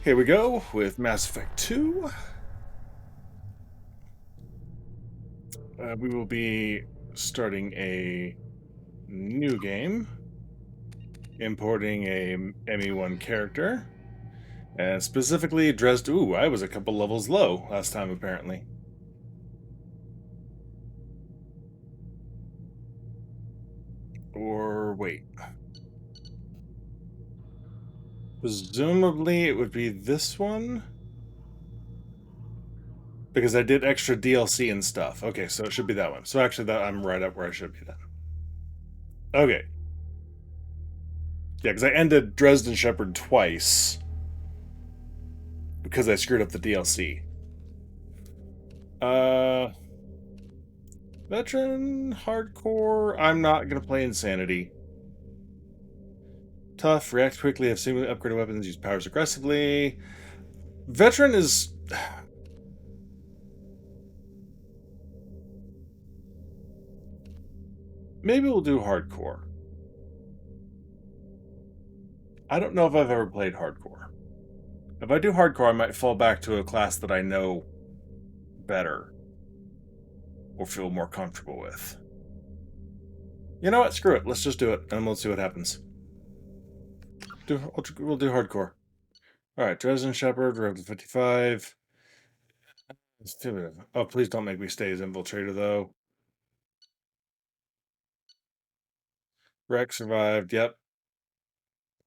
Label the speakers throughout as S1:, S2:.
S1: Here we go with Mass Effect 2. We will be starting a new game, importing a ME1 character, and specifically Dresd. Ooh, I was a couple levels low last time, apparently. Or wait. Presumably it would be this one? Because I did extra DLC and stuff. Okay, so it should be that one. So actually, that I'm right up where I should be then. Okay. Yeah, because I ended Dresden Shepherd twice because I screwed up the DLC. Veteran, hardcore. I'm not gonna play Insanity. Tough, react quickly, have seemingly upgraded weapons, use powers aggressively. Veteran is. Maybe we'll do hardcore. I don't know if I've ever played hardcore. If I do hardcore, I might fall back to a class that I know better or feel more comfortable with. You know what? Screw it. Let's just do it, and we'll see what happens. We'll do hardcore. Alright, Dresden Shepherd, we're up to 55. Oh, please don't make me stay as Infiltrator, though. Rex survived, yep.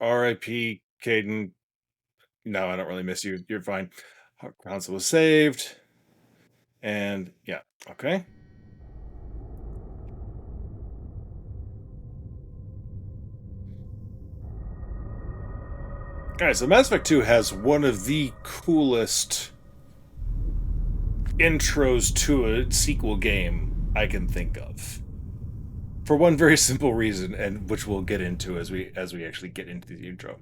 S1: R.I.P. Caden. No, I don't really miss you. You're fine. Council was saved. And, yeah, okay. Alright, so Mass Effect 2 has one of the coolest intros to a sequel game I can think of. For one very simple reason, and which we'll get into as we actually get into the intro.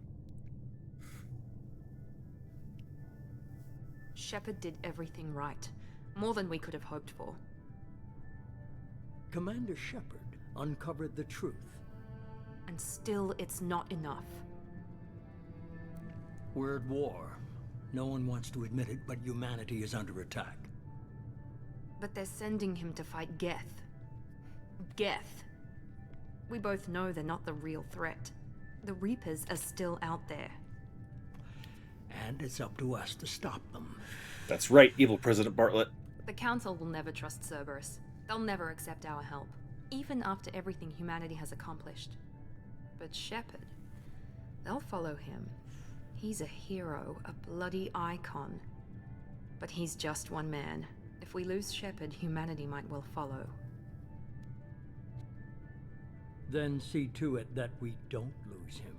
S2: Shepard did everything right. More than we could have hoped for.
S3: Commander Shepard uncovered the truth.
S2: And still, it's not enough.
S3: We're at war. No one wants to admit it, but humanity is under attack.
S2: But they're sending him to fight Geth. Geth. We both know they're not the real threat. The Reapers are still out there.
S3: And it's up to us to stop them.
S1: That's right, evil President Bartlett.
S2: The Council will never trust Cerberus. They'll never accept our help, even after everything humanity has accomplished. But Shepard, they'll follow him. He's a hero, a bloody icon. But he's just one man. If we lose Shepard, humanity might well follow.
S3: Then see to it that we don't lose him.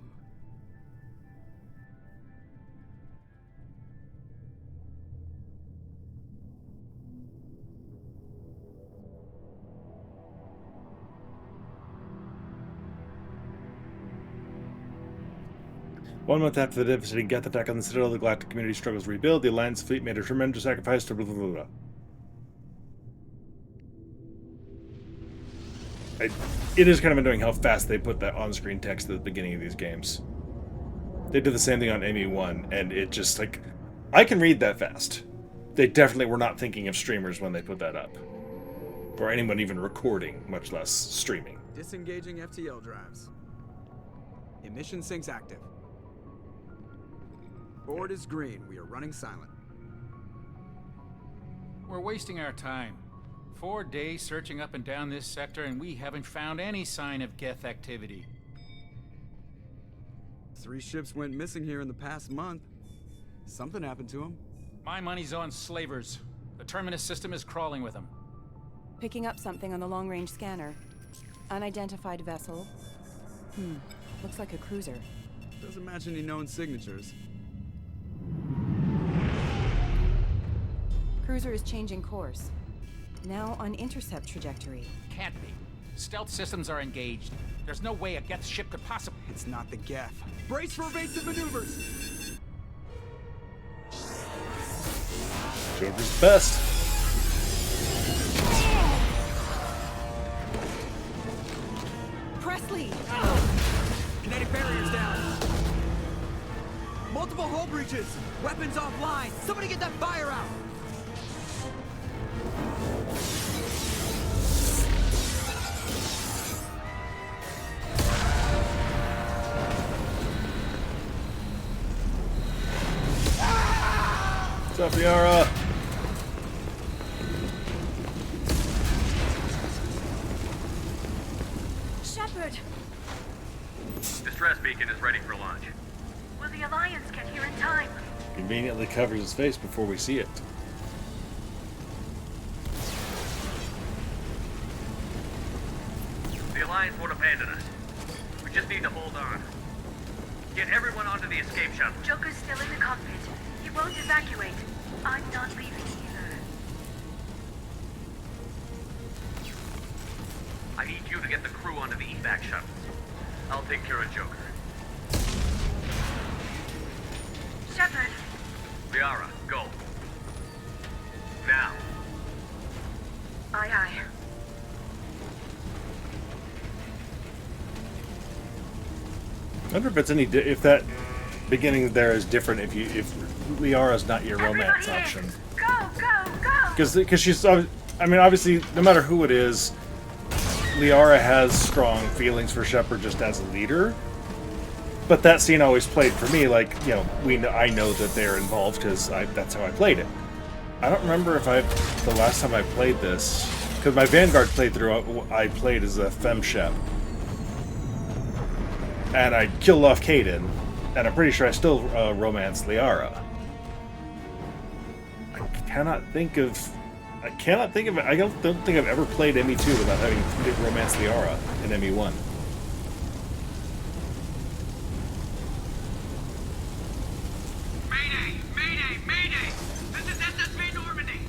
S1: One month after the devastating Geth attack on the Citadel, the galactic community struggles to rebuild. The Alliance fleet made a tremendous sacrifice to blah, blah, blah, blah. It is kind of annoying how fast they put that on-screen text at the beginning of these games. They did the same thing on ME1, and it just, like... I can read that fast. They definitely were not thinking of streamers when they put that up. Or anyone even recording, much less streaming.
S4: Disengaging FTL drives. Emission sinks active. Board is green. We are running silent.
S5: We're wasting our time. 4 days searching up and down this sector, and we haven't found any sign of Geth activity.
S4: 3 ships went missing here in the past month. Something happened to them.
S5: My money's on slavers. The Terminus system is crawling with them.
S6: Picking up something on the long-range scanner. Unidentified vessel. Looks like a cruiser.
S4: Doesn't match any known signatures.
S6: Cruiser is changing course. Now on intercept trajectory.
S5: Can't be. Stealth systems are engaged. There's no way a Geth ship could possibly...
S4: It's not the Geth. Brace for evasive maneuvers!
S1: Joker's best.
S6: Presley!
S4: Kinetic barriers down. Multiple hull breaches! Weapons offline! Somebody get that fire out!
S1: What's up, Liara?
S6: Shepard!
S7: Distress beacon is ready for launch.
S8: Will the Alliance get here in time?
S1: Conveniently covers his face before we see it.
S7: The Alliance won't abandon us. We just need to hold on. Get everyone onto the escape shuttle.
S8: Joker's still in the cockpit. He won't evacuate. I'm not leaving either.
S7: I need you to get the crew onto the evac shuttle. I'll take care of Joker.
S8: Shepard!
S7: Liara, go. Now.
S8: Aye, aye.
S1: I wonder if it's any if that beginning there is different if Liara's not your romance
S8: Everybody
S1: option.
S8: in. Go, go, go!
S1: Because she's, I mean, obviously, no matter who it is, Liara has strong feelings for Shepard just as a leader. But that scene always played for me like, you know, I know that they're involved because that's how I played it. I don't remember if the last time I played this, because my Vanguard playthrough, I played as a FemShep. And I killed off Kaden, and I'm pretty sure I still romanced Liara. I cannot think of it. I don't think I've ever played ME2 without having romanced Liara in ME1.
S7: Mayday! Mayday! Mayday! This is SSV Normandy!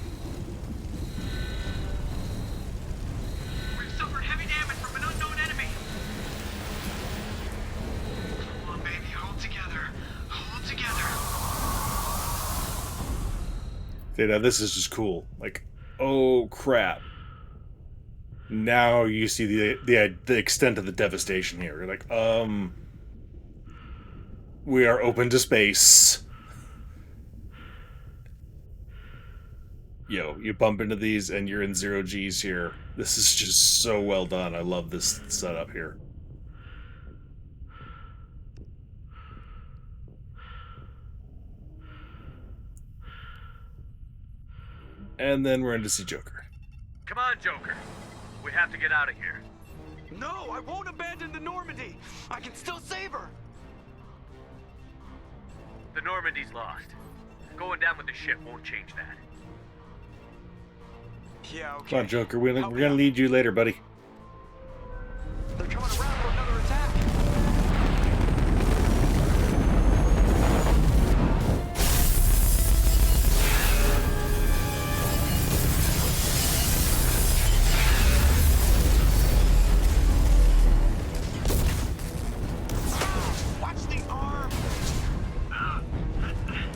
S7: We've suffered heavy damage from an unknown enemy. Come on, baby, hold together. Hold together.
S1: Okay, now this is just cool. Like, oh crap! Now you see the extent of the devastation here. You're like, we are open to space. Yo, you bump into these and you're in 0 Gs here. This is just so well done. I love this setup here. And then we're in to see Joker.
S7: Come on, Joker. We have to get out of here.
S4: No, I won't abandon the Normandy! I can still save her!
S7: The Normandy's lost. Going down with the ship won't change that.
S4: Yeah, okay.
S1: Come on, Joker. We're gonna lead you later, buddy.
S4: They're coming around for another attack!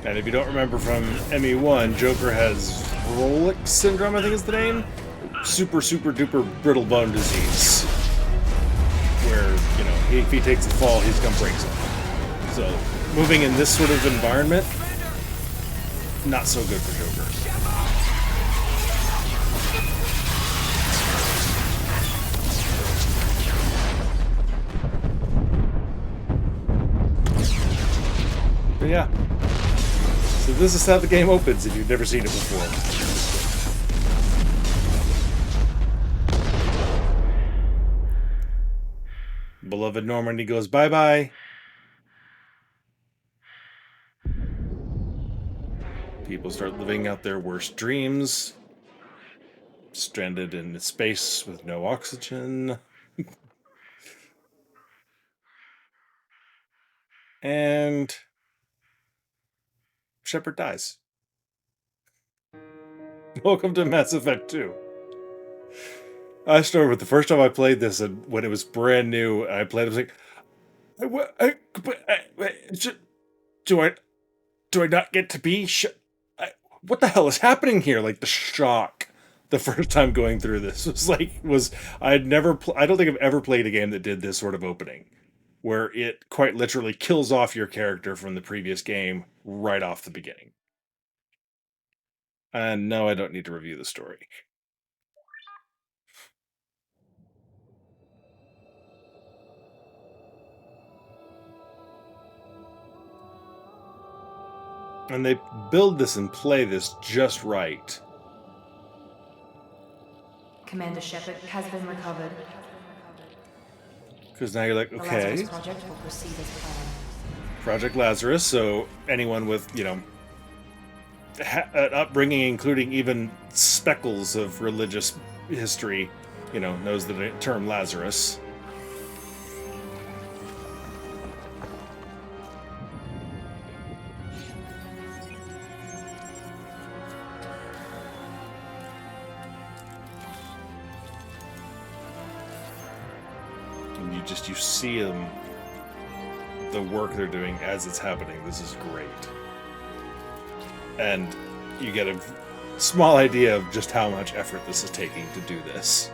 S1: And if you don't remember from ME1, Joker has Rolex syndrome, I think is the name. Super, super duper brittle bone disease. Where, you know, if he takes a fall, he's gonna break something. So, moving in this sort of environment, not so good for Joker. But yeah. So this is how the game opens if you've never seen it before. Beloved Normandy goes bye-bye. People start living out their worst dreams. Stranded in space with no oxygen. And Shepard dies. Welcome to Mass Effect 2. I started with the first time I played this, and when it was brand new, I played it, I was like, do I not get to be? What the hell is happening here? Like the shock the first time going through this was I don't think I've ever played a game that did this sort of opening. where it quite literally kills off your character from the previous game right off the beginning. And no, I don't need to review the story. And they build this and play this just right.
S2: Commander Shepard has been recovered.
S1: Because now you're like,
S2: The
S1: okay,
S2: Lazarus project will proceed as planned.
S1: Project Lazarus, so anyone with, an upbringing including even speckles of religious history, knows the term Lazarus. And you see them, the work they're doing as it's happening. This is great. And you get a small idea of just how much effort this is taking to do this.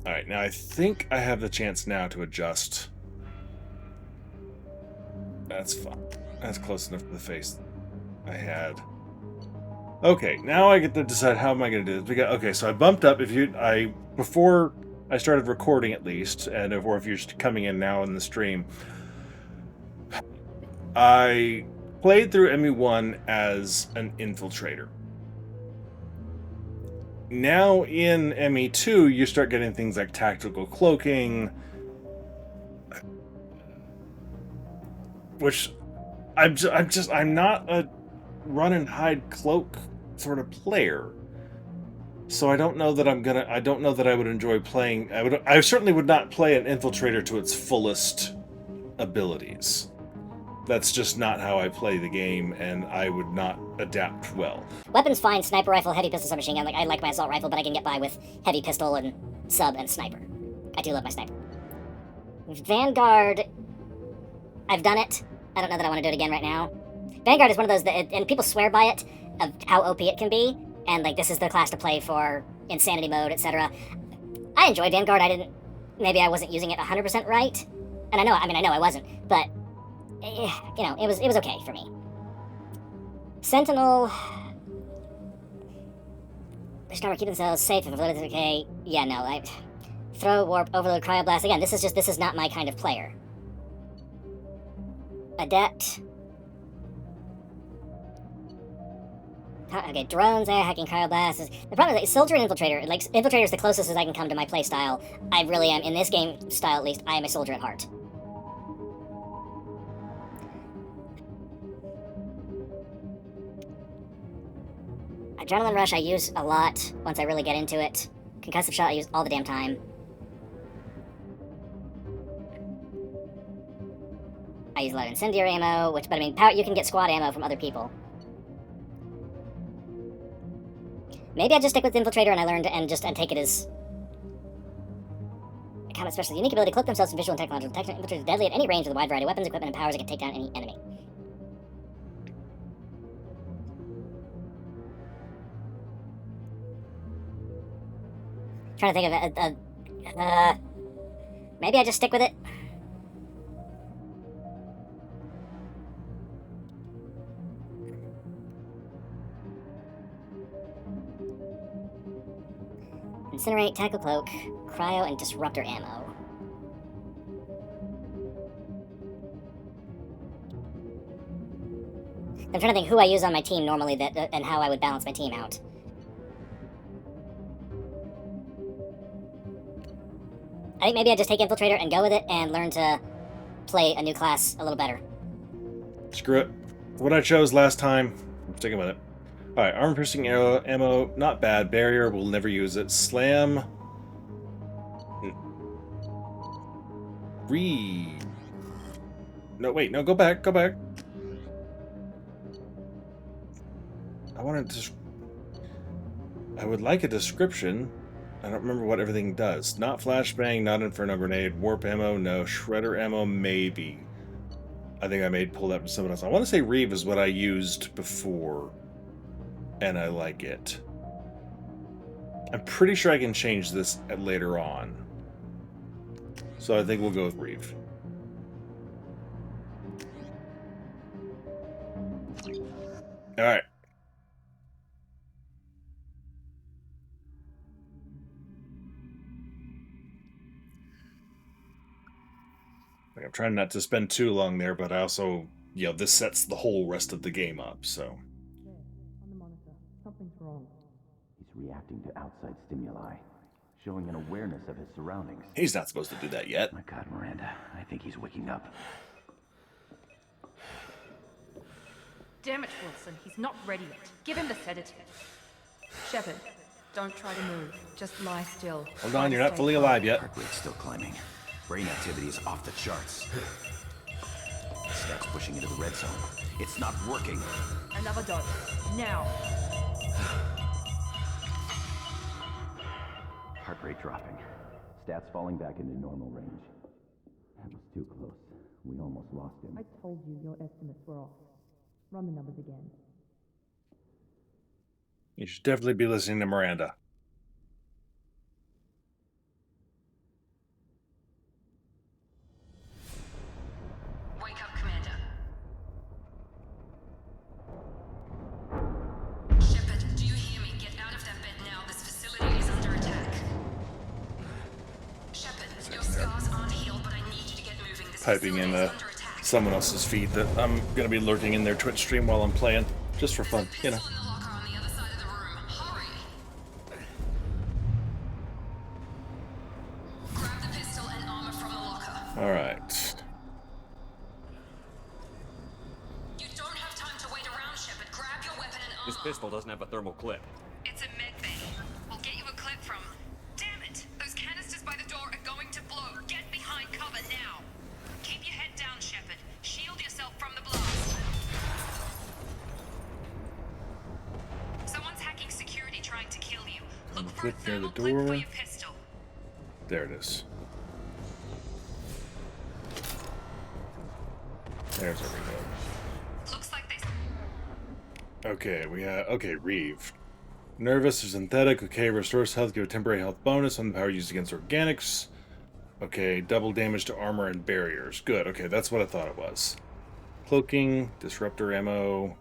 S1: Alright, now I think I have the chance now to adjust. That's fine. That's close enough to the face I had. Okay, now I get to decide how am I going to do this. Okay, so I bumped up. Before I started recording, at least, or if you're just coming in now in the stream, I played through ME1 as an infiltrator. Now in ME2, you start getting things like tactical cloaking, which I'm not a run and hide cloak sort of player. So I don't know that I would enjoy playing. I certainly would not play an infiltrator to its fullest abilities. That's just not how I play the game, and I would not adapt well.
S9: Weapons fine, sniper rifle, heavy pistol, submachine gun. I like my assault rifle, but I can get by with heavy pistol and sub and sniper. I do love my sniper. Vanguard, I've done it. I don't know that I want to do it again right now. Vanguard is one of those that, and people swear by it, of how OP it can be, and this is the class to play for insanity mode, etc. I enjoyed Vanguard. Maybe I wasn't using it 100% right, and I know I wasn't, but it was okay for me. Sentinel, they start keeping themselves safe if it's okay. Yeah, no, I throw, warp, overload, cryoblast. Again, this is not my kind of player. Adept. Okay, drones, hacking, cryoblast. The problem is, soldier and infiltrator. Infiltrator is the closest as I can come to my playstyle. I really am, in this game style at least, I am a soldier at heart. Adrenaline rush I use a lot once I really get into it. Concussive shot I use all the damn time. I use a lot of incendiary ammo, power, you can get squad ammo from other people. Maybe I just stick with Infiltrator and I learned and take it as a combat specialist. Unique ability to cloak themselves in visual and technological detection. Infiltrator is deadly at any range with a wide variety of weapons, equipment, and powers that can take down any enemy. Trying to think of maybe I just stick with it. Incinerate, tackle cloak, cryo, and disruptor ammo. I'm trying to think who I use on my team normally and how I would balance my team out. I think maybe I just take Infiltrator and go with it and learn to play a new class a little better.
S1: Screw it. What I chose last time, I'm sticking with it. Alright, armor-piercing ammo, not bad. Barrier, we'll never use it. Slam. No, wait, no, go back. I would like a description. I don't remember what everything does. Not flashbang, not inferno grenade, warp ammo, no. Shredder ammo, maybe. I think I may pull that from someone else. I want to say Reeve is what I used before. and I like it. I'm pretty sure I can change this later on. So I think we'll go with Reeve. Alright. I'm trying not to spend too long there, but I also, you know, this sets the whole rest of the game up, so.
S10: On the monitor, something's wrong.
S11: He's reacting to outside stimuli, showing an awareness of his surroundings.
S1: He's not supposed to do that yet.
S11: My God, Miranda, I think he's waking up.
S10: Damn it, Wilson, he's not ready yet. Give him the sedative. Shepard, don't try to move. Just lie still.
S1: Hold on, you're not fully alive yet.
S11: Heart rate's still climbing. Brain activity is off the charts. Stats pushing into the red zone. It's not working.
S10: Another dose. Now.
S11: Heart rate dropping. Stats falling back into normal range. That was too close. We almost lost him.
S10: I told you your estimates were off. Run the numbers again.
S1: You should definitely be listening to Miranda.
S2: Wake up, Commander. Shepard, do you hear me? Get out of that bed now. This facility is under attack. Shepard, your scars aren't healed, but I need you to get moving. This
S1: Typing in someone else's feed that I'm going to be lurking in their Twitch stream while I'm playing. Just for fun, you know. Alright.
S2: You don't have time to wait around, Shepard. Grab your weapon and armor.
S12: This pistol doesn't have a thermal clip.
S2: It's a med bay. We'll get you a clip from. Damn it! Those canisters by the door are going to blow. Get behind cover now. Keep your head down, Shepard. Shield yourself from the blast. Someone's hacking security trying to kill you. Look for a thermal clip for your pistol.
S1: There it is. There's everything.
S2: Looks like they...
S1: Okay, we have... Okay, Reeve. Nervous or synthetic. Okay, restores health. Give a temporary health bonus on the power used against organics. Okay, double damage to armor and barriers. Good, okay, that's what I thought it was. Cloaking, disruptor ammo.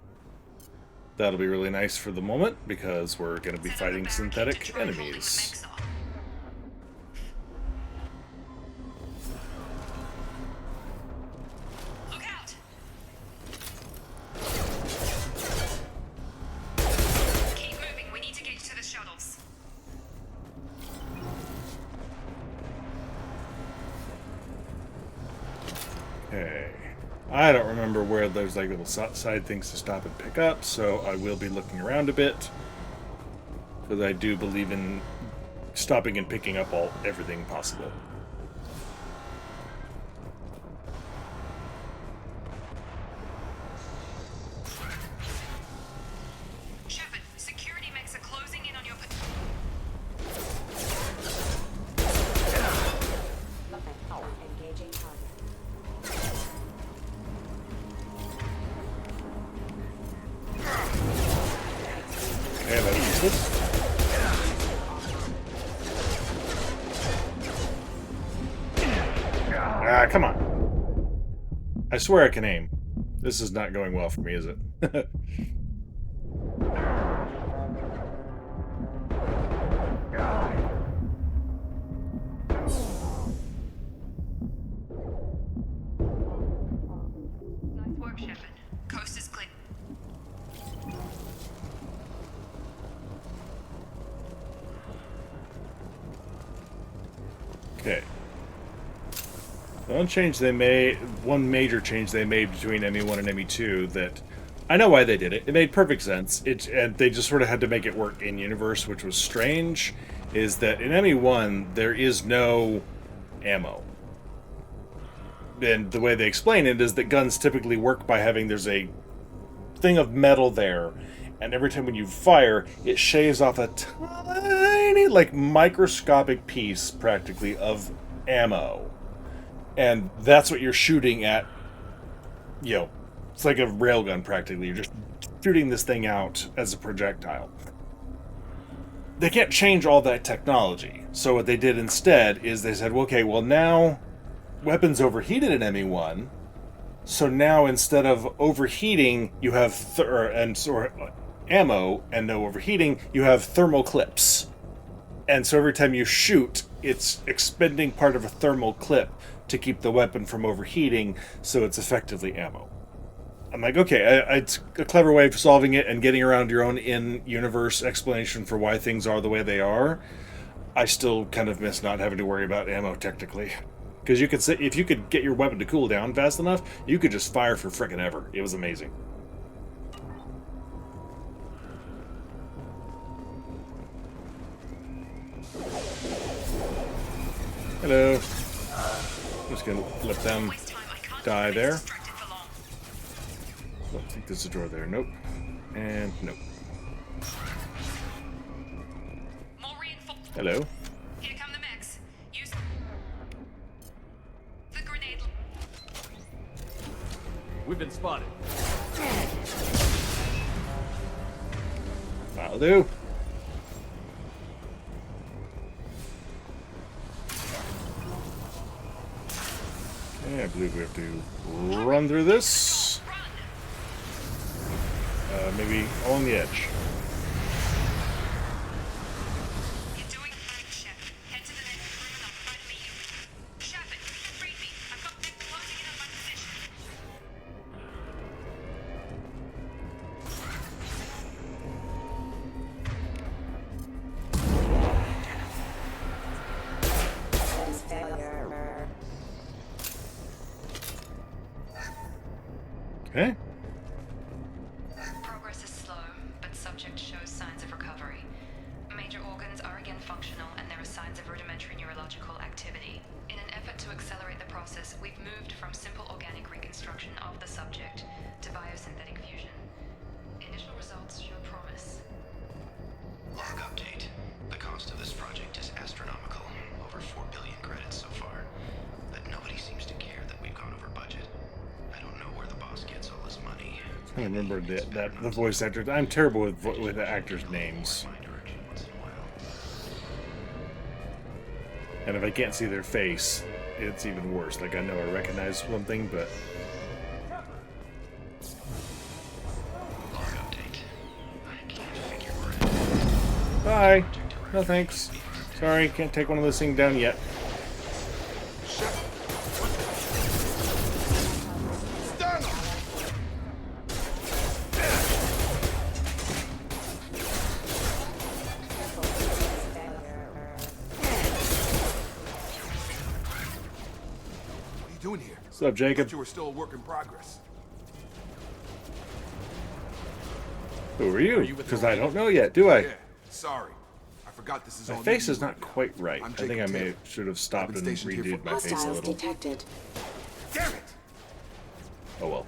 S1: That'll be really nice for the moment, because we're going to be fighting synthetic enemies. Okay. I don't remember where there's like little side things to stop and pick up, so I will be looking around a bit. Because I do believe in stopping and picking up everything possible.
S2: Shepard, security mechs are closing in on your...
S10: Engaging target.
S1: Okay, that's useless. Ah, come on. I swear I can aim. This is not going well for me, is it?
S2: Nice work, Shepard. Coast is clear.
S1: Okay. One major change they made between ME1 and ME2 that I know why they did it. It made perfect sense. And they just sort of had to make it work in universe, which was strange. Is that in ME1 there is no ammo, and the way they explain it is that guns typically work by there's a thing of metal there, and every time when you fire, it shaves off a tiny, like microscopic piece, practically, of ammo. And that's what you're shooting at, you know, it's like a railgun, practically. You're just shooting this thing out as a projectile. They can't change all that technology. So what they did instead is they said, okay, well now weapons overheated in ME1. So now instead of overheating, you have ammo and no overheating, you have thermal clips. And so every time you shoot, it's expending part of a thermal clip to keep the weapon from overheating, so it's effectively ammo. I'm like, okay, it's a clever way of solving it and getting around your own in-universe explanation for why things are the way they are. I still kind of miss not having to worry about ammo technically. Because you could say, if you could get your weapon to cool down fast enough, you could just fire for frickin' ever. It was amazing. Hello. I'm just gonna let them die there. Oh, I think there's a door there. Nope. And nope. Hello.
S2: Here come the mechs. Use the grenade.
S12: We've been spotted.
S1: That'll do. Okay, I believe we have to run through this. Maybe on the edge. Okay.
S2: Progress is slow, but subject shows signs of recovery. Major organs are again functional, and there are signs of rudimentary neurological activity. In an effort to accelerate the process, we've moved from simple organic reconstruction of the subject to biosynthetic fusion. Initial results show promise.
S11: Log update. The cost of this project is astronomical. Over 4 billion credits so far. But nobody seems to care that we've gone over budget. I don't know where the boss gets all this money.
S1: I remember the voice actor. I'm terrible with the actors' names. And if I can't see their face, it's even worse. Like, I know I recognize something, but...
S11: Log update. I can't figure where
S1: Bye. No thanks. Sorry, can't take one of those things down yet.
S13: Doing here?
S1: What's up, Jacob?
S13: Thought you were still a work in progress.
S1: Who are you? Because I don't know yet, do I?
S13: Yeah, sorry. I forgot this is
S1: My
S13: all
S1: face
S13: new
S1: is
S13: to you
S1: not
S13: right now.
S1: quite right.
S13: I'm
S1: I think I
S13: Jacob
S1: may
S13: Taylor.
S1: should have stopped
S13: I've
S1: and
S13: been stationed here
S1: redid
S13: for
S1: my face a little.
S6: detected.
S13: Damn it!
S1: Oh well.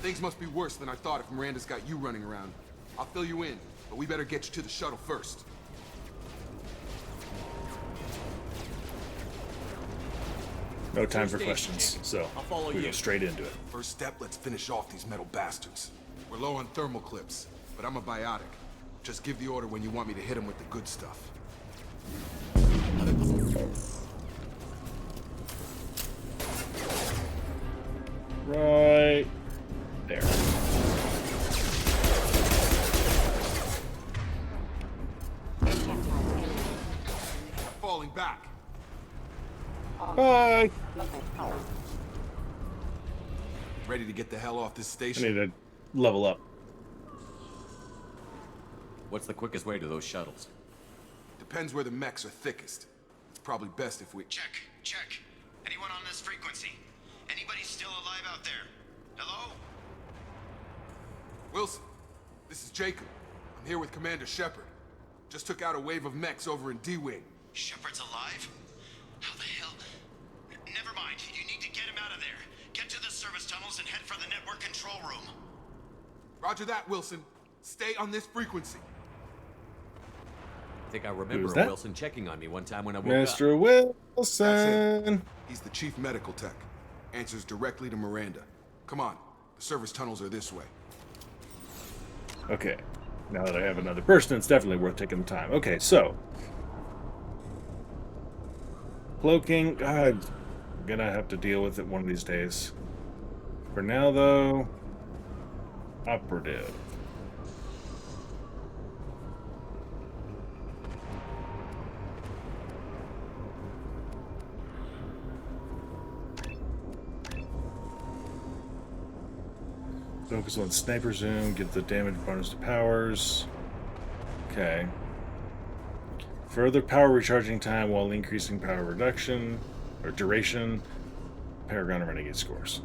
S13: Things must be worse than I thought if Miranda's got you running around. I'll fill you in, but we better get you to the shuttle first.
S1: No time for questions, so we go straight into it.
S13: First step, let's finish off these metal bastards. We're low on thermal clips, but I'm a biotic. Just give the order when you want me to hit them with the good stuff.
S1: Right there.
S13: Falling back.
S1: Bye.
S13: Ready to get the hell off this
S1: I
S13: station?
S1: need to level up.
S12: What's the quickest way to those shuttles?
S13: Depends where the mechs are thickest. It's probably best if we...
S11: Check. Anyone on this frequency? Anybody still alive out there? Hello?
S13: Wilson, this is Jacob. I'm here with Commander Shepard. Just took out a wave of mechs over in D-Wing.
S11: Shepard's alive? How the hell? Never mind. You need to get him out of there. Get to the service tunnels and head for the network control room.
S13: Roger that, Wilson. Stay on this frequency.
S12: I think I remember
S1: that?
S12: Wilson checking on me one time when I woke up.
S1: Mr. Wilson.
S13: He's the chief medical tech. Answers directly to Miranda. Come on, The service tunnels are this way.
S1: Okay. Now that I have another person, it's definitely worth taking the time. Okay, so. Cloaking. God, I'm gonna have to deal with it one of these days. For now, though, operative. Focus on sniper zoom, give the damage bonus to powers. Okay. Further power recharging time while increasing power reduction or duration. Paragon and Renegade scores.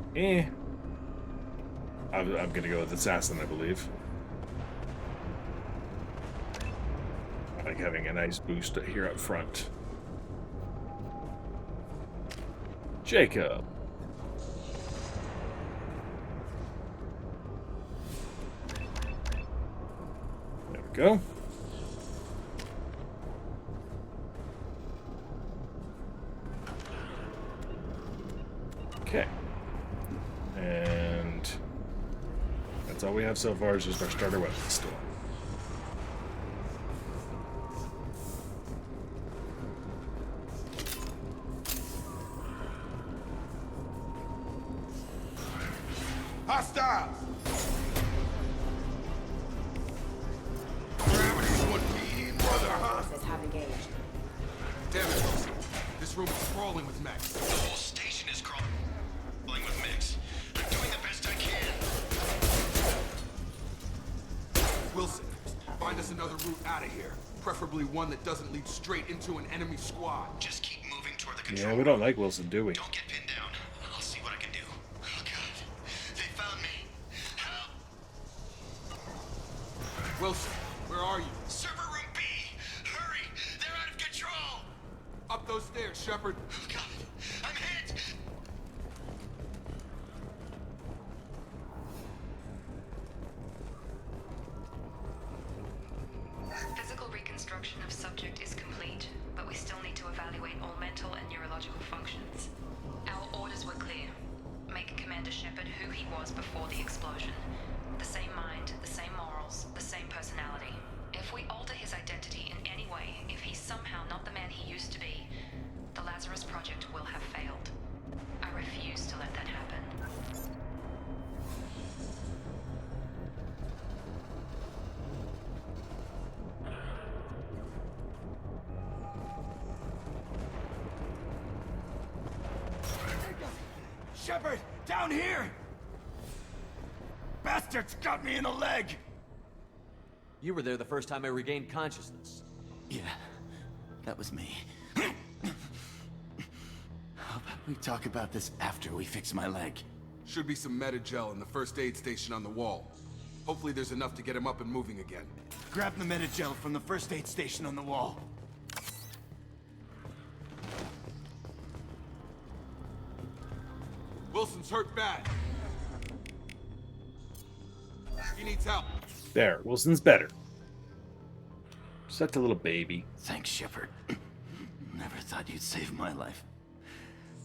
S1: I'm gonna go with Assassin, I believe. I like having a nice boost here up front. Jacob. There we go. Okay. And that's all we have so far is just our starter weapons still.
S13: Hostiles! Gravity's what me, brother, huh?
S6: Have engaged.
S13: Damn it, Wilson. This room is crawling with mechs.
S11: The whole station is crawling with mix. I'm doing the best I can.
S13: Wilson, find us another route out of here. Preferably one that doesn't lead straight into an enemy squad.
S11: Just keep moving toward the control.
S1: Yeah, we don't like Wilson, do we?
S11: Don't get pinned down. I'll see what I can do. Oh, God. They found me. Help!
S13: Wilson, where are you?
S11: Server room B! Hurry! They're out of control!
S13: Up those stairs, Shepard.
S11: Oh, God. I'm hit!
S2: Physical reconstruction of subject is complete, but we still need to evaluate all mental and neurological functions. Our orders were clear. Make Commander Shepard who he was before the explosion. The same mind, the same morals, the same personality. If we alter his identity in any way, if he's somehow not the man he used to be, the Lazarus Project will have failed. I refuse to let that happen.
S14: Shepard, down here! Bastards got me in the leg!
S12: You were there the first time I regained consciousness.
S14: Yeah, that was me. How about we talk about this after we fix my leg?
S13: Should be some meta-gel in the first aid station on the wall. Hopefully there's enough to get him up and moving again.
S14: Grab the meta-gel from the first aid station on the wall.
S13: Wilson's hurt bad. He needs help.
S1: There, Wilson's better. Such a little baby.
S14: Thanks, Shepard. Never thought you'd save my life.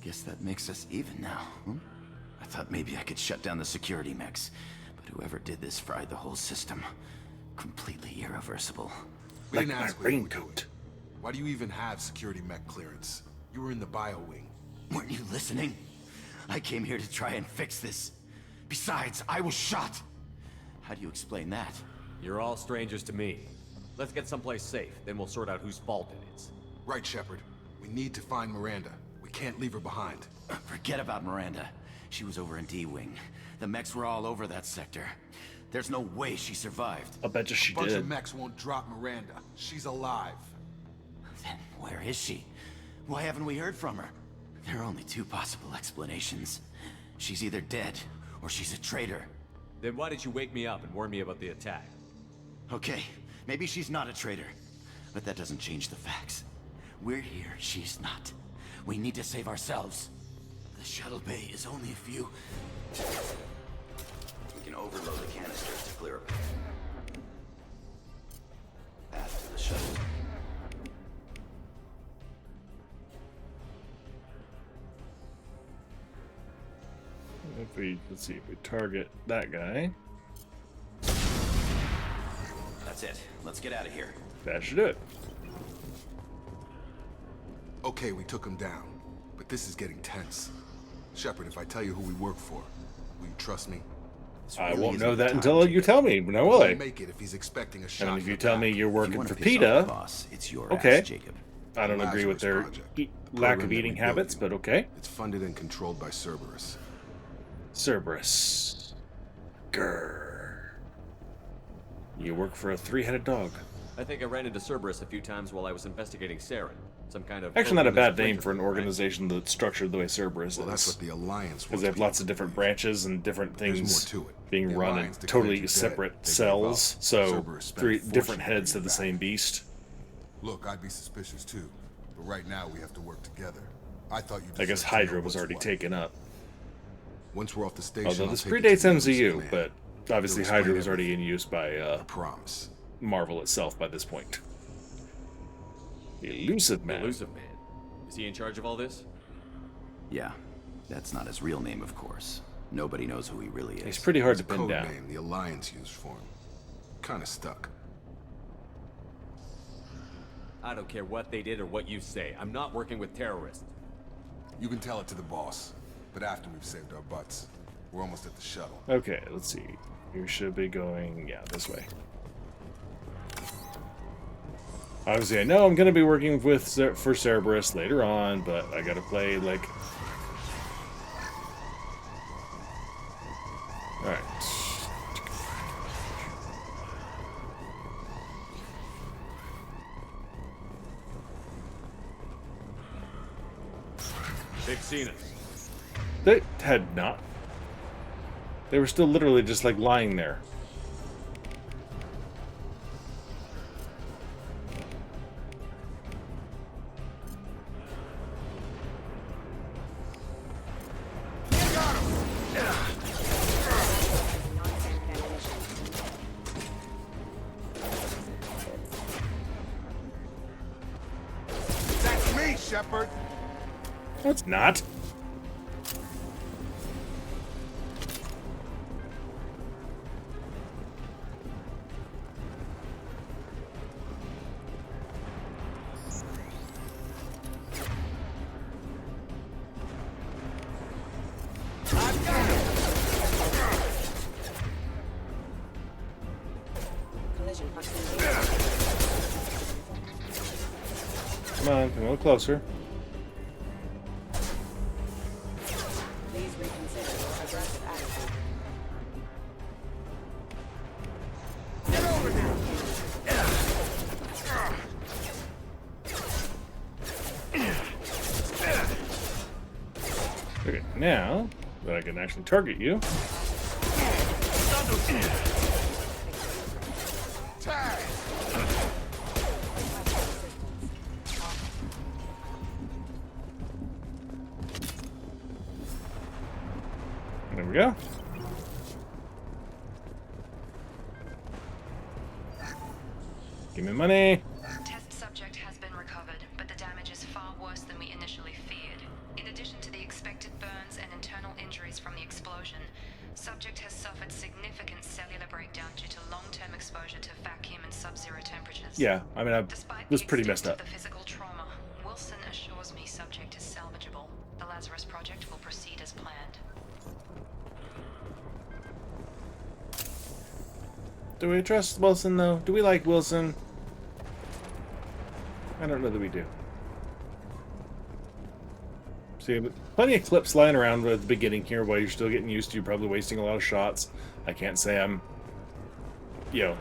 S14: Guess that makes us even now, huh? I thought maybe I could shut down the security mechs, but whoever did this fried the whole system. Completely irreversible.
S13: We
S1: Like
S13: didn't
S1: my
S13: ask where you would do
S1: raincoat.
S13: it. Why do you even have security mech clearance? You were in the bio wing.
S14: Weren't you listening? I came here to try and fix this. Besides, I was shot. How do you explain that?
S12: You're all strangers to me. Let's get someplace safe, then we'll sort out whose fault it is.
S13: Right, Shepard. We need to find Miranda. We can't leave her behind.
S14: Forget about Miranda. She was over in D-Wing. The mechs were all over that sector. There's no way she survived.
S1: I'll bet you she
S13: A bunch
S1: did.
S13: of mechs won't drop Miranda. She's alive.
S14: Then where is she? Why haven't we heard from her? There are only two possible explanations. She's either dead, or she's a traitor.
S12: Then why did you wake me up and warn me about the attack?
S14: Okay, maybe she's not a traitor. But that doesn't change the facts. We're here, she's not. We need to save ourselves. The shuttle bay is only a few... We can overload the canisters to clear a path to the shuttle.
S1: let's see, if we target that guy,
S14: That's it. Let's get out of here.
S1: that should do it.
S13: Okay, we took him down, but this is getting tense. Shepard, if I tell you who we work for, will you trust me?
S1: I won't know that until you tell me. Now will I?
S13: Make it if he's expecting a shot.
S1: And if you tell me you're working for
S14: piss off the
S1: PETA,
S14: boss, it's your
S1: okay.
S14: ass, Jacob.
S1: I don't agree with their lack of eating habits, but okay.
S13: It's funded and controlled by Cerberus.
S1: Cerberus. Grrr. You work for a three-headed dog.
S12: I think I ran into Cerberus a few times while I was investigating Saren. Some kind of...
S1: Actually, not a bad name for an organization that's structured the way Cerberus is.
S13: Well, that's what the Alliance
S1: because they have lots of different branches and different things
S13: more to it.
S1: being run in totally separate cells. So, three different heads of the same beast.
S13: Look, I'd be suspicious too. But right now, we have to work together. I thought you.
S1: I guess Hydra was already taken up.
S13: Once we're off the station,
S1: although this predates MCU, but obviously Hydra was already in use by Marvel itself by this point. The Illusive Man.
S12: Illusive Man. Is he in charge of all this?
S14: Yeah. That's not his real name, of course. Nobody knows who he really is.
S1: He's pretty hard to pin down.
S13: Name the Alliance used for him. Kind of stuck.
S12: I don't care what they did or what you say. I'm not working with terrorists.
S13: You can tell it to the boss, but after we've saved our butts. We're almost at the shuttle.
S1: Okay, let's see. You should be going, yeah, this way. Obviously, I know I'm going to be working for Cerberus later on, but I got to play, like... Alright.
S12: They've seen us.
S1: They had not. They were still literally just, like, lying there.
S13: That's me, Shepard.
S1: It's not. Come on, come a little closer.
S6: Please reconsider your aggressive attitude.
S13: Get over here!
S1: Okay, now that I can actually target you. There we go. Give me money.
S2: Test subject has been recovered, but the damage is far worse than we initially feared. In addition to the expected burns and internal injuries from the explosion, subject has suffered significant cellular breakdown due to long-term exposure to vacuum and sub-zero temperatures.
S1: Yeah, I mean, I was pretty messed up.
S2: The physical trauma, Wilson assures me subject is salvageable. The Lazarus project will proceed as planned.
S1: Do we trust Wilson, though? Do we like Wilson? I don't know that we do. See, plenty of clips lying around at the beginning here while you're still getting used to. You're probably wasting a lot of shots. I can't say I'm, you know,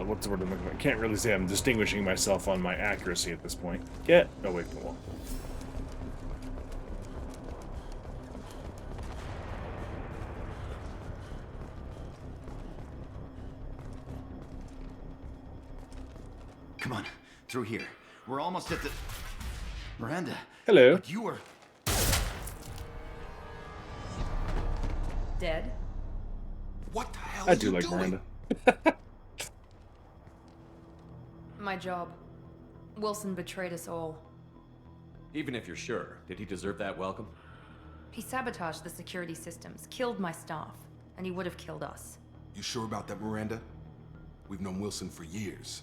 S1: what's the word I'm looking for? I can't really say I'm distinguishing myself on my accuracy at this point. Get away from the wall.
S14: Come on, through here. We're almost at the... Miranda.
S1: Hello.
S14: But you were...
S10: Dead?
S13: What the hell
S1: I
S13: are
S1: do
S13: you
S1: like
S13: doing?
S1: Miranda.
S10: My job. Wilson betrayed us all.
S12: Even if you're sure, did he deserve that welcome?
S10: He sabotaged the security systems, killed my staff, and he would have killed us.
S13: You sure about that, Miranda? We've known Wilson for years.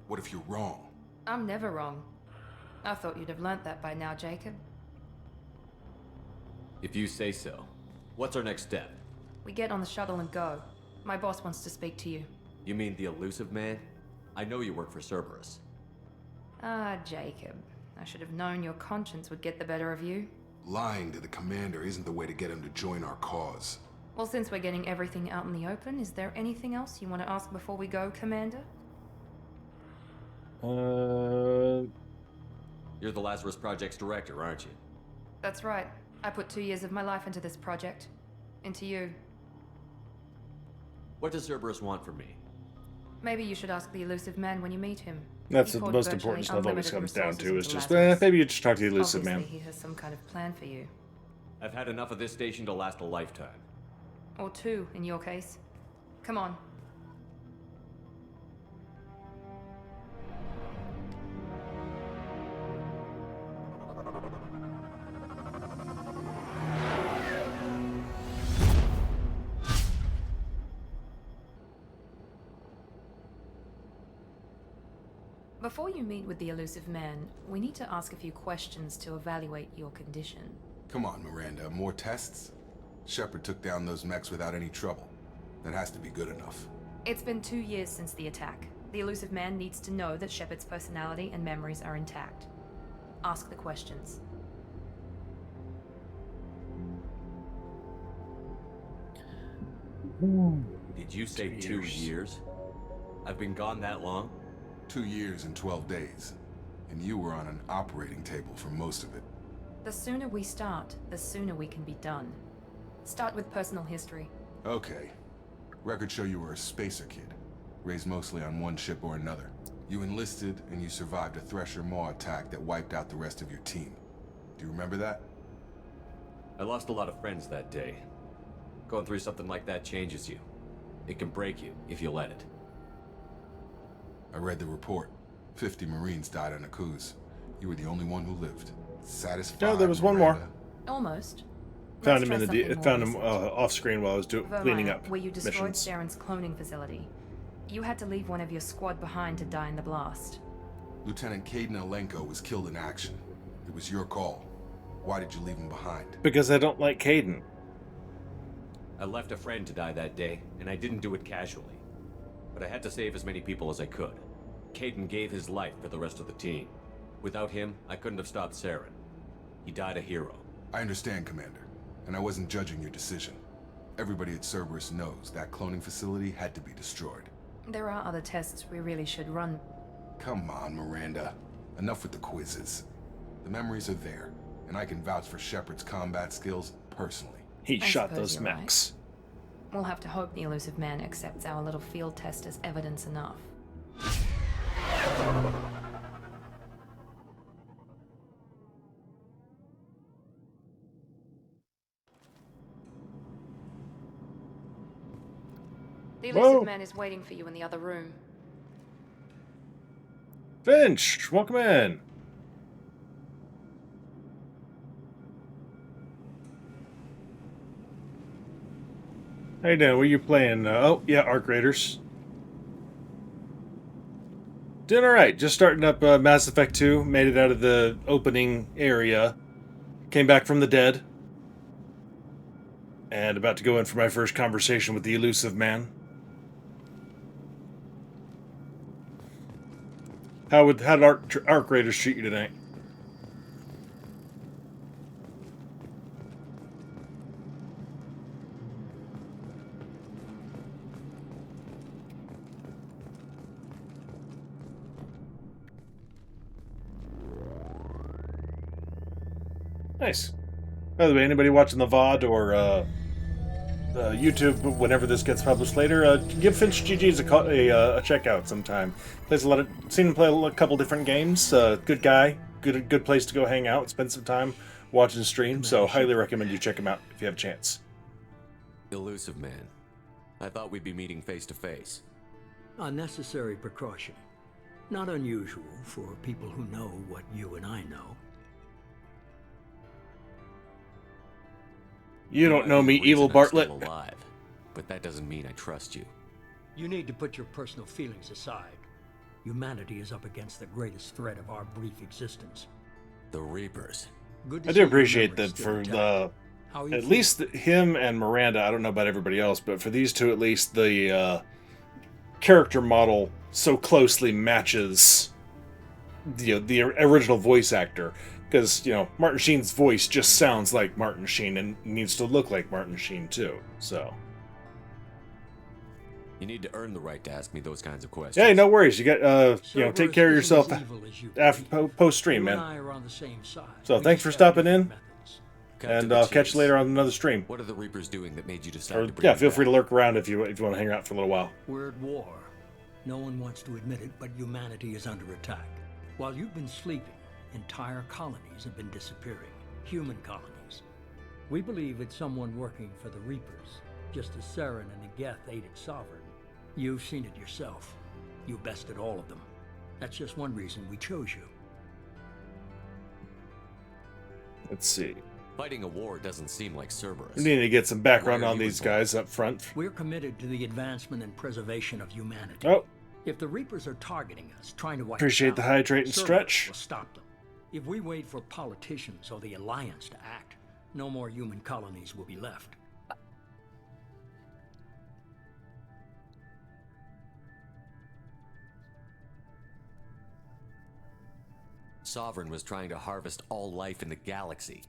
S13: What if you're wrong?
S10: I'm never wrong. I thought you'd have learnt that by now, Jacob.
S12: If you say so. What's our next step?
S10: We get on the shuttle and go. My boss wants to speak to you.
S12: You mean the Illusive Man? I know you work for Cerberus.
S10: Ah, Jacob. I should have known your conscience would get the better of you.
S13: Lying to the commander isn't the way to get him to join our cause.
S10: Well, since we're getting everything out in the open, is there anything else you want to ask before we go, Commander?
S12: You're the Lazarus Project's director, aren't you?
S10: That's right. I put 2 years of my life into this project. Into you.
S12: What does Cerberus want from me?
S10: Maybe you should ask the Illusive Man when you meet him.
S1: That's
S10: He
S1: the
S10: poured
S1: most
S10: virtually
S1: important stuff always
S10: unlimited
S1: comes down
S10: resources
S1: to is
S10: into
S1: just,
S10: Lazarus.
S1: maybe you just talk to the Illusive
S10: Obviously,
S1: Man.
S10: he has some kind of plan for you.
S12: I've had enough of this station to last a lifetime.
S10: Or 2, in your case. Come on. Before you meet with the Illusive Man, we need to ask a few questions to evaluate your condition.
S13: Come on, Miranda, more tests? Shepard took down those mechs without any trouble. That has to be good enough.
S10: It's been 2 years since the attack. The Illusive Man needs to know that Shepard's personality and memories are intact. Ask the questions.
S12: Did you say 2 years? I've been gone that long?
S13: 2 years and 12 days. And you were on an operating table for most of it.
S10: The sooner we start, the sooner we can be done. Start with personal history.
S13: Okay. Records show you were a spacer kid, raised mostly on one ship or another. You enlisted and you survived a Thresher Maw attack that wiped out the rest of your team. Do you remember that?
S12: I lost a lot of friends that day. Going through something like that changes you. It can break you if you let it.
S13: I read the report. 50 Marines died on a cruise. You were the only one who lived. Satisfied?
S1: No, there was one more.
S10: Almost.
S1: Found
S10: Let's
S1: him
S10: try
S1: in the
S10: something more
S1: found him
S10: recent.
S1: off screen while I was cleaning
S10: Vermeer,
S1: up
S10: where you destroyed
S1: missions.
S10: Saren's cloning facility. You had to leave one of your squad behind to die in the blast.
S13: Lieutenant Caden Alenko was killed in action. It was your call. Why did you leave him behind?
S1: Because I don't like Caden.
S12: I left a friend to die that day, and I didn't do it casually. But I had to save as many people as I could. Caden gave his life for the rest of the team. Without him, I couldn't have stopped Saren. He died a hero.
S13: I understand, Commander. And I wasn't judging your decision. Everybody at Cerberus knows that cloning facility had to be destroyed.
S10: There are other tests we really should run.
S13: Come on, Miranda. Enough with the quizzes. The memories are there, and I can vouch for Shepard's combat skills personally.
S1: He
S10: I
S1: shot
S10: suppose
S1: those
S10: you're
S1: mechs.
S10: We'll have to hope the Illusive Man accepts our little field test as evidence enough. The Illusive
S1: Whoa.
S10: Man is waiting for you in the other room.
S1: Finch, welcome in. How you doing? What are you playing? Oh, yeah, Arc Raiders. Doing alright. Just starting up Mass Effect 2. Made it out of the opening area. Came back from the dead. And about to go in for my first conversation with the Illusive Man. How did Arc Raiders treat you tonight? Nice. By the way, anybody watching the VOD or YouTube, whenever this gets published later, give Finch GG's a check out sometime. Plays a lot of, seen him play a couple different games. Good guy, good place to go hang out, spend some time watching stream. So highly recommend you check him out if you have a chance.
S12: Illusive Man. I thought we'd be meeting face to face.
S3: A necessary precaution. Not unusual for people who know what you and I know.
S1: You don't know me,
S12: You're the
S1: evil
S12: reason I'm
S1: Bartlett.
S12: still alive, but that doesn't mean I trust you.
S3: You need to put your personal feelings aside. Humanity is up against the greatest threat of our brief existence.
S12: The Reapers.
S3: Good to
S1: I
S3: see
S1: do
S3: your
S1: appreciate
S3: memory's
S1: that
S3: still
S1: for
S3: intact. How are you
S1: at
S3: feeling?
S1: least him and Miranda. I don't know about everybody else, but for these two, at least the character model so closely matches the original voice actor. Because Martin Sheen's voice just sounds like Martin Sheen and needs to look like Martin Sheen too. So
S12: You need to earn the right to ask me those kinds of questions.
S1: hey, no worries. You got take
S3: Cerberus
S1: care of
S3: isn't
S1: yourself
S3: as evil as you
S1: after
S3: believe.
S1: post stream,
S3: You and
S1: man.
S3: I are on the same side.
S1: So
S3: We
S1: thanks
S3: just
S1: for
S3: have
S1: stopping
S3: different
S1: in,
S3: methods.
S12: Cut to
S1: and
S12: the
S1: I'll catch
S12: chase.
S1: you later on another stream.
S12: What are the Reapers doing that made you decide
S1: Or
S12: to bring
S1: yeah,
S12: me
S1: feel
S12: back?
S1: free to lurk around if you want to hang out for a little while.
S3: We're at war. No one wants to admit it, but humanity is under attack. While you've been sleeping, entire colonies have been disappearing. Human colonies. We believe it's someone working for the Reapers, just as Saren and Geth aided Sovereign. You've seen it yourself. You bested all of them. That's just one reason we chose you.
S1: Let's see.
S12: Fighting a war doesn't seem like Cerberus.
S1: We need to get some background
S12: Why are
S1: on
S12: you
S1: these
S12: involved?
S1: guys up front.
S3: We're committed to the advancement and preservation of humanity.
S1: Oh,
S3: If the Reapers are targeting us, trying to wipe
S1: appreciate
S3: us
S1: the
S3: out,
S1: hydrate and
S3: Cerberus
S1: stretch.
S3: will stop them. If we wait for politicians or the Alliance to act, no more human colonies will be left.
S12: Sovereign was trying to harvest all life in the galaxy.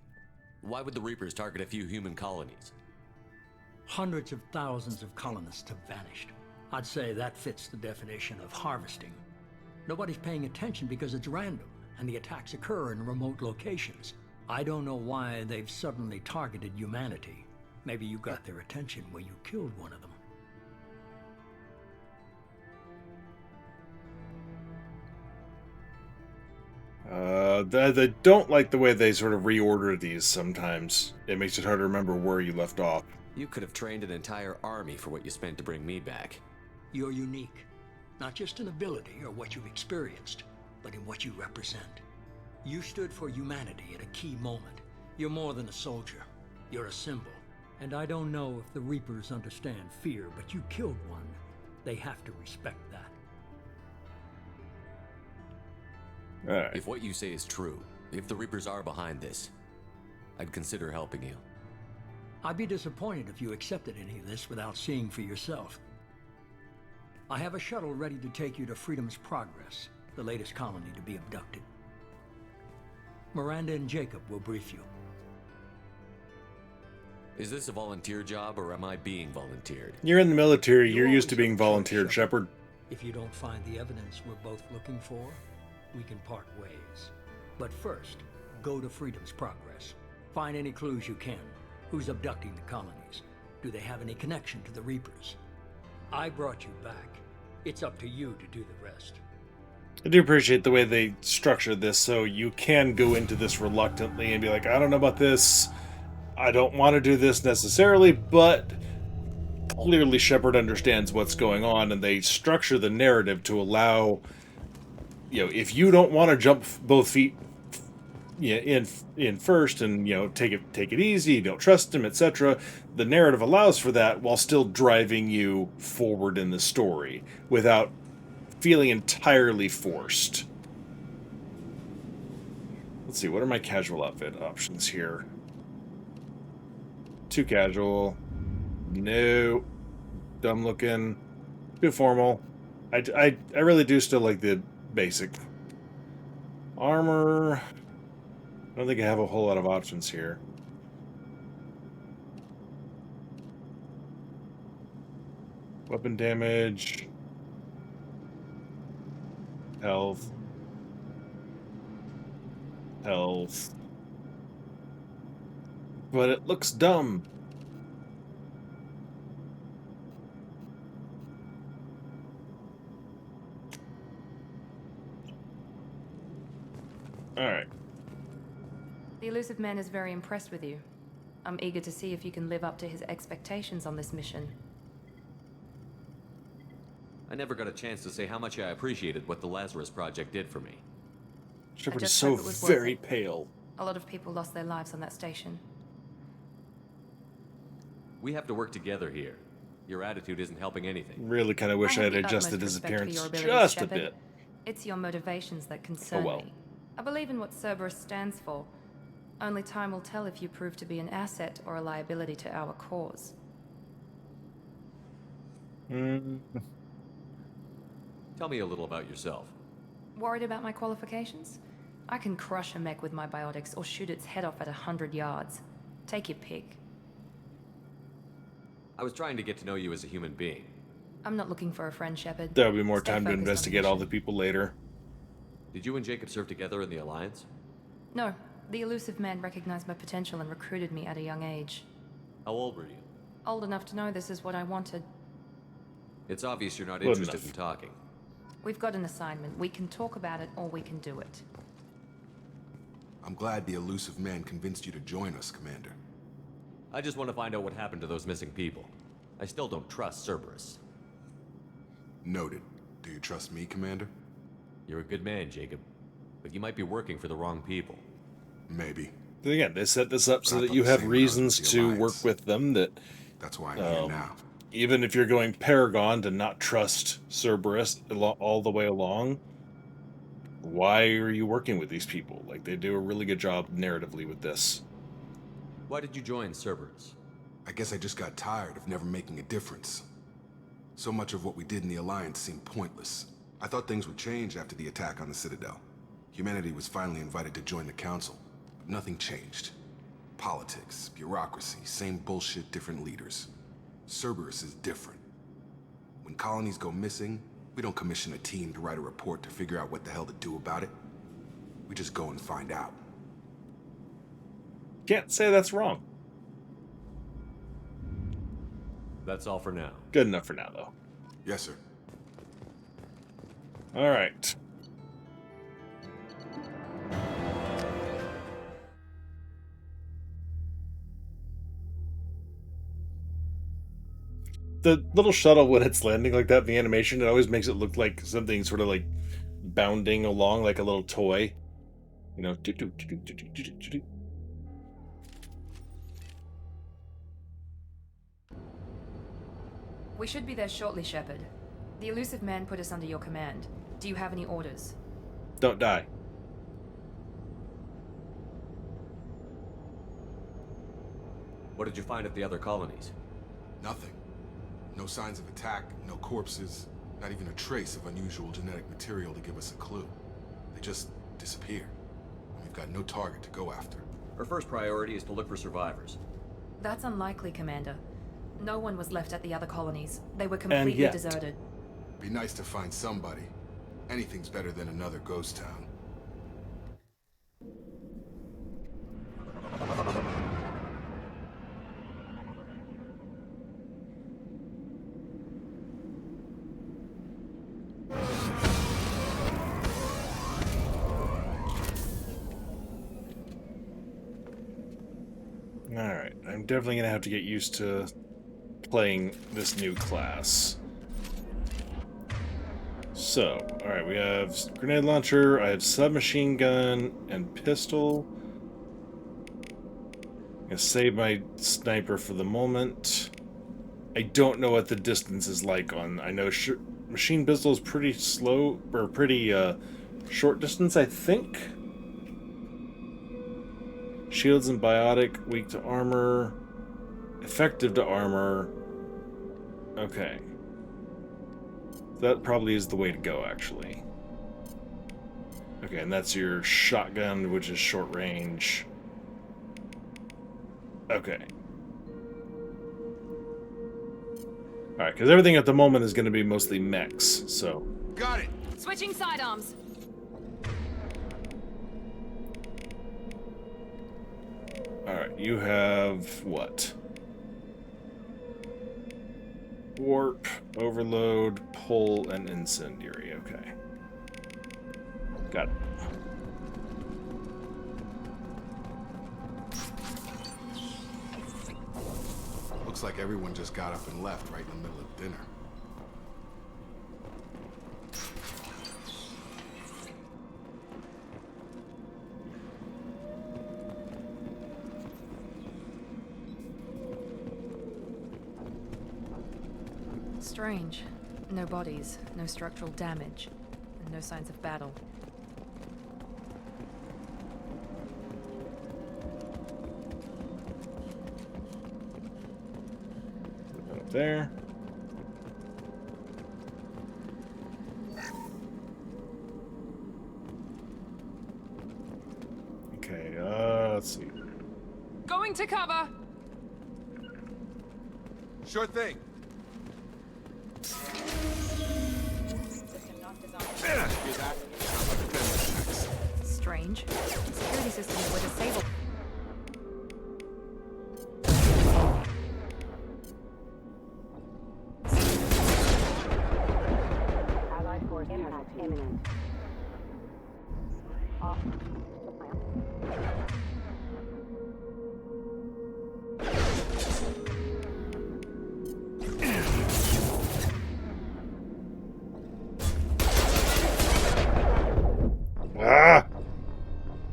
S12: Why would the Reapers target a few human colonies?
S3: Hundreds of thousands of colonists have vanished. I'd say that fits the definition of harvesting. Nobody's paying attention because it's random, and the attacks occur in remote locations. I don't know why they've suddenly targeted humanity. Maybe you got their attention when you killed one of them.
S1: I don't like the way they sort of reorder these sometimes. It makes it hard to remember where you left off.
S12: You could have trained an entire army for what you spent to bring me back.
S3: You're unique, not just in ability or what you've experienced, but in what you represent. You stood for humanity at a key moment. You're more than a soldier. You're a symbol. And I don't know if the Reapers understand fear, but you killed one. They have to respect that.
S1: Alright.
S12: If what you say is true, if the Reapers are behind this, I'd consider helping you.
S3: I'd be disappointed if you accepted any of this without seeing for yourself. I have a shuttle ready to take you to Freedom's Progress, the latest colony to be abducted. Miranda and Jacob will brief you.
S12: Is this a volunteer job, or am I being volunteered?
S1: You're in the military. You're
S3: You
S1: used to
S3: always
S1: being
S3: have a choice,
S1: volunteered, Shepard.
S3: If you don't find the evidence we're both looking for, we can part ways. But first, go to Freedom's Progress. Find any clues you can. Who's abducting the colonies? Do they have any connection to the Reapers? I brought you back. It's up to you to do the rest.
S1: I do appreciate the way they structured this, so you can go into this reluctantly and be like, I don't know about this. I don't want to do this necessarily, but clearly Shepard understands what's going on, and they structure the narrative to allow, if you don't want to jump both feet in first and take it easy, you don't trust him, etc., the narrative allows for that while still driving you forward in the story without feeling entirely forced. Let's see, what are my casual outfit options here? Too casual. No. Dumb looking. Too formal. I really do still like the basic. Armor. I don't think I have a whole lot of options here. Weapon damage. Health. Health. But it looks dumb. Alright.
S10: The Illusive Man is very impressed with you. I'm eager to see if you can live up to his expectations on this mission.
S12: I never got a chance to say how much I appreciated what the Lazarus Project did for me.
S1: Shepard is
S10: just
S1: so
S10: hope it was worth
S1: very
S10: it.
S1: pale.
S10: A lot of people lost their lives on that station.
S12: We have to work together here. Your attitude isn't helping anything.
S1: Really kind of wish I
S10: have
S1: had
S10: the
S1: adjusted
S10: utmost
S1: his
S10: respect for
S1: appearance
S10: your abilities,
S1: just a
S10: Shepard.
S1: bit.
S10: It's your motivations that concern
S1: well.
S10: me. I believe in what Cerberus stands for. Only time will tell if you prove to be an asset or a liability to our cause.
S12: Tell me a little about yourself.
S10: Worried about my qualifications? I can crush a mech with my biotics or shoot its head off at 100 yards. Take your pick.
S12: I was trying to get to know you as a human being.
S10: I'm not looking for a friend, Shepard.
S1: There'll be more
S10: Stay
S1: time to
S10: focused on the
S1: investigate all the
S10: mission.
S1: people later.
S12: Did you and Jacob serve together in the Alliance?
S10: No, the Illusive Man recognized my potential and recruited me at a young age.
S12: How old were you?
S10: Old enough to know this is what I wanted.
S12: It's obvious you're not
S1: Good
S12: interested
S1: enough.
S12: in talking.
S10: We've got an assignment. We can talk about it or we can do it.
S13: I'm glad the Illusive Man convinced you to join us, Commander.
S12: I just want to find out what happened to those missing people. I still don't trust Cerberus.
S13: Noted. Do you trust me, Commander?
S12: You're a good man, Jacob. But you might be working for the wrong people.
S13: Maybe.
S1: But again, they set this up
S13: But
S1: so
S13: I
S1: that
S13: thought
S1: you
S13: the
S1: have
S13: same when I was
S1: reasons
S13: with the
S1: to
S13: Alliance.
S1: work with them that
S13: That's why I'm here now.
S1: even if you're going Paragon to not trust Cerberus all the way along, why are you working with these people? Like, they do a really good job narratively with this.
S12: Why did you join Cerberus?
S13: I guess I just got tired of never making a difference. So much of what we did in the Alliance seemed pointless. I thought things would change after the attack on the Citadel. Humanity was finally invited to join the Council, but nothing changed. Politics, bureaucracy, same bullshit, different leaders. Cerberus is different. When colonies go missing, we don't commission a team to write a report to figure out what the hell to do about it. We just go and find out.
S1: Can't say that's wrong.
S12: That's all for now.
S1: Good enough for now, though.
S13: Yes, sir.
S1: All right. The little shuttle, when it's landing like that in the animation, it always makes it look like something sort of like bounding along like a little toy. You know,
S10: We should be there shortly, Shepard. The Illusive Man put us under your command. Do you have any orders?
S1: Don't die.
S12: What did you find at the other colonies?
S13: Nothing. No signs of attack, no corpses, not even a trace of unusual genetic material to give us a clue. They just disappear. And we've got no target to go after.
S12: Our first priority is to look for survivors.
S10: That's unlikely, Commander. No one was left at the other colonies. They were completely
S1: yet.
S10: deserted.
S13: Be nice to find somebody. Anything's better than another ghost town.
S1: Alright, I'm definitely going to have to get used to playing this new class. So, alright, we have grenade launcher, I have submachine gun, and pistol. I'm going to save my sniper for the moment. I don't know what the distance is like on... I know machine pistol is pretty slow, or pretty short distance, I think. Shields and biotic, weak to armor, effective to armor. Okay. That probably is the way to go, actually. Okay, and that's your shotgun, which is short range. Okay. Alright, because everything at the moment is going to be mostly mechs, so...
S13: Got it!
S10: Switching sidearms!
S1: Alright, you have what? Warp, overload, pull, and incendiary. Okay. Got it.
S13: Looks like everyone just got up and left right in the middle of dinner.
S10: Strange. No bodies, no structural damage, and no signs of battle.
S1: Up there. Okay, let's see.
S10: Going to cover!
S13: Sure thing.
S10: Strange. Security systems were disabled.
S8: Allied force impact imminent.
S1: Ah!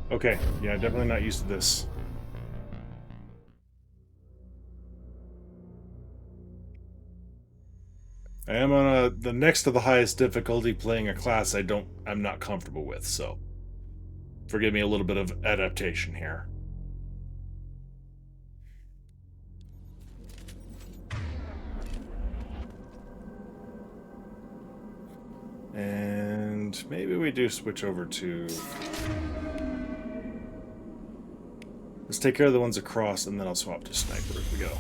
S1: Okay, yeah, definitely not used to this. I am on the next to the highest difficulty playing a class I'm not comfortable with, so forgive me a little bit of adaptation here. And maybe we do switch over to... Let's take care of the ones across, and then I'll swap to sniper if we go.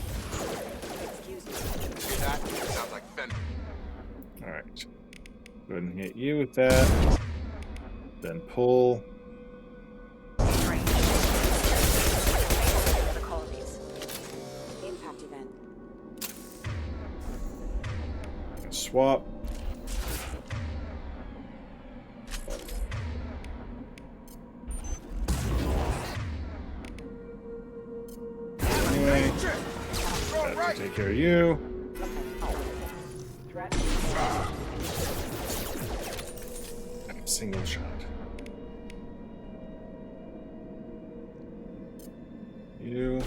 S13: Sounds like Ben.
S1: Alright. Go ahead and hit you with that. Then pull.
S6: Impact event.
S1: Swap. Anyway, that can take care of you. Single shot. You.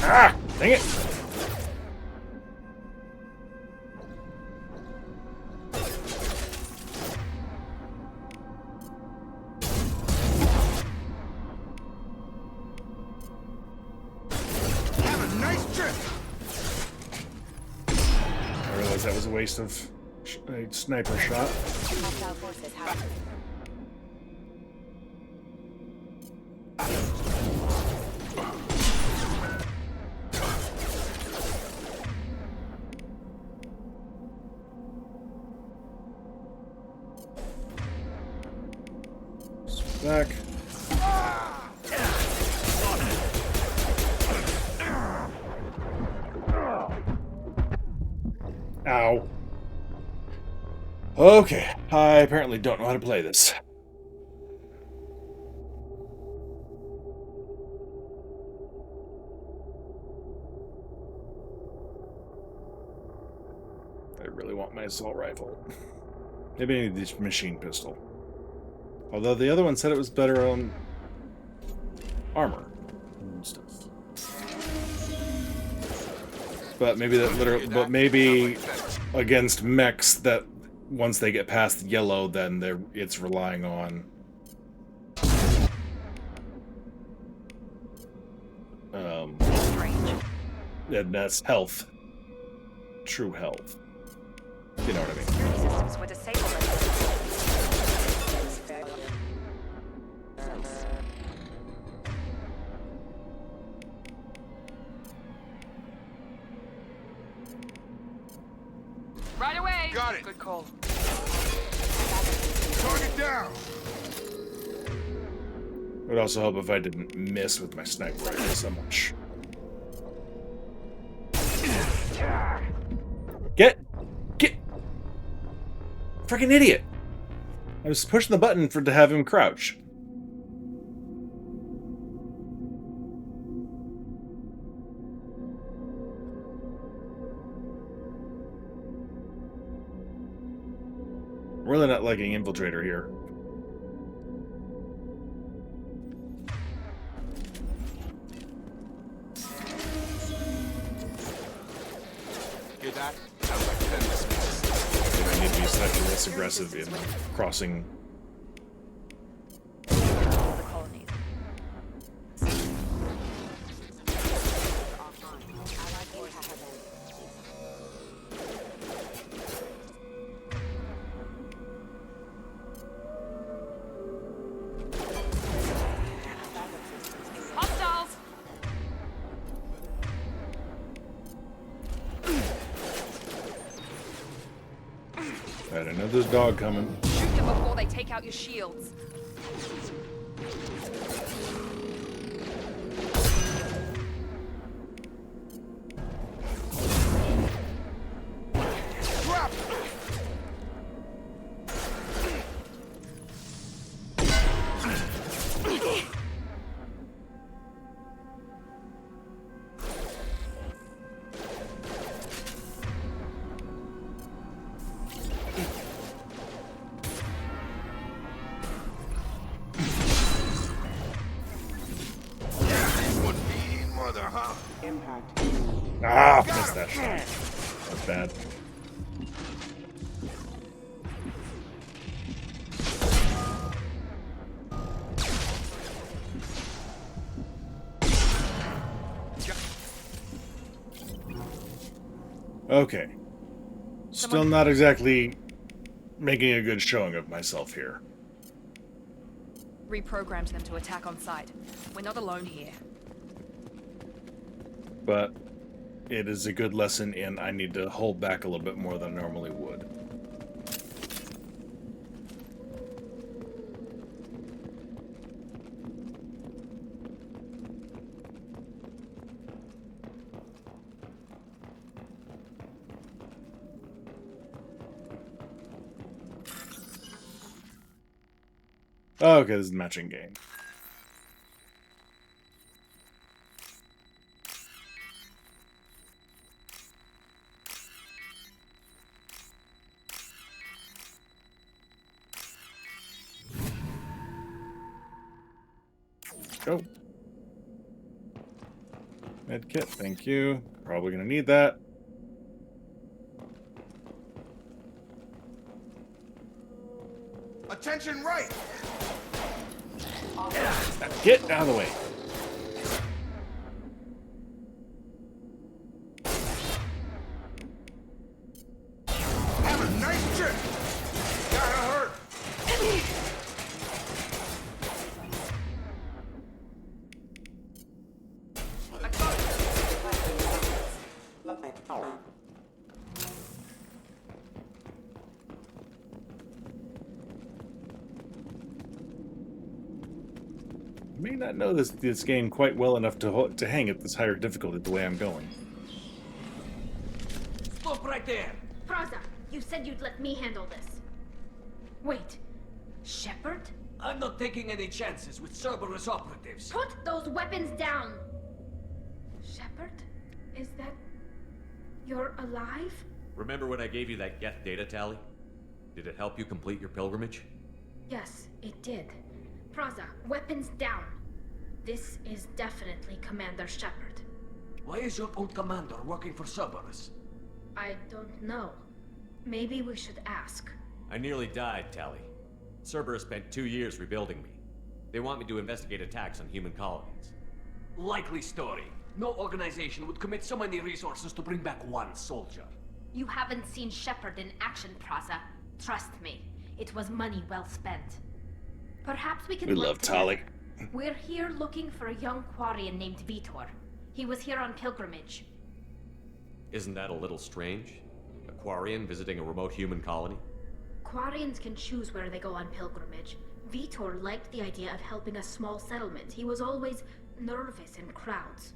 S1: Ah! Dang it!
S13: Have a nice trip.
S1: I realized that was a waste of a sniper shot.
S6: Hostile forces have.
S1: Back. Ow. Okay, I apparently don't know how to play this. I really want my assault rifle. Maybe I need this machine pistol. Although the other one said it was better on armor and stuff. But maybe maybe against mechs that once they get past yellow, then it's relying on and that's health. True health. You know what I mean?
S8: Security systems were disabled.
S10: Right away!
S13: Got it.
S10: Good call.
S13: Target down.
S1: It would also help if I didn't miss with my sniper rifle so much. Get! Freaking idiot! I was pushing the button to have him crouch. Really not liking Infiltrator here.
S13: That sounds like 10 dismisses.
S1: Maybe I need to be slightly less aggressive in crossing.
S10: The colonies. Hostiles!
S1: Alright, I know there's a dog coming.
S10: Shoot them before they take out your shields.
S1: Ah, missed that shot. That's bad. Okay. Still not exactly making a good showing of myself here.
S10: Reprogrammed them to attack on sight. We're not alone here.
S1: But it is a good lesson in I need to hold back a little bit more than I normally would. Okay, this is a matching game. Go. Medkit, thank you. Probably gonna need that.
S13: Attention right!
S1: Get out of the way.
S13: Have a nice trip! Gotta hurt!
S1: I may not know this game quite well enough to hang at this higher difficulty the way I'm going.
S15: Stop right there!
S8: Praza, you said you'd let me handle this. Wait, Shepard?
S15: I'm not taking any chances with Cerberus operatives.
S8: Put those weapons down! Shepard? Is that... you're alive?
S12: Remember when I gave you that Geth data tally? Did it help you complete your pilgrimage?
S8: Yes, it did. Praza, weapons down. This is definitely Commander Shepard.
S15: Why is your old commander working for Cerberus?
S8: I don't know. Maybe we should ask.
S12: I nearly died, Tally. Cerberus spent 2 years rebuilding me. They want me to investigate attacks on human colonies.
S15: Likely story. No organization would commit so many resources to bring back one soldier.
S8: You haven't seen Shepard in action, Praza. Trust me, it was money well spent. Perhaps we can
S1: We
S8: work
S1: love
S8: together.
S1: Tali.
S8: We're here looking for a young Quarian named Vitor. He was here on pilgrimage.
S12: Isn't that a little strange? A Quarian visiting a remote human colony?
S8: Quarians can choose where they go on pilgrimage. Vitor liked the idea of helping a small settlement. He was always nervous in crowds.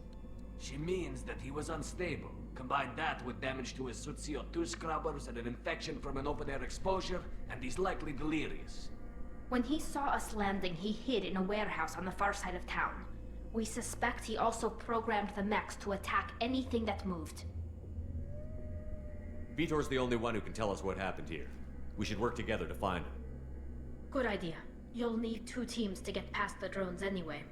S15: She means that he was unstable. Combine that with damage to his CO2 scrubbers and an infection from an open-air exposure, and he's likely delirious.
S8: When he saw us landing, he hid in a warehouse on the far side of town. We suspect he also programmed the mechs to attack anything that moved.
S12: Vitor's the only one who can tell us what happened here. We should work together to find him.
S8: Good idea. You'll need 2 teams to get past the drones anyway.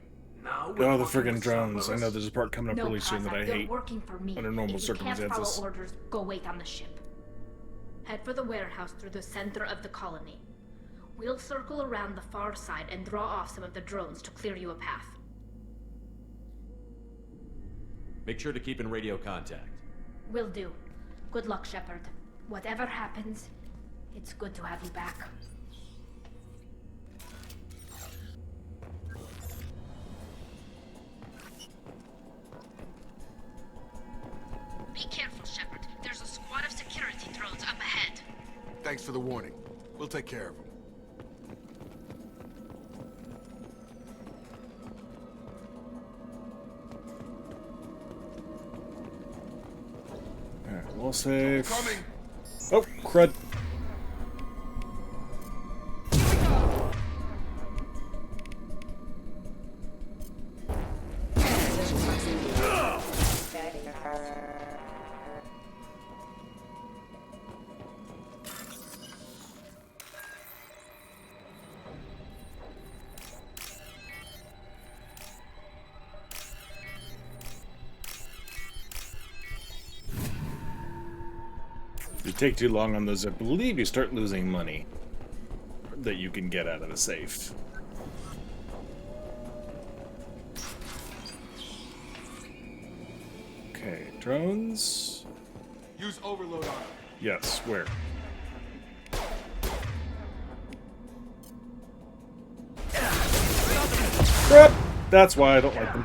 S15: Now
S1: Oh, the friggin' drones. I know there's a part coming up
S8: No,
S1: really soon that I
S8: they're
S1: hate
S8: working for me.
S1: under normal
S8: If you can't
S1: circumstances.
S8: follow orders, go wait on the ship. Head for the warehouse through the center of the colony. We'll circle around the far side and draw off some of the drones to clear you a path.
S12: Make sure to keep in radio contact.
S8: Will do. Good luck, Shepard. Whatever happens, it's good to have you back. Be careful, Shepard. There's a squad of security drones up ahead.
S13: Thanks for the warning. We'll take care of them.
S1: Alright, we'll save.
S13: Coming.
S1: Oh, crud. If you take too long on those, I believe you start losing money that you can get out of the safe. Okay, drones.
S13: Use overload on them.
S1: Yes, where? Crap! That's why I don't like them.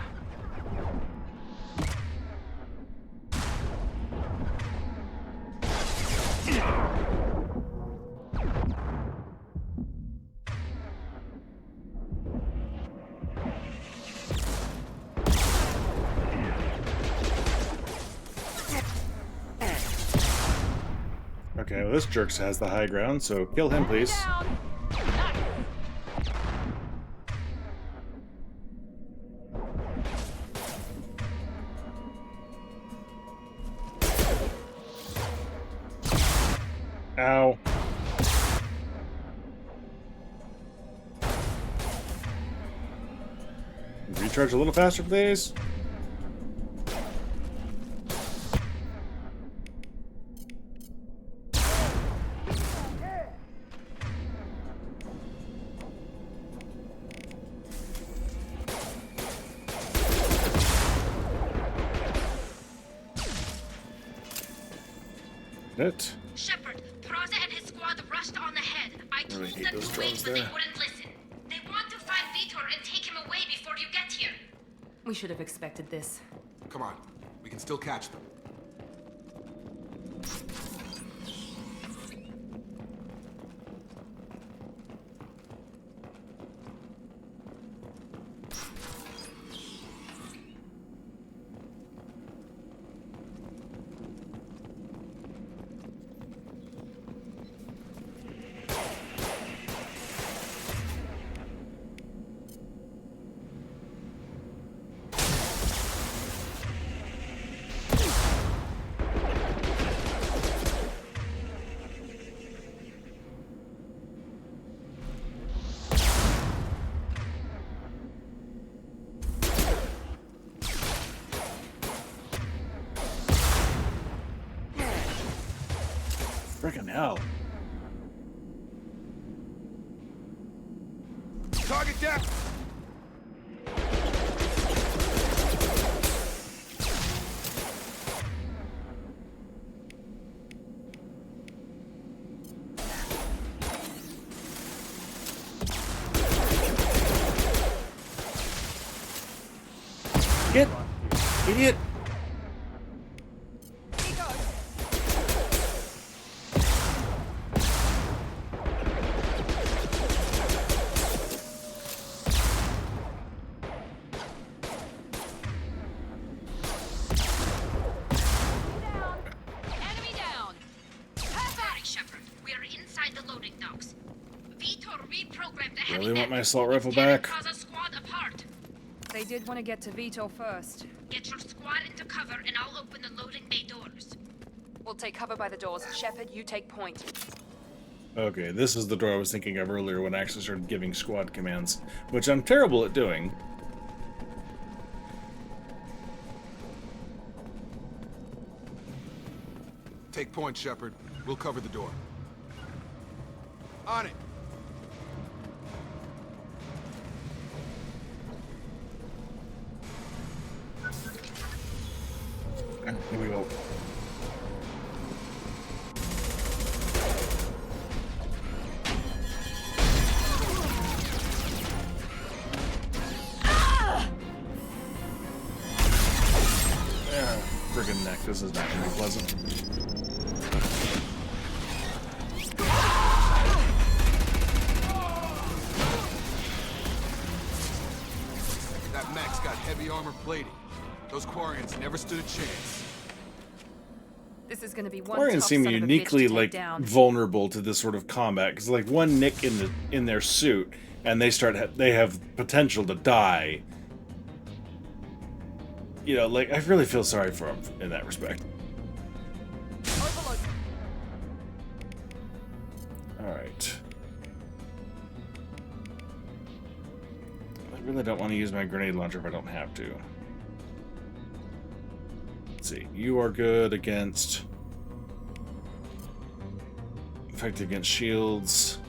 S1: Okay, well, this jerk has the high ground, so kill him, please. Ow. Recharge a little faster, please. It.
S8: Shepard, Praza and his squad rushed on ahead. I told
S1: Really hate
S8: them
S1: those
S8: to wait,
S1: drones
S8: but they
S1: there.
S8: wouldn't listen. They want to find Vitor and take him away before you get here.
S10: We should have expected this.
S13: Come on. We can still catch them.
S1: Frickin' hell.
S13: Target down!
S1: Get! Idiot!
S8: Enemy down! Perfect, Shepard. We are inside the loading docks. Vitor reprogrammed the heavy
S1: Really want my
S8: mech.
S1: assault rifle
S8: Tearing
S1: back?
S8: Praza's squad apart.
S10: They did want to get to Vitor first.
S8: Get your squad into cover and I'll open the loading bay doors.
S10: We'll take cover by the doors. Shepard, you take point.
S1: Okay, this is the door I was thinking of earlier when I actually started giving squad commands, which I'm terrible at doing.
S13: Take point, Shepard. We'll cover the door. On it!
S1: Here we go. Friggin' neck. This is not gonna be pleasant.
S13: That mech's got heavy armor plating. Those Quarians never stood a chance.
S10: This is going to be one
S1: Quarians
S10: tough
S1: seem
S10: son of a bitch
S1: uniquely
S10: to take
S1: like
S10: down.
S1: vulnerable to this sort of combat because like one nick in their suit and they have potential to die. You know, like I really feel sorry for them in that respect. All right. I really don't want to use my grenade launcher if I don't have to. Let's see. You are good against... Effective against shields.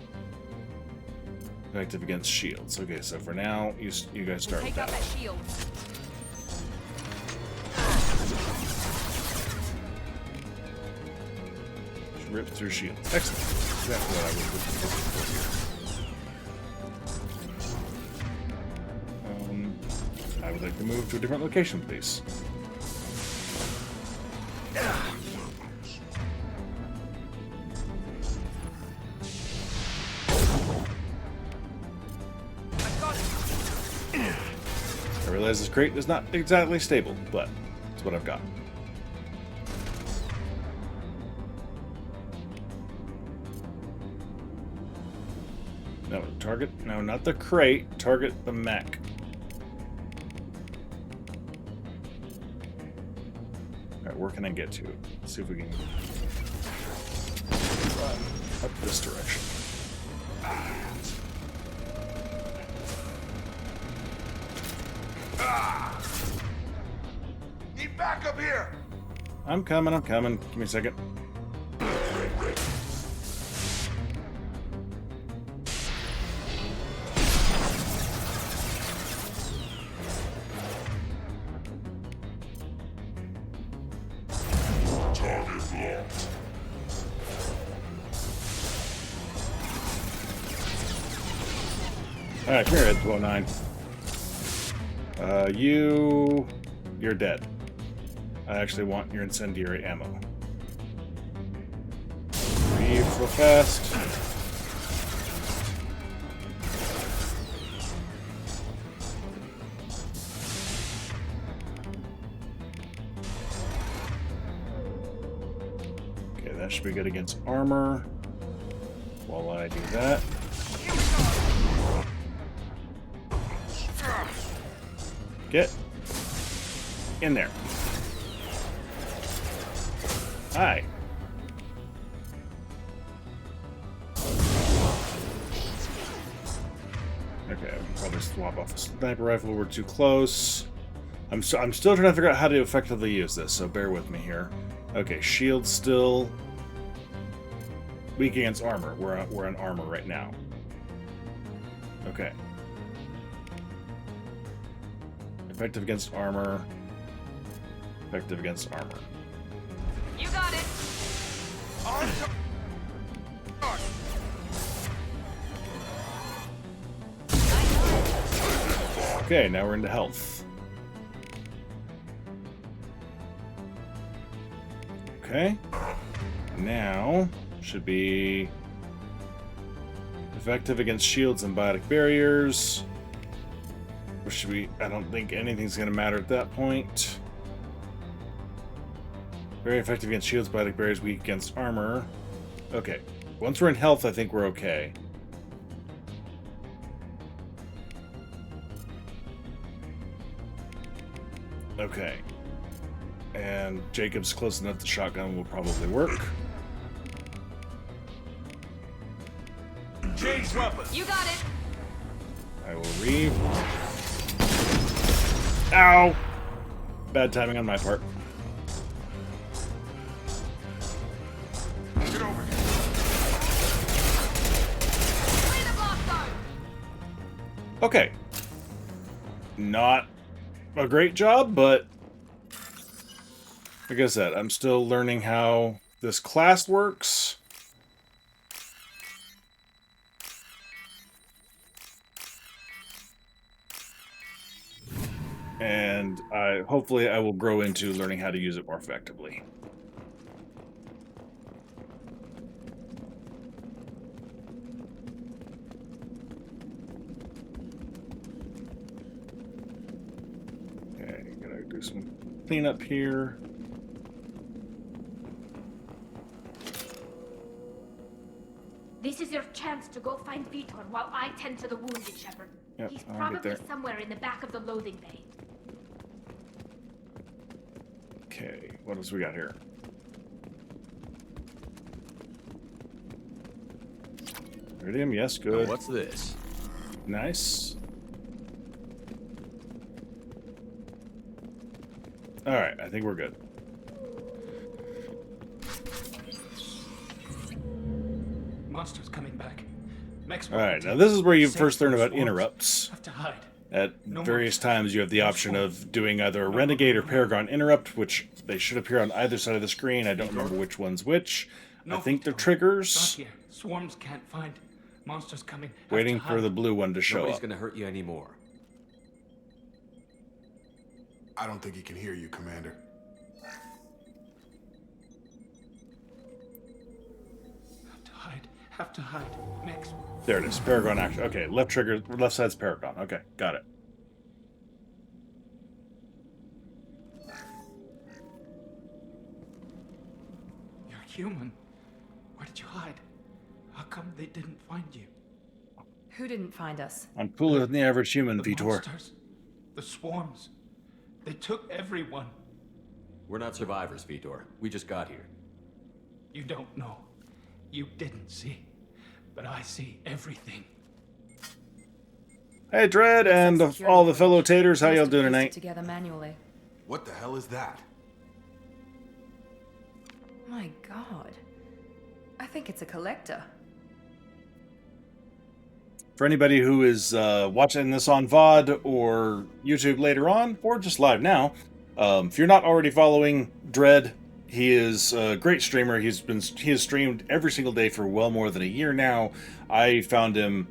S1: Effective against shields. Okay, so for now, you guys start with
S10: Take out
S1: that.
S10: that shield.
S1: Rip through shields. Excellent. Exactly what I was looking for here. I would like to move to a different location, please. I realize this crate is not exactly stable, but it's what I've got. No, target. No, not the crate. Target the mech. Alright, where can I get to? Let's see if we can run up this direction.
S13: Need backup here!
S1: I'm coming, I'm coming. Give me a second. Alright, come here, Ed 209. You're dead. I actually want your incendiary ammo. Breathe real fast. Okay, that should be good against armor. While I do that. Get in there. Hi. Okay, we can probably swap off the sniper rifle. We're too close. I'm still trying to figure out how to effectively use this, so bear with me here. Okay, shield still weak against armor. We're on armor right now. Okay. Effective against armor. Effective against armor.
S10: You got it.
S1: Okay, now we're into health. Okay. Now should be effective against shields and biotic barriers. Or should we? I don't think anything's going to matter at that point. Very effective against shields, biotic barriers, weak against armor. Okay. Once we're in health, I think we're okay. Okay. And Jacob's close enough, the shotgun will probably work.
S15: Change weapon.
S10: You got it.
S1: I will read. Ow! Bad timing on my part. Okay. Not a great job, but like I said, I'm still learning how this class works. And hopefully I will grow into learning how to use it more effectively. Okay, gotta do some cleanup here.
S8: This is your chance to go find Pt1 while I tend to the wounded, Shepard.
S1: Yep,
S8: He's
S1: I'll get
S8: probably
S1: there.
S8: somewhere in the back of the loading bay.
S1: Okay, what else we got here? Iridium, yes, good.
S12: Now what's this?
S1: Nice. Alright, I think we're good.
S15: Monsters coming back. Max.
S1: Alright, now this is where you
S15: Safe
S1: first learn
S15: from
S1: about
S15: swarms.
S1: interrupts.
S15: Have to hide.
S1: At
S15: No
S1: various
S15: more.
S1: times, you have the option of doing either a Renegade or Paragon interrupt, which they should appear on either side of the screen. I don't remember which one's which. I think they're
S15: Not
S1: triggers.
S15: here. Swarms can't find. Monsters coming. Have
S1: Waiting
S15: to
S1: for the
S15: hide.
S1: blue one to show
S12: Nobody's
S1: up.
S12: gonna hurt you anymore.
S13: I don't think he can hear you, Commander.
S15: Have to hide. Have to hide. Max.
S1: There it is. Paragon action. Okay, left trigger, left side's Paragon. Okay, got it.
S15: You're human. Where did you hide? How come they didn't find you?
S10: Who didn't find us?
S1: I'm cooler than the average human,
S15: The
S1: Vitor.
S15: monsters. The swarms. They took everyone.
S12: We're not survivors, Vitor. We just got here.
S15: You don't know. You didn't see. But I see everything.
S1: Hey, Dread, and all the fellow taters, how y'all doing
S10: Pieced it
S1: tonight?
S10: together manually.
S13: What the hell is that?
S10: My God. I think it's a collector.
S1: For anybody who is watching this on VOD or YouTube later on, or just live now, if you're not already following Dread, he is a great streamer. He has streamed every single day for well more than a year now. I found him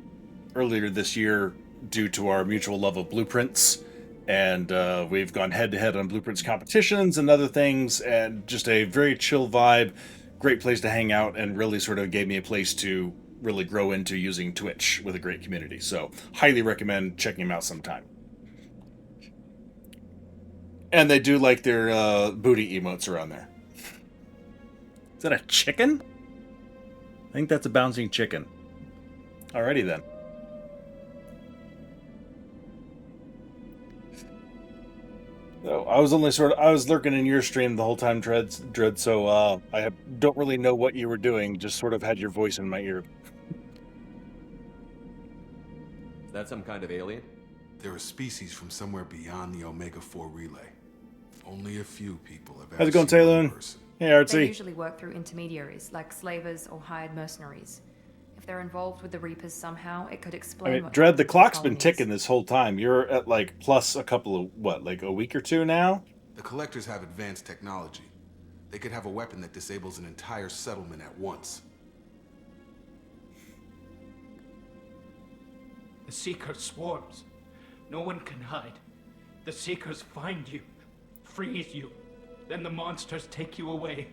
S1: earlier this year due to our mutual love of blueprints, and we've gone head-to-head on blueprints competitions and other things, and just a very chill vibe, great place to hang out, and really sort of gave me a place to really grow into using Twitch with a great community. So highly recommend checking him out sometime. And they do like their booty emotes around there. Is that a chicken? I think that's a bouncing chicken. Alrighty then. So I was lurking in your stream the whole time, Dread. So I don't really know what you were doing. Just sort of had your voice in my ear.
S12: Is that some kind of alien?
S13: They're a species from somewhere beyond the Omega-4 relay. Only a few people have
S1: How's it going,
S13: seen one
S1: Tayloon?
S13: person.
S1: Hey,
S10: They
S1: Artsy.
S10: usually work through intermediaries, like slavers or hired mercenaries. If they're involved with the Reapers somehow, it could
S1: I
S10: explain
S1: mean,
S10: what
S1: Dread, the
S10: happened to
S1: clock's been
S10: colonies.
S1: ticking this whole time. You're at like plus a couple of, what, like a week or two now?
S13: The Collectors have advanced technology. They could have a weapon that disables an entire settlement at once.
S15: The Seeker swarms. No one can hide. The Seekers find you, freeze you. Then the monsters take you away.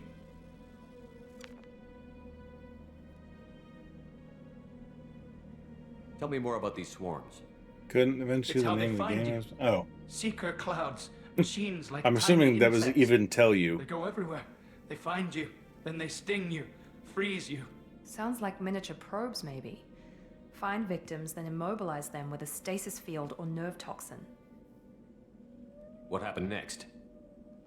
S12: Tell me more about these swarms.
S1: Couldn't eventually
S15: It's
S1: the
S15: how
S1: name
S15: they
S1: of the
S15: find
S1: game
S15: you.
S1: is? Oh.
S15: Seeker clouds, machines like
S1: I'm assuming
S15: tiny
S1: that was
S15: insects.
S1: even tell you.
S15: They go everywhere. They find you, then they sting you, freeze you.
S10: Sounds like miniature probes, maybe. Find victims, then immobilize them with a stasis field or nerve toxin.
S12: What happened next?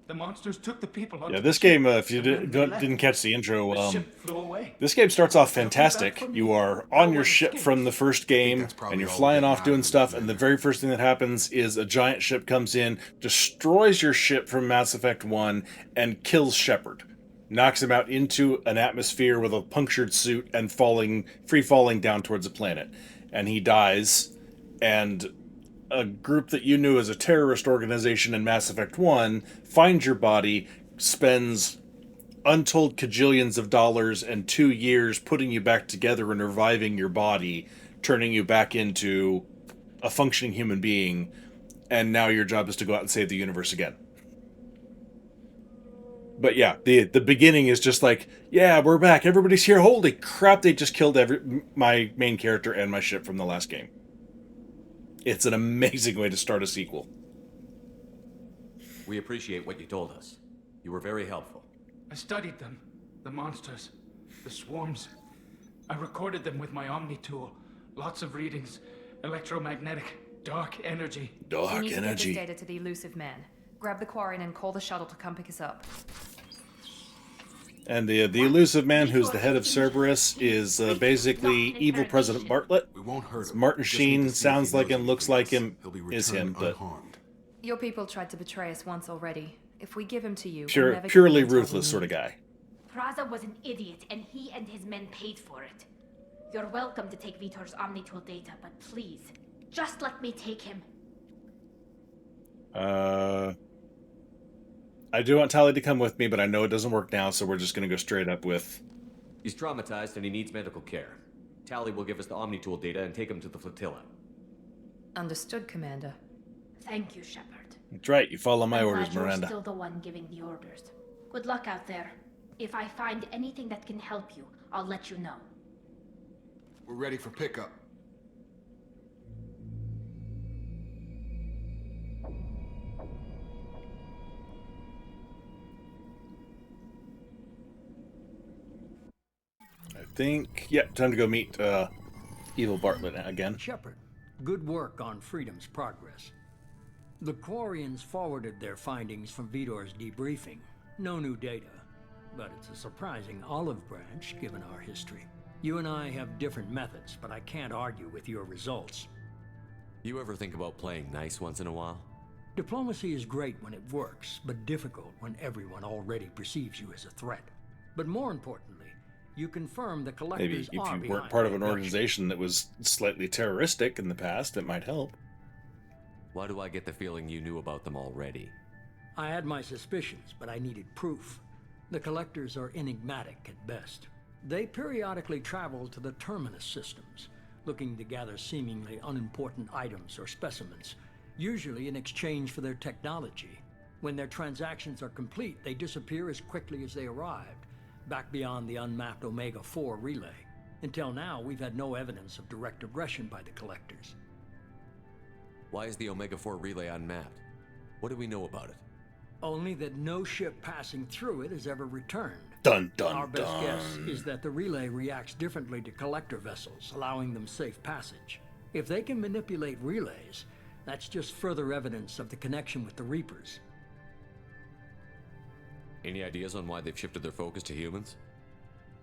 S15: The monsters took the people onto
S1: Yeah,
S15: the
S1: this
S15: ship,
S1: game, if you
S15: and then they left.
S1: didn't catch the intro,
S15: The ship flew away.
S1: this game starts off fantastic. You are on your ship from the first game, and you're flying off doing stuff, and the very first thing that happens is a giant ship comes in, destroys your ship from Mass Effect 1, and kills Shepard. Knocks him out into an atmosphere with a punctured suit and free falling down towards a planet. And he dies and a group that you knew as a terrorist organization in Mass Effect 1 finds your body, spends untold cajillions of dollars and 2 years putting you back together and reviving your body, turning you back into a functioning human being, and now your job is to go out and save the universe again. But yeah, the beginning is just like, yeah, we're back, everybody's here, holy crap, they just killed my main character and my ship from the last game. It's an amazing way to start a sequel.
S12: We appreciate what you told us. You were very helpful.
S5: I studied them. The monsters. The swarms. I recorded them with my Omni tool. Lots of readings. Electromagnetic. Dark energy.
S2: We need to get this data to the Illusive Man. Grab the Quarian and call the shuttle to come pick us up.
S1: And the Illusive Man, who's the head of Cerberus, is basically evil President Bartlett.
S13: We won't hurt him.
S1: Martin Sheen sounds like him, looks like him, is him, but
S2: Your people tried to betray us once already. If we give him to you,
S1: purely ruthless sort of guy.
S8: Praza was an idiot, and he and his men paid for it. You're welcome to take Vitor's Omnitool data, but please, just let me take him.
S1: I do want Tali to come with me, but I know it doesn't work now, so we're just going to go straight up with...
S12: He's traumatized and he needs medical care. Tali will give us the Omnitool data and take him to the flotilla.
S2: Understood, Commander.
S8: Thank you, Shepard.
S1: That's right, you follow my orders,
S8: I'm glad
S1: Miranda.
S8: you're still the one giving the orders. Good luck out there. If I find anything that can help you, I'll let you know.
S13: We're ready for pickup.
S1: Yeah, time to go meet evil Bartlett again.
S3: Shepard, good work on Freedom's progress. The Quarians forwarded their findings from Vitor's debriefing. No new data, but it's a surprising olive branch given our history. You and I have different methods, but I can't argue with your results.
S12: You ever think about playing nice once in a while?
S3: Diplomacy is great when it works, but difficult when everyone already perceives you as a threat. But more importantly, you confirm the collectors
S1: Maybe if you
S3: are
S1: weren't part of an organization that was slightly terroristic in the past, it might help.
S12: Why do I get the feeling you knew about them already?
S3: I had my suspicions, but I needed proof. The collectors are enigmatic at best. They periodically travel to the terminus systems, looking to gather seemingly unimportant items or specimens, usually in exchange for their technology. When their transactions are complete, they disappear as quickly as they arrived, back beyond the unmapped Omega-4 relay. Until now, we've had no evidence of direct aggression by the collectors.
S12: Why is the Omega-4 relay unmapped? What do we know about it?
S3: Only that no ship passing through it has ever returned.
S1: Dun dun
S3: Our best
S1: dun.
S3: guess is that the relay reacts differently to collector vessels, allowing them safe passage. If they can manipulate relays, that's just further evidence of the connection with the Reapers.
S12: Any ideas on why they've shifted their focus to humans?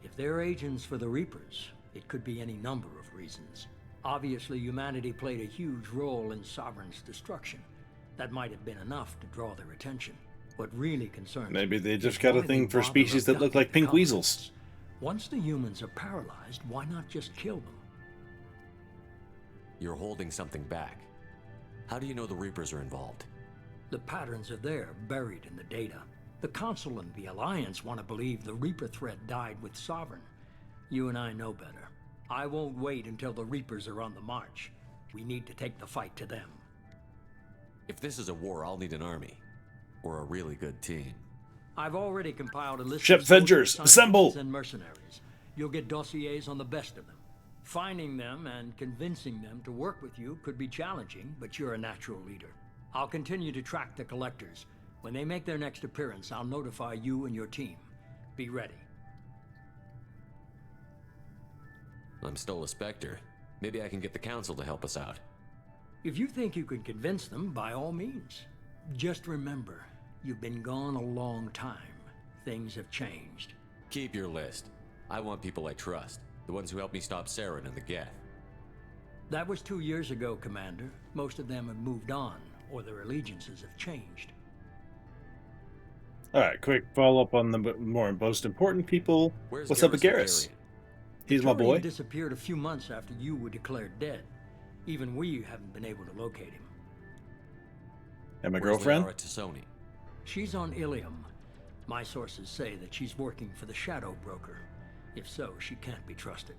S3: If they're agents for the Reapers, it could be any number of reasons. Obviously, humanity played a huge role in Sovereign's destruction. That might have been enough to draw their attention. What really concerns
S1: Maybe they
S3: me
S1: just
S3: is
S1: got a
S3: why
S1: thing
S3: they
S1: for
S3: bother
S1: species that look
S3: abducting
S1: like
S3: the
S1: pink
S3: colonists.
S1: weasels.
S3: Once the humans are paralyzed, why not just kill them?
S12: You're holding something back. How do you know the Reapers are involved?
S3: The patterns are there, buried in the data. The Council and the Alliance want to believe the Reaper threat died with Sovereign. You and I know better. I won't wait until the Reapers are on the march. We need to take the fight to them.
S12: If this is a war, I'll need an army. Or a really good team.
S3: I've already compiled a list
S1: Ship
S3: of soldiers,
S1: Vengers,
S3: scientists,
S1: assemble!
S3: and mercenaries. You'll get dossiers on the best of them. Finding them and convincing them to work with you could be challenging, but you're a natural leader. I'll continue to track the collectors. When they make their next appearance, I'll notify you and your team. Be ready.
S12: I'm still a Spectre. Maybe I can get the Council to help us out.
S3: If you think you can convince them, by all means. Just remember, you've been gone a long time. Things have changed.
S12: Keep your list. I want people I trust. The ones who helped me stop Saren and the Geth.
S3: That was 2 years ago, Commander. Most of them have moved on, or their allegiances have changed.
S1: Alright, quick follow-up on the most important people. What's up with Garrus? He's my boy.
S3: Turian disappeared a few months after you were declared dead. Even we haven't been able to locate him.
S1: And my
S12: Where's
S1: girlfriend?
S12: Liara Tassoni?
S3: She's on Ilium. My sources say that she's working for the Shadow Broker. If so, she can't be trusted.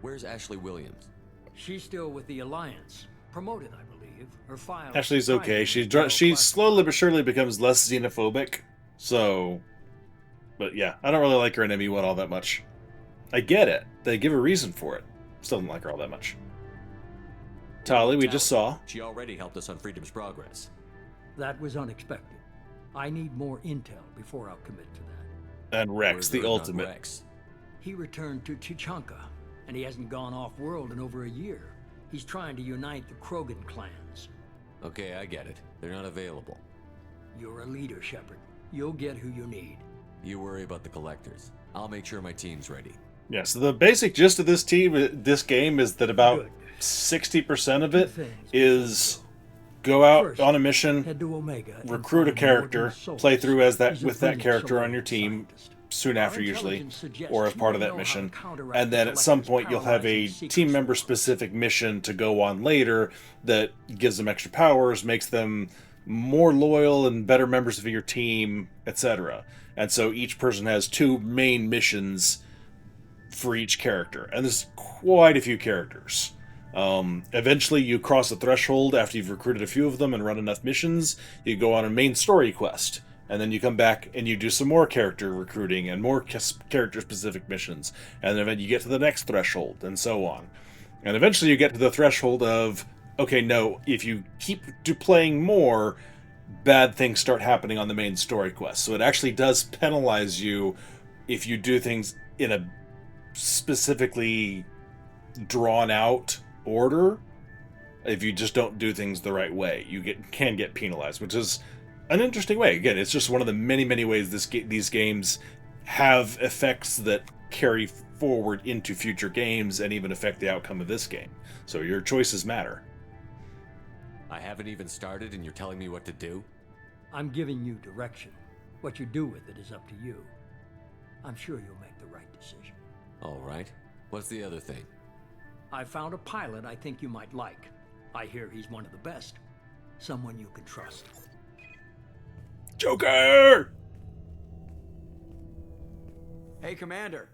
S12: Where's Ashley Williams?
S3: She's still with the Alliance. Promoted, I believe. Her file...
S1: Ashley's okay. She slowly but surely becomes less xenophobic. So... But yeah, I don't really like her in ME1 all that much. I get it. They give a reason for it. Still don't like her all that much. Tali, we just saw.
S12: She already helped us on Freedom's Progress.
S3: That was unexpected. I need more intel before I'll commit to that.
S1: And Rex, the ultimate.
S12: Rex?
S3: He returned to Chichanka, and he hasn't gone off-world in over a year. He's trying to unite the Krogan clans.
S12: Okay, I get it. They're not available.
S3: You're a leader, Shepard. You'll get who you need.
S12: You worry about the collectors. I'll make sure my team's ready.
S1: Yeah, so the basic gist of this game is that about 60% of it is go out on a mission, recruit a character, play through as that with that character on your team soon after usually, or as part of that mission, and then at some point you'll have a team member specific mission to go on later that gives them extra powers, makes them more loyal and better members of your team, etc. And so each person has 2 main missions for each character, and there's quite a few characters. Eventually you cross a threshold after you've recruited a few of them and run enough missions. You go on a main story quest, and then you come back and you do some more character recruiting and more character specific missions, and then you get to the next threshold, and so on. And eventually you get to the threshold of, okay, no, if you keep playing more, bad things start happening on the main story quest. So it actually does penalize you if you do things in a specifically drawn out order. If you just don't do things the right way, you can get penalized, which is an interesting way. Again, it's just one of the many ways these games have effects that carry forward into future games and even affect the outcome of this game. So your choices matter.
S12: I haven't even started and you're telling me what to do?
S3: I'm giving you direction. What you do with it is up to you. I'm sure you'll make the right decision.
S12: All right. What's the other thing?
S3: I found a pilot I think you might like. I hear he's one of the best. Someone you can trust.
S1: Joker!
S4: Hey, Commander.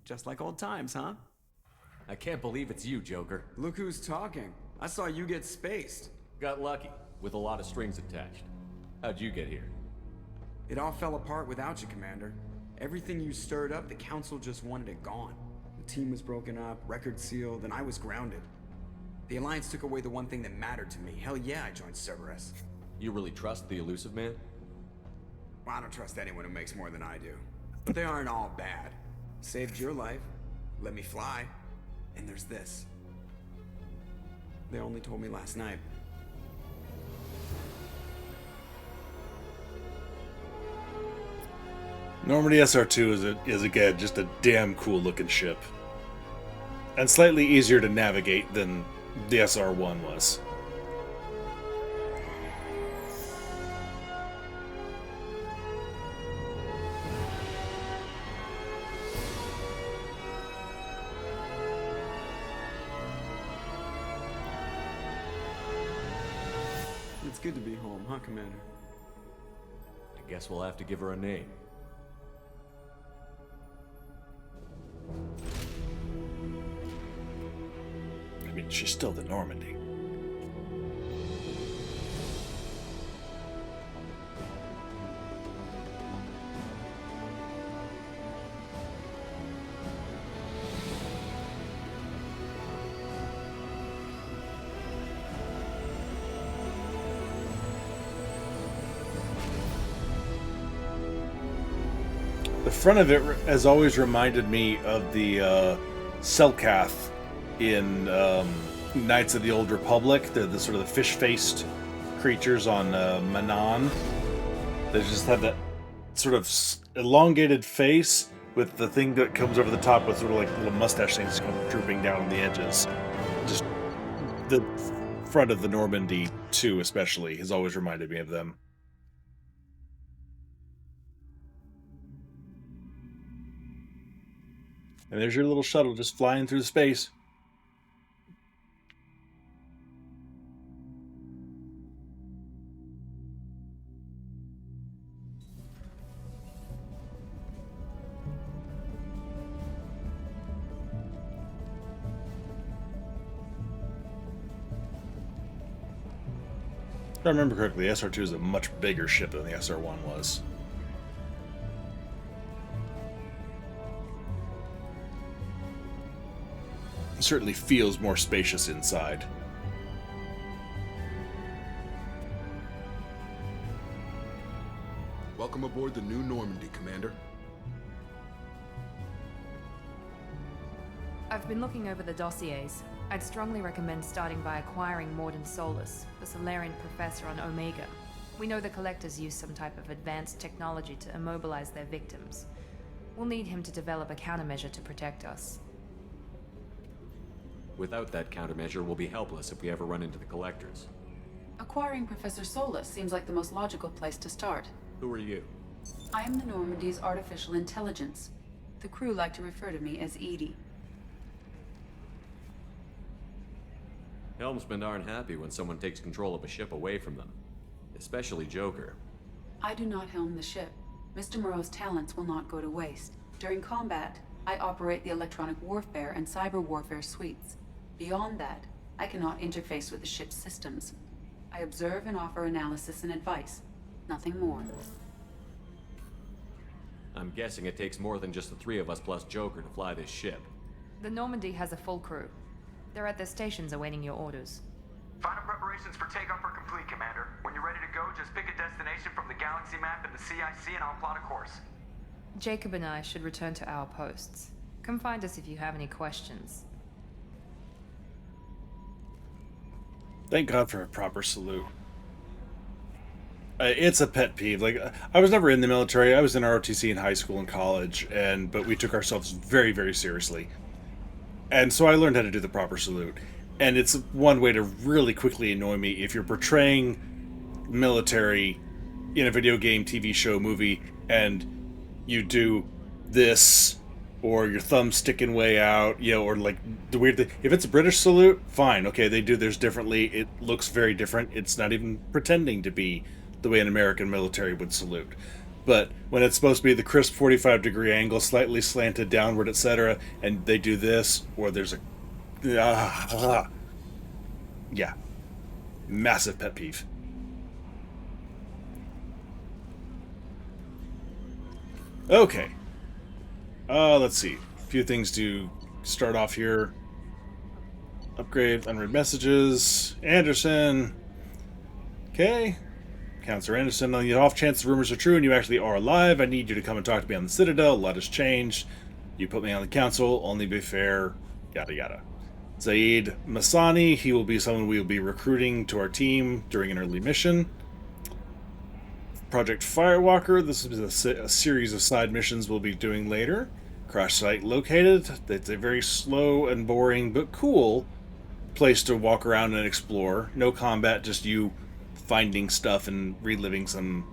S4: Just like old times, huh?
S12: I can't believe it's you, Joker.
S4: Look who's talking. I saw you get spaced.
S12: Got lucky, with a lot of strings attached. How'd you get here?
S4: It all fell apart without you, Commander. Everything you stirred up, the Council just wanted it gone. The team was broken up, record sealed, and I was grounded. The Alliance took away the one thing that mattered to me. Hell yeah, I joined Cerberus.
S12: You really trust the Illusive Man?
S4: Well, I don't trust anyone who makes more than I do. But they aren't all bad. Saved your life, let me fly, and there's this. They only told me last night.
S1: Normandy SR2 is again just a damn cool looking ship. And slightly easier to navigate than the SR1 was.
S4: It's good to be home, huh, Commander?
S12: I guess we'll have to give her a name.
S1: I mean, she's still the Normandy. The front of it has always reminded me of the Selkath in Knights of the Old Republic. They're the sort of the fish-faced creatures on Manan. They just have that sort of elongated face with the thing that comes over the top with sort of like little mustache things kind of drooping down on the edges. Just the front of the Normandy, too, especially, has always reminded me of them. And there's your little shuttle just flying through space. I remember correctly, the SR2 is a much bigger ship than the SR1 was. It certainly feels more spacious inside.
S13: Welcome aboard the New Normandy, Commander.
S2: I've been looking over the dossiers. I'd strongly recommend starting by acquiring Morden Solus, the Solarian professor on Omega. We know the Collectors use some type of advanced technology to immobilize their victims. We'll need him to develop a countermeasure to protect us.
S12: Without that countermeasure, we'll be helpless if we ever run into the Collectors.
S16: Acquiring Professor Solus seems like the most logical place to start.
S12: Who are you?
S16: I am the Normandy's artificial intelligence. The crew like to refer to me as Edie.
S12: Helmsmen aren't happy when someone takes control of a ship away from them. Especially Joker.
S16: I do not helm the ship. Mr. Moreau's talents will not go to waste. During combat, I operate the electronic warfare and cyber warfare suites. Beyond that, I cannot interface with the ship's systems. I observe and offer analysis and advice. Nothing more.
S12: I'm guessing it takes more than just the three of us plus Joker to fly this ship.
S2: The Normandy has a full crew. They're at their stations awaiting your orders.
S17: Final preparations for takeoff are complete, Commander. When you're ready to go, just pick a destination from the galaxy map in the CIC and I'll plot a course.
S2: Jacob and I should return to our posts. Come find us if you have any questions.
S1: Thank God for a proper salute. It's a pet peeve. Like, I was never in the military. I was in ROTC in high school and college, but we took ourselves very, very seriously. And so I learned how to do the proper salute. And it's one way to really quickly annoy me if you're portraying military in a video game, TV show, movie, and you do this, or your thumb sticking way out, you know, or like the weird thing. If it's a British salute, fine, okay, they do theirs differently. It looks very different. It's not even pretending to be the way an American military would salute. But when it's supposed to be the crisp 45-degree angle, slightly slanted downward, etc., and they do this, or there's a... yeah. Massive pet peeve. Okay. Let's see. A few things to start off here. Upgrade unread messages. Anderson. Okay. Counselor Anderson, on the off chance the rumors are true and you actually are alive, I need you to come and talk to me on the Citadel. A lot has changed. You put me on the council, only be fair, yada yada. Zaid Masani, he will be someone we will be recruiting to our team during an early mission. Project Firewalker, this is a series of side missions we'll be doing later. Crash site located. It's a very slow and boring but cool place to walk around and explore. No combat, just you finding stuff and reliving some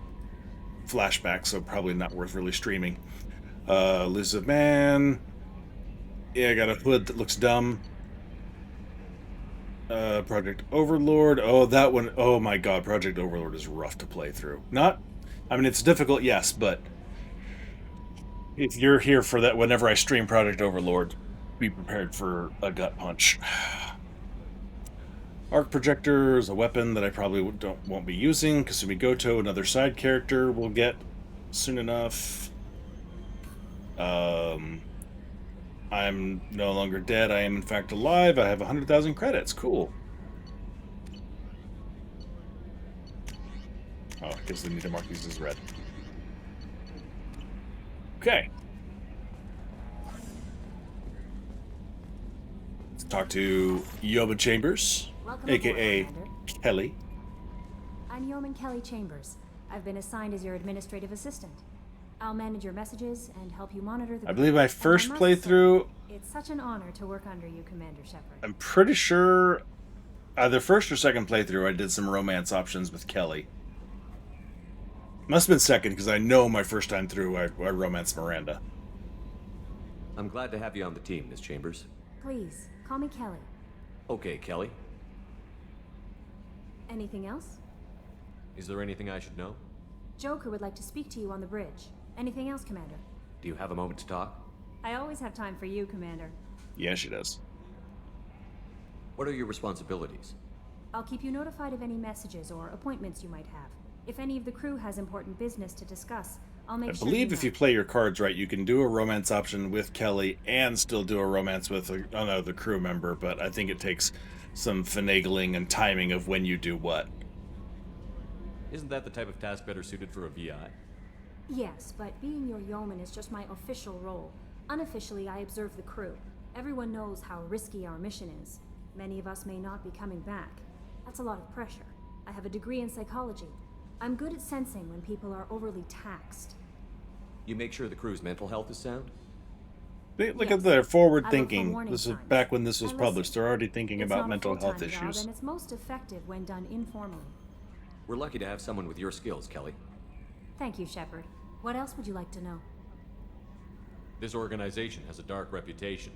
S1: flashbacks, so probably not worth really streaming. Illusive Man. Yeah, I got a hood that looks dumb. Project Overlord. Oh, that one. Oh my god, Project Overlord is rough to play through. I mean, it's difficult, yes, but if you're here for that whenever I stream Project Overlord, be prepared for a gut punch. Arc Projector is a weapon that I probably won't be using. Kasumi Goto, another side character, we'll get soon enough. I'm no longer dead. I am in fact alive. I have 100,000 credits. Cool. Oh, I guess I need to mark these as red. Okay. Let's talk to Yoba Chambers.
S18: Welcome
S1: AKA
S18: aboard, Commander.
S1: Kelly.
S18: I'm Yeoman Kelly Chambers. I've been assigned as your administrative assistant. I'll manage your messages and help you monitor the...
S1: I believe my first playthrough...
S18: It's such an honor to work under you, Commander Shepard.
S1: I'm pretty sure either first or second playthrough I did some romance options with Kelly. Must have been second, because I know my first time through I romanced Miranda.
S12: I'm glad to have you on the team, Miss Chambers.
S18: Please, call me Kelly.
S12: Okay, Kelly.
S18: Anything else?
S12: Is there anything I should know?
S18: Joker would like to speak to you on the bridge. Anything else, Commander?
S12: Do you have a moment to talk?
S18: I always have time for you, Commander.
S1: Yeah, she does.
S12: What are your responsibilities?
S18: I'll keep you notified of any messages or appointments you might have. If any of the crew has important business to discuss, I'll make sure
S1: I believe
S18: you
S1: if
S18: know.
S1: you play your cards right, you can do a romance option with Kelly and still do a romance with another crew member, but I think it takes some finagling and timing of when you do what.
S12: Isn't that the type of task better suited for a VI?
S18: Yes, but being your yeoman is just my official role. Unofficially, I observe the crew. Everyone knows how risky our mission is. Many of us may not be coming back. That's a lot of pressure. I have a degree in psychology. I'm good at sensing when people are overly taxed.
S12: You make sure the crew's mental health is sound?
S1: Look at their forward
S18: I look for
S1: thinking.
S18: warning
S1: This is
S18: signs.
S1: back when this was
S18: I
S1: published.
S18: listen.
S1: They're already thinking
S18: It's
S1: about
S18: not a
S1: mental health
S18: full-time job,
S1: issues.
S18: and it's most effective when done informally.
S12: We're lucky to have someone with your skills, Kelly.
S18: Thank you, Shepard. What else would you like to know?
S12: This organization has a dark reputation.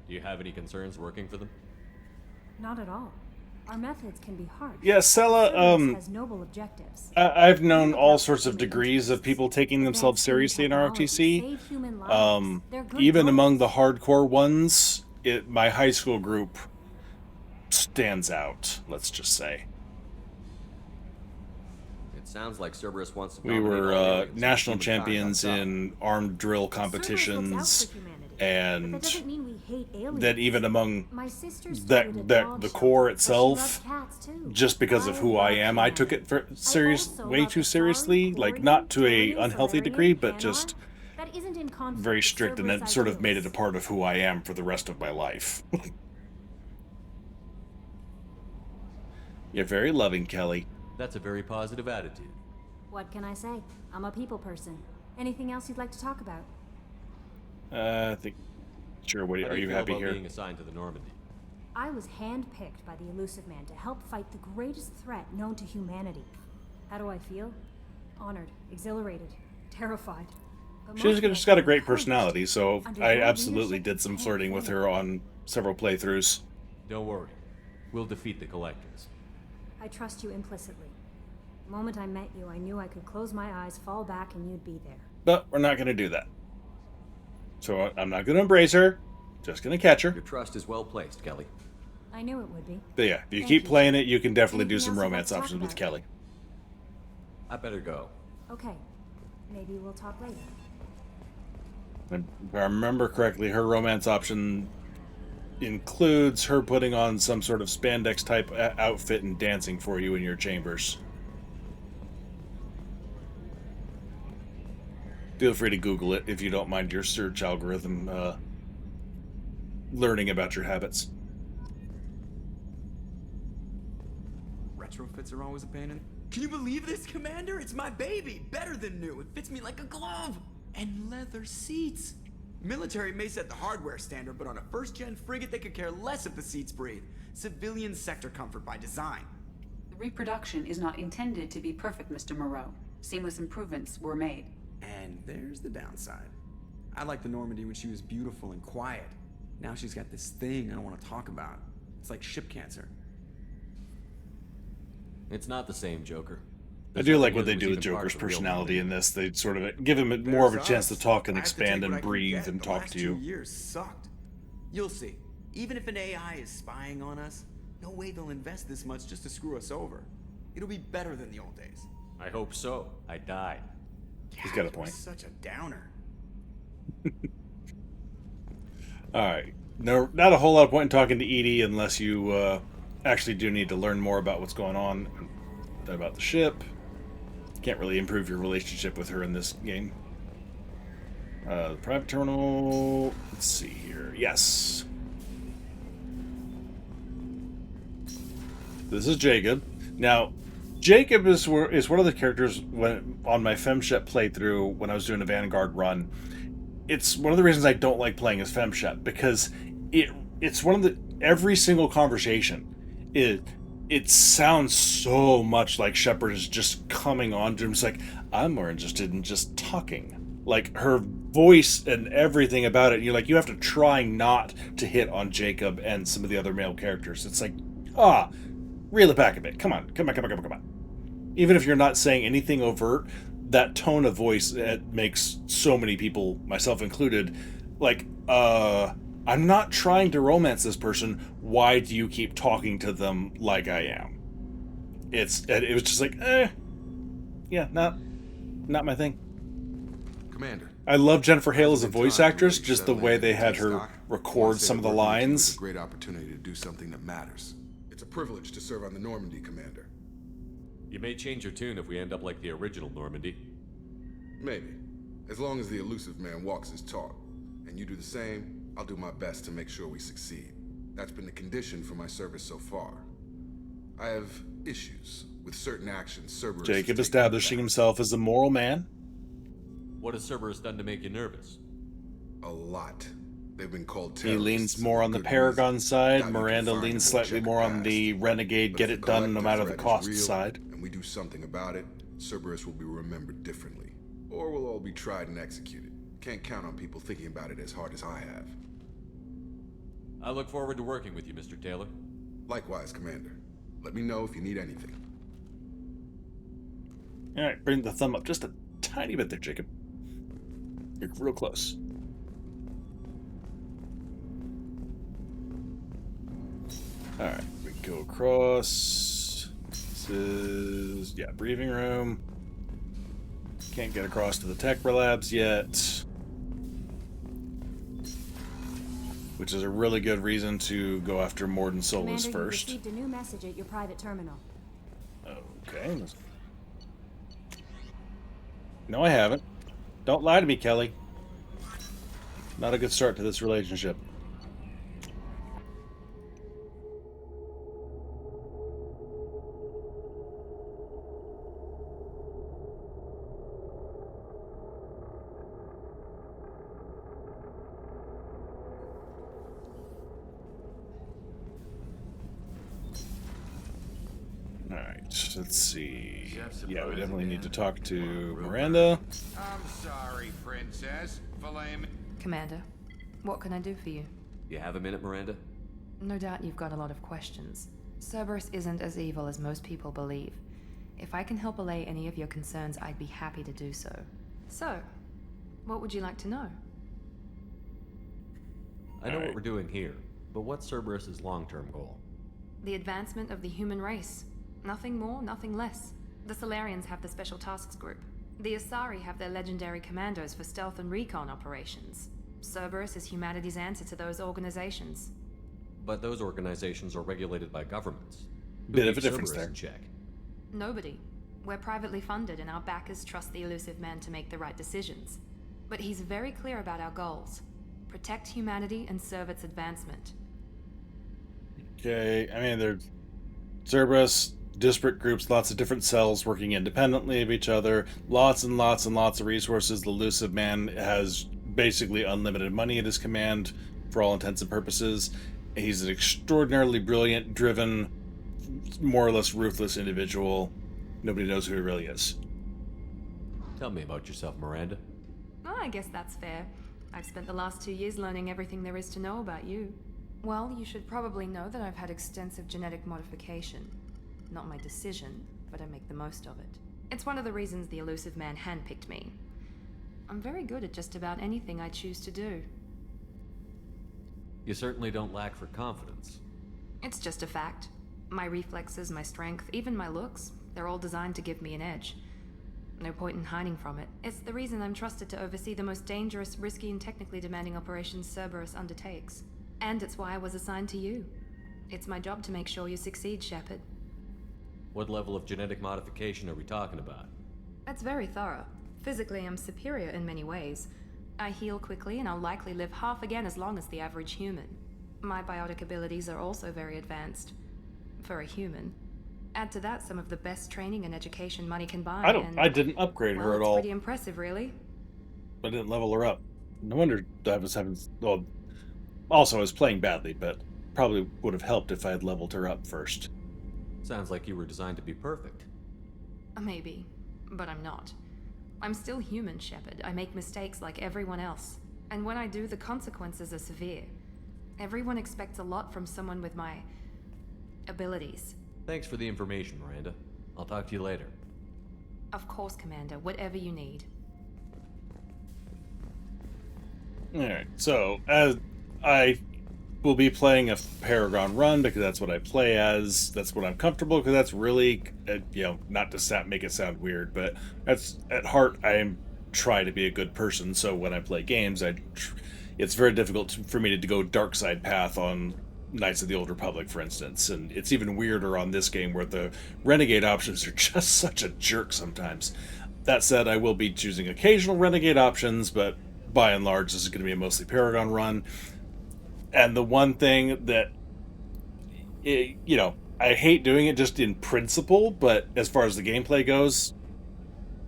S12: Do you have any concerns working for them?
S18: Not at all. Our methods can be harsh.
S1: Yeah, Sela,
S18: Cerberus has noble objectives.
S1: I've known all sorts of degrees of people taking themselves seriously in ROTC.
S18: Save human lives. They're good
S1: Even
S18: goals.
S1: among the hardcore ones, my high school group stands out, let's just say.
S12: It sounds like Cerberus wants to
S1: We
S12: dominate
S1: were
S12: all aliens and
S1: national
S12: humankind
S1: champions
S12: outside.
S1: in armed drill competitions, and
S18: That doesn't mean we hate aliens.
S1: that even among
S18: My sister started a dog
S1: the
S18: shelter,
S1: core
S18: but she
S1: itself,
S18: loved cats too.
S1: just because of who I am, I took it way too seriously, like not to a unhealthy degree, but just
S18: That isn't in conflict
S1: very
S18: with
S1: strict, and
S18: Cerberus
S1: it sort of
S18: ideals.
S1: made it a part of who I am for the rest of my life. You're very loving, Kelly.
S12: That's a very positive attitude.
S18: What can I say? I'm a people person. Anything else you'd like to talk about?
S1: I think. Sure. What
S12: How
S1: are
S12: do
S1: you
S12: feel
S1: happy
S12: about
S1: here?
S12: being assigned to the Normandy?
S18: I was handpicked by the Illusive Man to help fight the greatest threat known to humanity. How do I feel? Honored, exhilarated, terrified. But
S1: She's
S18: mostly
S1: just got a
S18: I feel
S1: great
S18: encouraged.
S1: personality, so
S18: Under
S1: I
S18: your
S1: absolutely
S18: leadership,
S1: did some
S18: I can't
S1: flirting with
S18: fail.
S1: her on several playthroughs.
S12: Don't worry. We'll defeat the Collectors.
S18: I trust you implicitly. The moment I met you, I knew I could close my eyes, fall back, and you'd be there.
S1: But we're not going to do that. So I'm not going to embrace her. Just going to catch her.
S12: Your trust is well placed, Kelly.
S18: I knew it would be.
S1: But yeah, if you
S18: Thank
S1: keep
S18: you.
S1: playing it, you can definitely do
S18: Anything
S1: some
S18: else you'd like
S1: romance
S18: to talk
S1: options with
S18: about?
S1: Kelly.
S12: I better go.
S18: Okay. Maybe we'll talk later.
S1: If I remember correctly, her romance option includes her putting on some sort of spandex type outfit and dancing for you in your chambers. Feel free to Google it if you don't mind your search algorithm learning about your habits.
S4: Retrofits are always a pain in... Can you believe this, Commander? It's my baby! Better than new. It fits me like a glove! And leather seats! Military may set the hardware standard, but on a first-gen frigate, they could care less if the seats breathe. Civilian sector comfort by design.
S16: The reproduction is not intended to be perfect, Mr. Moreau. Seamless improvements were made.
S4: And there's the downside. I liked the Normandy when she was beautiful and quiet. Now she's got this thing I don't want to talk about. It's like ship cancer.
S12: It's not the same, Joker.
S1: I do like what they do with Joker's personality in this. They sort of give him more of a chance to talk and expand and breathe and talk to
S4: The
S1: you.
S4: last 2 years sucked. You'll see. Even if an AI is spying on us, no way they'll invest this much just to screw us over. It'll be better than the old days.
S12: I hope so. I died.
S1: He's got a
S4: You're
S1: point.
S4: such a downer.
S1: Alright. No, not a whole lot of point in talking to Edie unless you actually do need to learn more about what's going on about the ship. Can't really improve your relationship with her in this game. The private terminal. Let's see here. Yes. This is Jacob. Now, Jacob is one of the characters on my FemShep playthrough when I was doing a Vanguard run. It's one of the reasons I don't like playing as FemShep, because it's one of the every single conversation it sounds so much like Shepard is just coming on to him. It's like, I'm more interested in just talking. Like, her voice and everything about it, you're like, you have to try not to hit on Jacob and some of the other male characters. It's like, reel it back a bit. Come on. Even if you're not saying anything overt, that tone of voice makes so many people, myself included, like, I'm not trying to romance this person. Why do you keep talking to them like I am? it was just like, yeah, not my thing.
S13: Commander.
S1: I love Jennifer Hale as a voice
S13: Time to
S1: actress,
S13: really
S1: just the
S13: settle
S1: way
S13: in
S1: they
S13: and
S1: had
S13: take
S1: her
S13: stock.
S1: record some of the
S13: Working with you is
S1: lines.
S13: a great opportunity to do something that matters. It's a privilege to serve on the Normandy, Commander.
S12: You may change your tune if we end up like the original Normandy.
S13: Maybe. As long as the Illusive Man walks his talk, and you do the same, I'll do my best to make sure we succeed. That's been the condition for my service so far. I have issues with certain actions Cerberus has
S1: Jacob
S13: taken
S1: establishing himself as a moral man.
S12: What has Cerberus done to make you nervous?
S13: A lot. They've been called
S1: He
S13: terrorists.
S1: leans more on the
S13: Good
S1: Paragon
S13: reason.
S1: side.
S13: Doubt you can
S1: Miranda
S13: find
S1: leans
S13: them or
S1: slightly
S13: check
S1: more on
S13: past.
S1: the renegade,
S13: But
S1: get
S13: if
S1: it
S13: the
S1: done no
S13: collective
S1: matter the
S13: threat is
S1: cost
S13: real,
S1: side.
S13: and we do something about it, Cerberus will be remembered differently. Or we'll all be tried and executed. Can't count on people thinking about it as hard as I have.
S12: I look forward to working with you, Mr. Taylor.
S13: Likewise, Commander. Let me know if you need anything.
S1: Alright, bring the thumb up just a tiny bit there, Jacob. You're real close. Alright, we go across. This is, yeah, briefing room. Can't get across to the tech labs yet. Which is a really good reason to go after Morden Solus
S18: Commander,
S1: first.
S18: you received a new message at your private terminal.
S1: Okay. No, I haven't. Don't lie to me, Kelly. Not a good start to this relationship. Alright, let's see. Yeah, we definitely need to talk to Miranda.
S19: I'm sorry, Princess.
S2: Commander, what can I do for you?
S12: You have a minute, Miranda?
S2: No doubt you've got a lot of questions. Cerberus isn't as evil as most people believe. If I can help allay any of your concerns, I'd be happy to do so. So, what would you like to know?
S12: I know what we're doing here, but what's Cerberus's long-term goal?
S2: The advancement of the human race. Nothing more, nothing less. The Solarians have the Special Tasks Group. The Asari have their legendary commandos for stealth and recon operations. Cerberus is humanity's answer to those organizations.
S12: But those organizations are regulated by governments. Who
S1: Bit of a
S12: keeps
S1: difference
S12: Cerberus
S1: there.
S12: in check?
S2: Nobody. We're privately funded and our backers trust the Illusive Man to make the right decisions. But he's very clear about our goals. Protect humanity and serve its advancement.
S1: Okay, I mean, they're Cerberus, disparate groups, lots of different cells working independently of each other, lots and lots and lots of resources. The Illusive Man has basically unlimited money at his command for all intents and purposes. He's an extraordinarily brilliant, driven, more or less ruthless individual. Nobody knows who he really is.
S12: Tell me about yourself, Miranda.
S2: Oh, I guess that's fair. I've spent the last 2 years learning everything there is to know about you. Well, you should probably know that I've had extensive genetic modification. Not my decision, but I make the most of it. It's one of the reasons the Illusive Man handpicked me. I'm very good at just about anything I choose to do.
S12: You certainly don't lack for confidence.
S2: It's just a fact. My reflexes, my strength, even my looks, they're all designed to give me an edge. No point in hiding from it. It's the reason I'm trusted to oversee the most dangerous, risky, and technically demanding operations Cerberus undertakes. And it's why I was assigned to you. It's my job to make sure you succeed, Shepard.
S12: What level of genetic modification are we talking about?
S2: That's very thorough. Physically, I'm superior in many ways. I heal quickly, and I'll likely live half again as long as the average human. My biotic abilities are also very advanced. For a human. Add to that some of the best training and education money can buy,
S1: I didn't upgrade her at
S2: it's
S1: all.
S2: pretty impressive, really.
S1: I didn't level her up. No wonder I was having... Well, also, I was playing badly, but probably would have helped if I had leveled her up first.
S12: Sounds like you were designed to be perfect.
S2: Maybe, but I'm not. I'm still human, Shepard. I make mistakes like everyone else. And when I do, the consequences are severe. Everyone expects a lot from someone with my... abilities.
S12: Thanks for the information, Miranda. I'll talk to you later.
S2: Of course, Commander. Whatever you need.
S1: Alright, so, as I will be playing a Paragon run because that's what I play as. That's what I'm comfortable because that's really, not to make it sound weird, but that's at heart I am trying to be a good person. So when I play games, it's very difficult for me to go dark side path on Knights of the Old Republic, for instance, and it's even weirder on this game where the renegade options are just such a jerk sometimes. That said, I will be choosing occasional renegade options, but by and large, this is going to be a mostly Paragon run. And the one thing that, I hate doing it just in principle, but as far as the gameplay goes,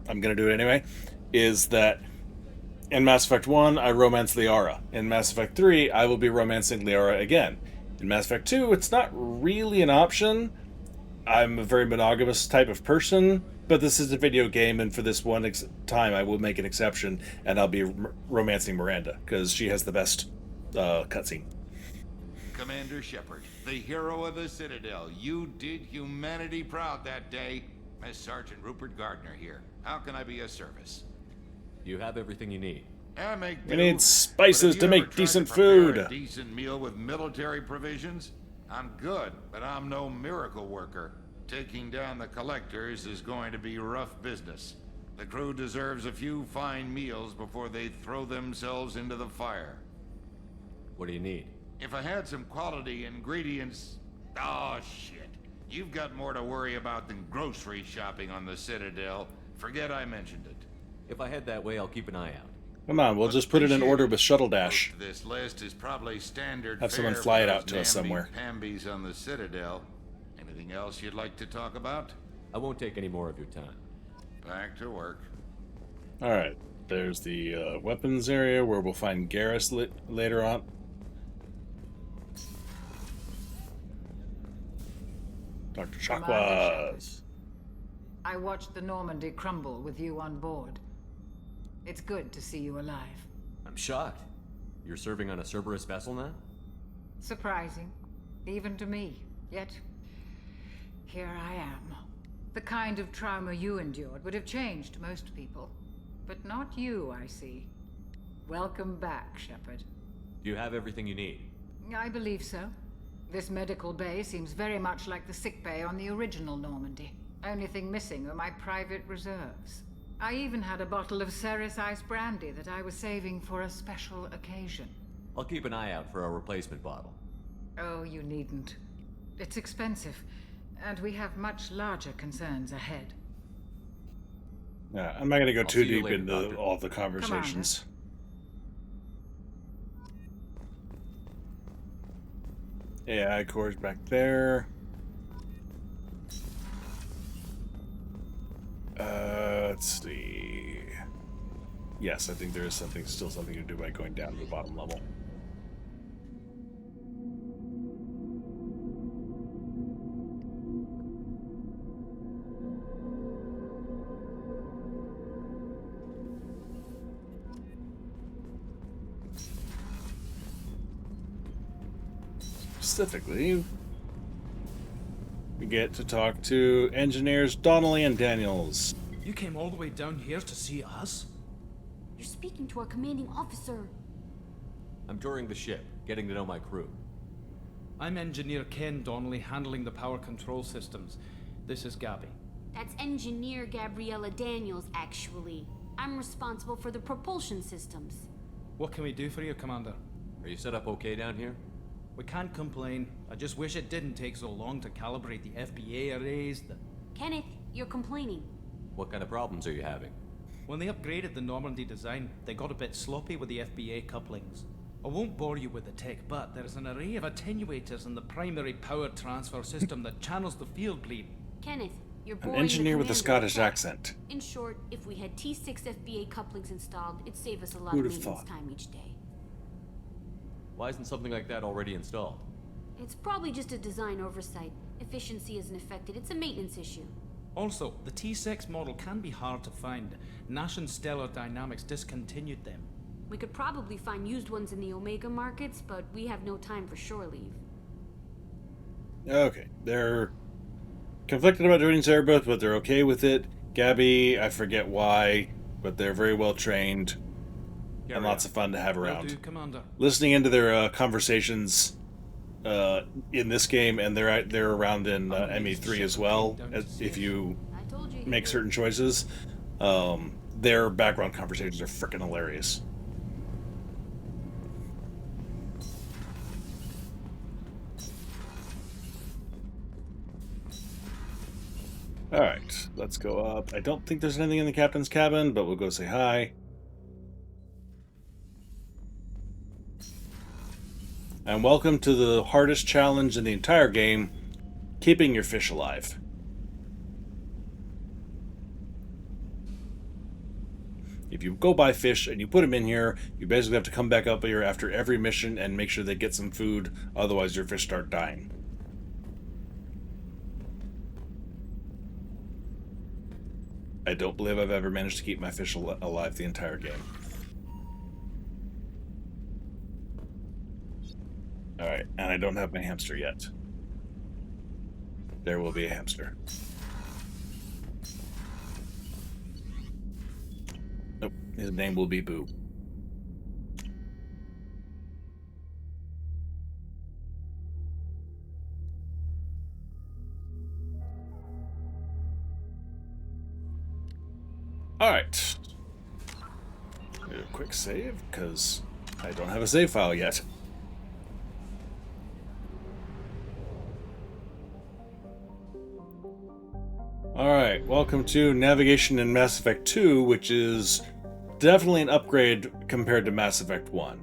S1: I'm going to do it anyway, is that in Mass Effect 1, I romance Liara. In Mass Effect 3, I will be romancing Liara again. In Mass Effect 2, it's not really an option. I'm a very monogamous type of person, but this is a video game, and for this one time, I will make an exception, and I'll be romancing Miranda, because she has the best cutscene.
S19: Commander Shepard, the hero of the Citadel. You did humanity proud that day. Miss Sergeant Rupert Gardner here. How can I be of service?
S12: You have everything you need.
S1: We need spices to make decent food.
S19: A decent meal with military provisions? I'm good, but I'm no miracle worker. Taking down the collectors is going to be rough business. The crew deserves a few fine meals before they throw themselves into the fire.
S12: What do you need?
S19: If I had some quality ingredients... Oh, shit. You've got more to worry about than grocery shopping on the Citadel. Forget I mentioned it.
S12: If I head that way, I'll keep an eye out.
S1: Come on, we'll just put it in order with Shuttle Dash.
S19: This list is probably standard.
S1: Have someone fly it out to us somewhere.
S19: Pambies on the Citadel. Anything else you'd like to talk about?
S12: I won't take any more of your time.
S19: Back to work.
S1: Alright, there's the weapons area where we'll find Garrus later on. Dr. Chakwas.
S20: I watched the Normandy crumble with you on board. It's good to see you alive.
S12: I'm shocked. You're serving on a Cerberus vessel now?
S20: Surprising, even to me. Yet, here I am. The kind of trauma you endured would have changed most people. But not you, I see. Welcome back, Shepard.
S12: Do you have everything you need?
S20: I believe so. This medical bay seems very much like the sick bay on the original Normandy. Only thing missing are my private reserves. I even had a bottle of Ceres Ice brandy that I was saving for a special occasion.
S12: I'll keep an eye out for a replacement bottle.
S20: Oh, you needn't. It's expensive, and we have much larger concerns ahead.
S1: Yeah, I'm not going to go too deep
S12: later,
S1: into
S12: Doctor.
S1: all the conversations. AI cores back there. Let's see. Yes, I think there is still something to do by going down to the bottom level. Specifically, we get to talk to engineers Donnelly and Daniels.
S21: You came all the way down here to see us?
S18: You're speaking to our commanding officer.
S12: I'm touring the ship, getting to know my crew.
S21: I'm Engineer Ken Donnelly, handling the power control systems. This is Gabby.
S18: That's Engineer Gabriella Daniels, actually. I'm responsible for the propulsion systems.
S21: What can we do for you, Commander?
S12: Are you set up okay down here?
S21: We can't complain. I just wish it didn't take so long to calibrate the FBA arrays.
S18: Kenneth, you're complaining.
S12: What kind of problems are you having?
S21: When they upgraded the Normandy design, they got a bit sloppy with the FBA couplings. I won't bore you with the tech, but there's an array of attenuators in the primary power transfer system that channels the field bleed.
S18: Kenneth, you're
S1: An
S18: boring
S1: engineer
S18: the
S1: with a
S18: commander.
S1: Scottish accent.
S18: In short, if we had T6 FBA couplings installed, it'd save us a lot
S1: Who'd
S18: of
S1: have
S18: maintenance
S1: thought?
S18: time each day.
S12: Why isn't something like that already installed?
S18: It's probably just a design oversight. Efficiency isn't affected. It's a maintenance issue.
S21: Also, the T6 model can be hard to find. Nash and Stellar Dynamics discontinued them.
S18: We could probably find used ones in the Omega markets, but we have no time for shore leave.
S1: Okay, they're conflicted about joining Cerebus, but they're okay with it. Gabby, I forget why, but they're very well trained and lots of fun to have
S21: Will
S1: around.
S21: do, Commander.
S1: Listening into their conversations in this game, and they're around in ME3 as well. If you make certain choices, their background conversations are freaking hilarious. Alright, let's go up. I don't think there's anything in the captain's cabin, but we'll go say hi. And welcome to the hardest challenge in the entire game, keeping your fish alive. If you go buy fish and you put them in here, you basically have to come back up here after every mission and make sure they get some food, otherwise your fish start dying. I don't believe I've ever managed to keep my fish alive the entire game. Alright, and I don't have my hamster yet. There will be a hamster. Nope, his name will be Boo. Alright. Do a quick save, because I don't have a save file yet. Alright, welcome to Navigation in Mass Effect 2, which is definitely an upgrade compared to Mass Effect 1,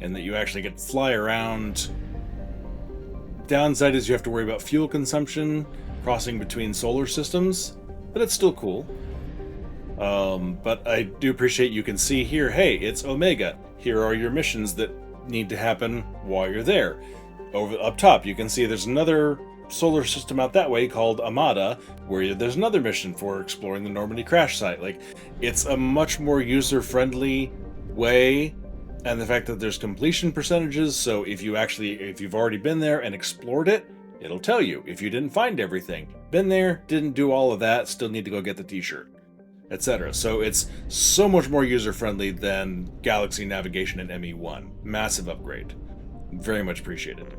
S1: in that you actually get to fly around. Downside is you have to worry about fuel consumption, crossing between solar systems, but it's still cool. But I do appreciate you can see here, hey, it's Omega. Here are your missions that need to happen while you're there. Up top, you can see there's another solar system out that way called Amada, where there's another mission for exploring the Normandy crash site. Like, it's a much more user-friendly way, and the fact that there's completion percentages, so if you've already been there and explored it, it'll tell you. If you didn't find everything, been there, didn't do all of that, still need to go get the t-shirt, etc. So it's so much more user-friendly than Galaxy Navigation in ME1. Massive upgrade. Very much appreciated.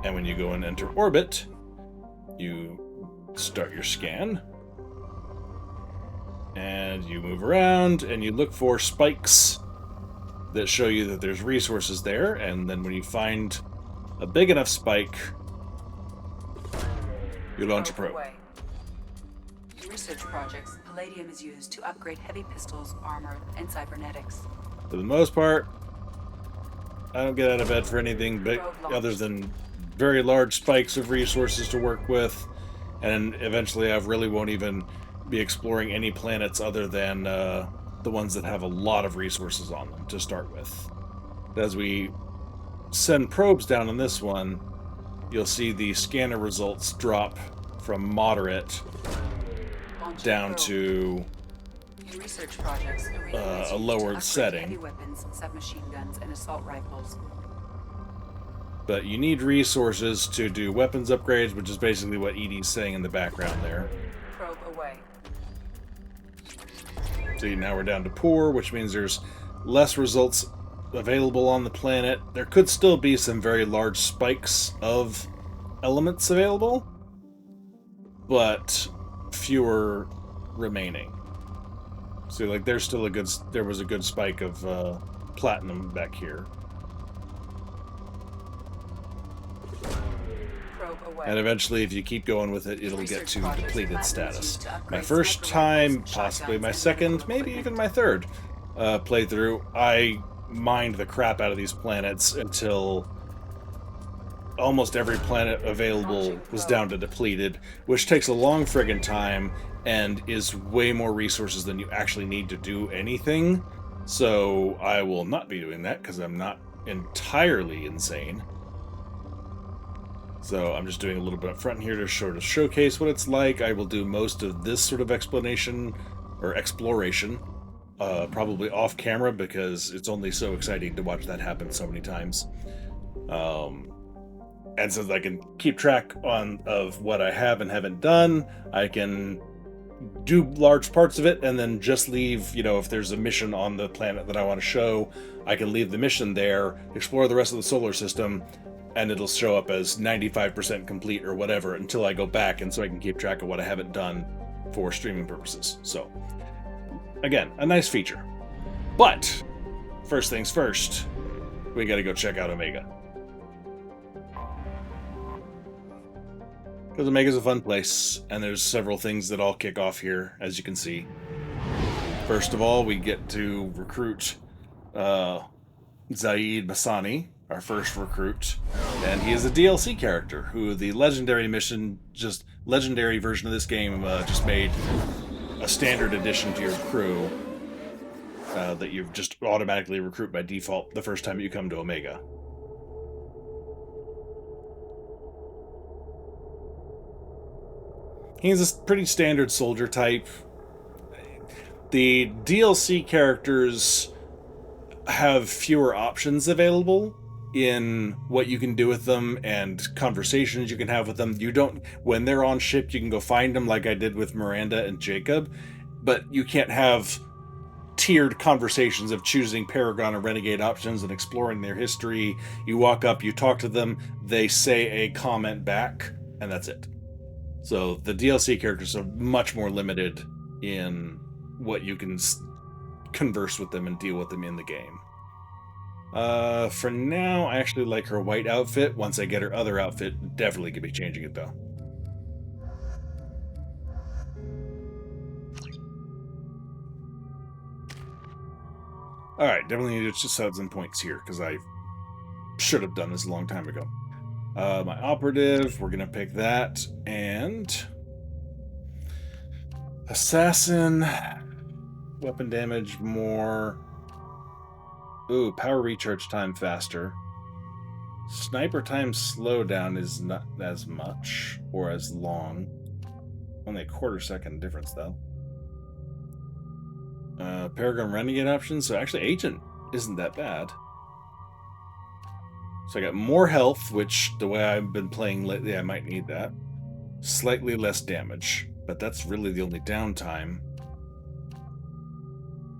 S1: And when you go and enter orbit, you start your scan, and you move around, and you look for spikes that show you that there's resources there, and then when you find a big enough spike, you launch a probe.
S16: In research projects, palladium is used to upgrade heavy pistols, armor, and cybernetics.
S1: For the most part, I don't get out of bed for anything but other than very large spikes of resources to work with, and eventually I really won't even be exploring any planets other than the ones that have a lot of resources on them to start with. As we send probes down on this one, you'll see the scanner results drop from moderate down to
S16: research projects,
S1: a lower setting.
S16: Heavy weapons, submachine guns, and assault rifles.
S1: But you need resources to do weapons upgrades, which is basically what Edie's saying in the background there.
S16: Probe away.
S1: See, now we're down to poor, which means there's less results available on the planet. There could still be some very large spikes of elements available, but fewer remaining. See, like, there was a good spike of platinum back here. And eventually, if you keep going with it, it'll get to depleted status. My first time, possibly my second, maybe even my third playthrough, I mined the crap out of these planets until almost every planet available was down to depleted, which takes a long friggin' time and is way more resources than you actually need to do anything. So I will not be doing that because I'm not entirely insane. So I'm just doing a little bit up front here to sort of showcase what it's like. I will do most of this sort of explanation or exploration probably off camera because it's only so exciting to watch that happen so many times. And so I can keep track of what I have and haven't done, I can do large parts of it and then just leave, if there's a mission on the planet that I want to show, I can leave the mission there, explore the rest of the solar system, and it'll show up as 95% complete or whatever until I go back, and so I can keep track of what I haven't done for streaming purposes. So, again, a nice feature. But, first things first, we gotta go check out Omega. Because Omega's a fun place, and there's several things that all kick off here, as you can see. First of all, we get to recruit Zaid Masani, our first recruit, and he is a DLC character who the legendary version of this game just made a standard addition to your crew that you just automatically recruit by default the first time you come to Omega. He's a pretty standard soldier type. The DLC characters have fewer options available in what you can do with them and conversations you can have with them. You don't, when they're on ship, you can go find them like I did with Miranda and Jacob, but you can't have tiered conversations of choosing Paragon and Renegade options and exploring their history. You walk up, you talk to them, they say a comment back, and that's it. So the DLC characters are much more limited in what you can converse with them and deal with them in the game. For now, I actually like her white outfit. Once I get her other outfit, definitely could be changing it though. Alright, definitely need to just add some points here, because I should have done this a long time ago. My operative, we're gonna pick that, and assassin, weapon damage more. Ooh, power recharge time faster. Sniper time slowdown is not as much or as long. Only a quarter-second difference though. Paragon Renegade options, so actually Agent isn't that bad. So I got more health, which the way I've been playing lately, I might need that. Slightly less damage, but that's really the only downtime.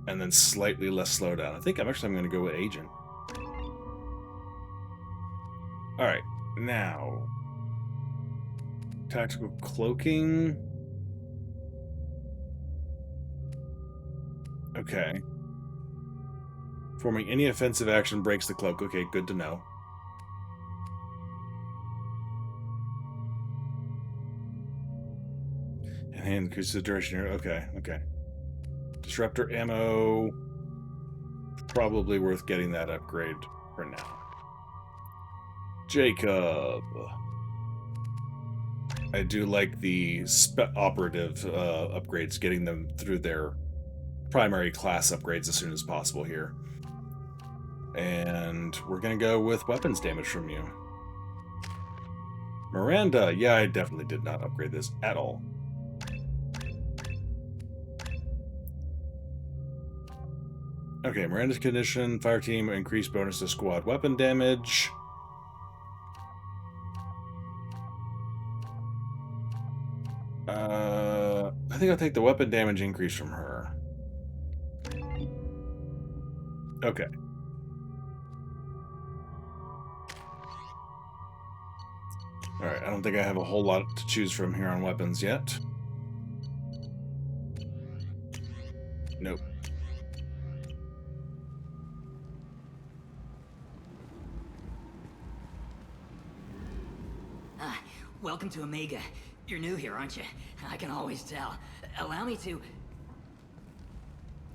S1: And then slightly less slowdown. I think I'm going to go with Agent. Alright, now. Tactical cloaking. Okay. Forming any offensive action breaks the cloak. Okay, good to know. And increase the duration here. Okay, okay. Disruptor ammo. Probably worth getting that upgrade for now. Jacob. I do like the operative upgrades, getting them through their primary class upgrades as soon as possible here. And we're going to go with weapons damage from you. Miranda, yeah, I definitely did not upgrade this at all. Okay, Miranda's condition, fire team, increased bonus to squad weapon damage. I think I'll take the weapon damage increase from her. Okay. Alright, I don't think I have a whole lot to choose from here on weapons yet. Nope.
S7: Welcome to Omega. You're new here, aren't you? I can always tell. Allow me to...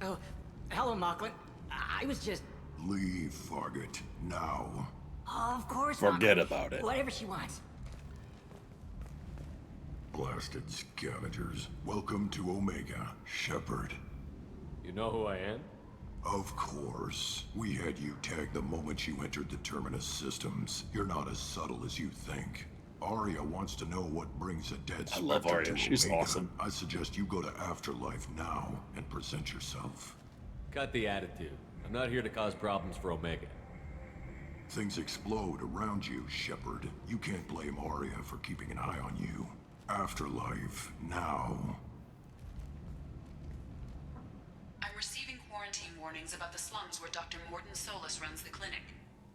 S7: Oh, hello, Mocklin. I was just...
S22: Leave, Fargate, now.
S7: Oh, of course,
S1: Forget
S7: Mocklin.
S1: about it.
S7: Whatever she wants.
S22: Blasted scavengers. Welcome to Omega, Shepard.
S12: You know who I am?
S22: Of course. We had you tagged the moment you entered the Terminus systems. You're not as subtle as you think. Arya wants to know what brings a dead Spectre.
S1: I love Arya. She's
S22: Omega.
S1: awesome.
S22: I suggest you go to Afterlife now and present yourself.
S12: Cut the attitude. I'm not here to cause problems for Omega.
S22: Things explode around you, Shepard. You can't blame Arya for keeping an eye on you. Afterlife now.
S16: I'm receiving quarantine warnings about the slums where Dr. Morton Solus runs the clinic.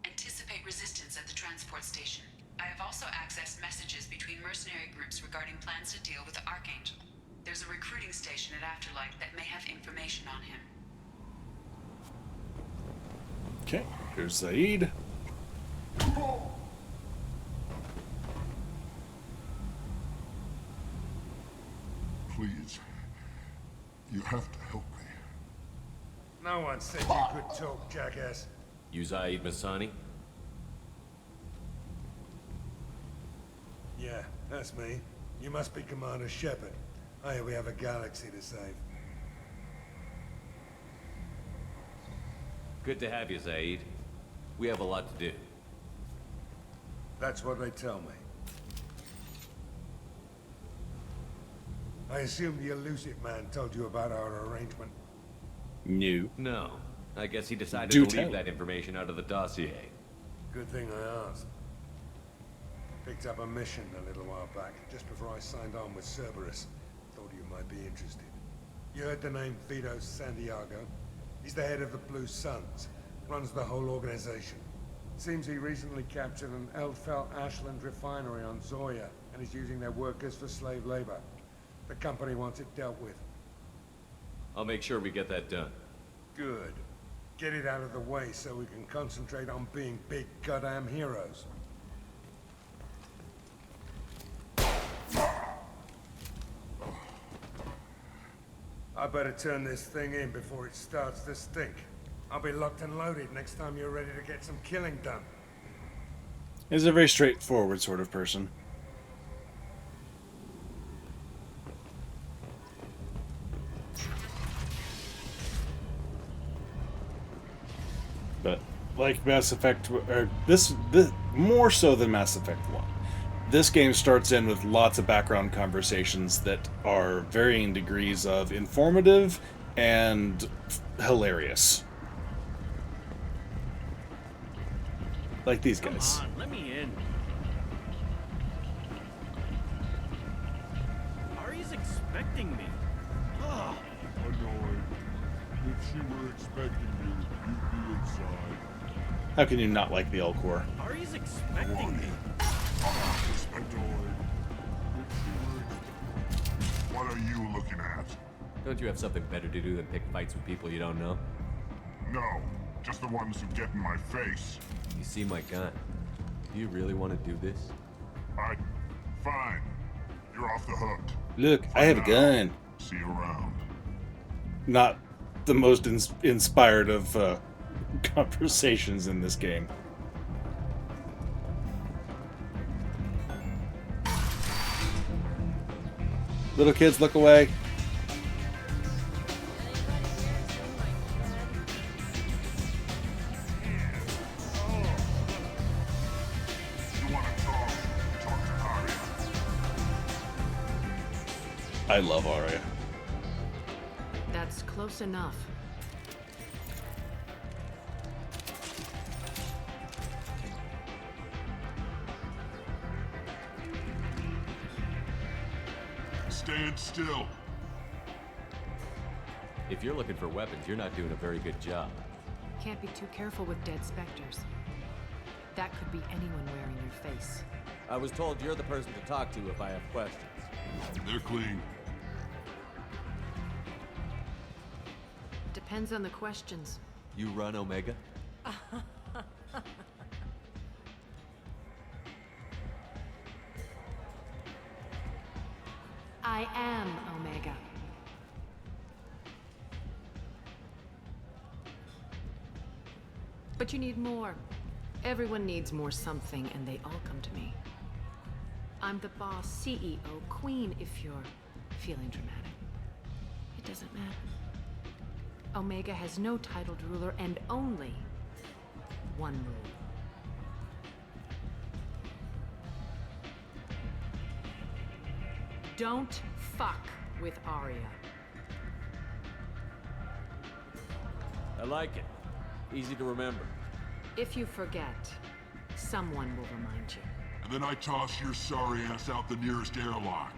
S16: And anticipate resistance at the transport station. I have also accessed messages between mercenary groups regarding plans to deal with the Archangel. There's a recruiting station at Afterlight that may have information on him.
S1: Okay, here's Zaid.
S22: Please. You have to help me.
S9: No one said you could talk, jackass.
S12: You Zaid Masani?
S9: Yeah, that's me. You must be Commander Shepard. I hear we have a galaxy to save.
S12: Good to have you, Zaid. We have a lot to do.
S9: That's what they tell me. I assume the Illusive Man told you about our arrangement.
S1: No.
S12: No. I guess he decided
S1: Do
S12: to
S1: tell.
S12: leave that information out of the dossier.
S9: Good thing I asked. Picked up a mission a little while back, just before I signed on with Cerberus. Thought you might be interested. You heard the name Vito Santiago? He's the head of the Blue Suns. Runs the whole organization. Seems he recently captured an Eldfell Ashland refinery on Zoya, and is using their workers for slave labor. The company wants it dealt with.
S12: I'll make sure we get that done.
S9: Good. Get it out of the way so we can concentrate on being big goddamn heroes. I better turn this thing in before it starts to stink. I'll be locked and loaded next time you're ready to get some killing done.
S1: He's a very straightforward sort of person. But like Mass Effect, or this more so than Mass Effect 1, this game starts in with lots of background conversations that are varying degrees of informative and hilarious. Like these guys.
S21: Come on, let me in. Ari's expecting me. Oh.
S22: Annoyed. If she were expecting you, you'd be inside.
S1: How can you not like the Elcor?
S21: Ari's expecting me.
S22: What are you looking at?
S12: Don't you have something better to do than pick fights with people you don't know?
S22: No, just the ones who get in my face.
S12: You see my gun. Do you really want to do this?
S22: Fine. You're off the hook.
S1: Look, I have a gun.
S22: See you around.
S1: Not the most inspired of conversations in this game. Little kids, look away. I love Arya.
S11: That's close enough.
S22: Stand still.
S12: If you're looking for weapons, you're not doing a very good job.
S11: Can't be too careful with dead specters. That could be anyone wearing your face.
S12: I was told you're the person to talk to if I have questions.
S22: They're clean.
S11: Depends on the questions.
S12: You run Omega?
S11: I am Omega. But you need more. Everyone needs more something, and they all come to me. I'm the boss, CEO, queen, if you're feeling dramatic. It doesn't matter. Omega has no titled ruler and only one rule. Don't fuck with Arya.
S12: I like it. Easy to remember.
S11: If you forget, someone will remind you.
S22: And then I toss your sorry ass out the nearest airlock.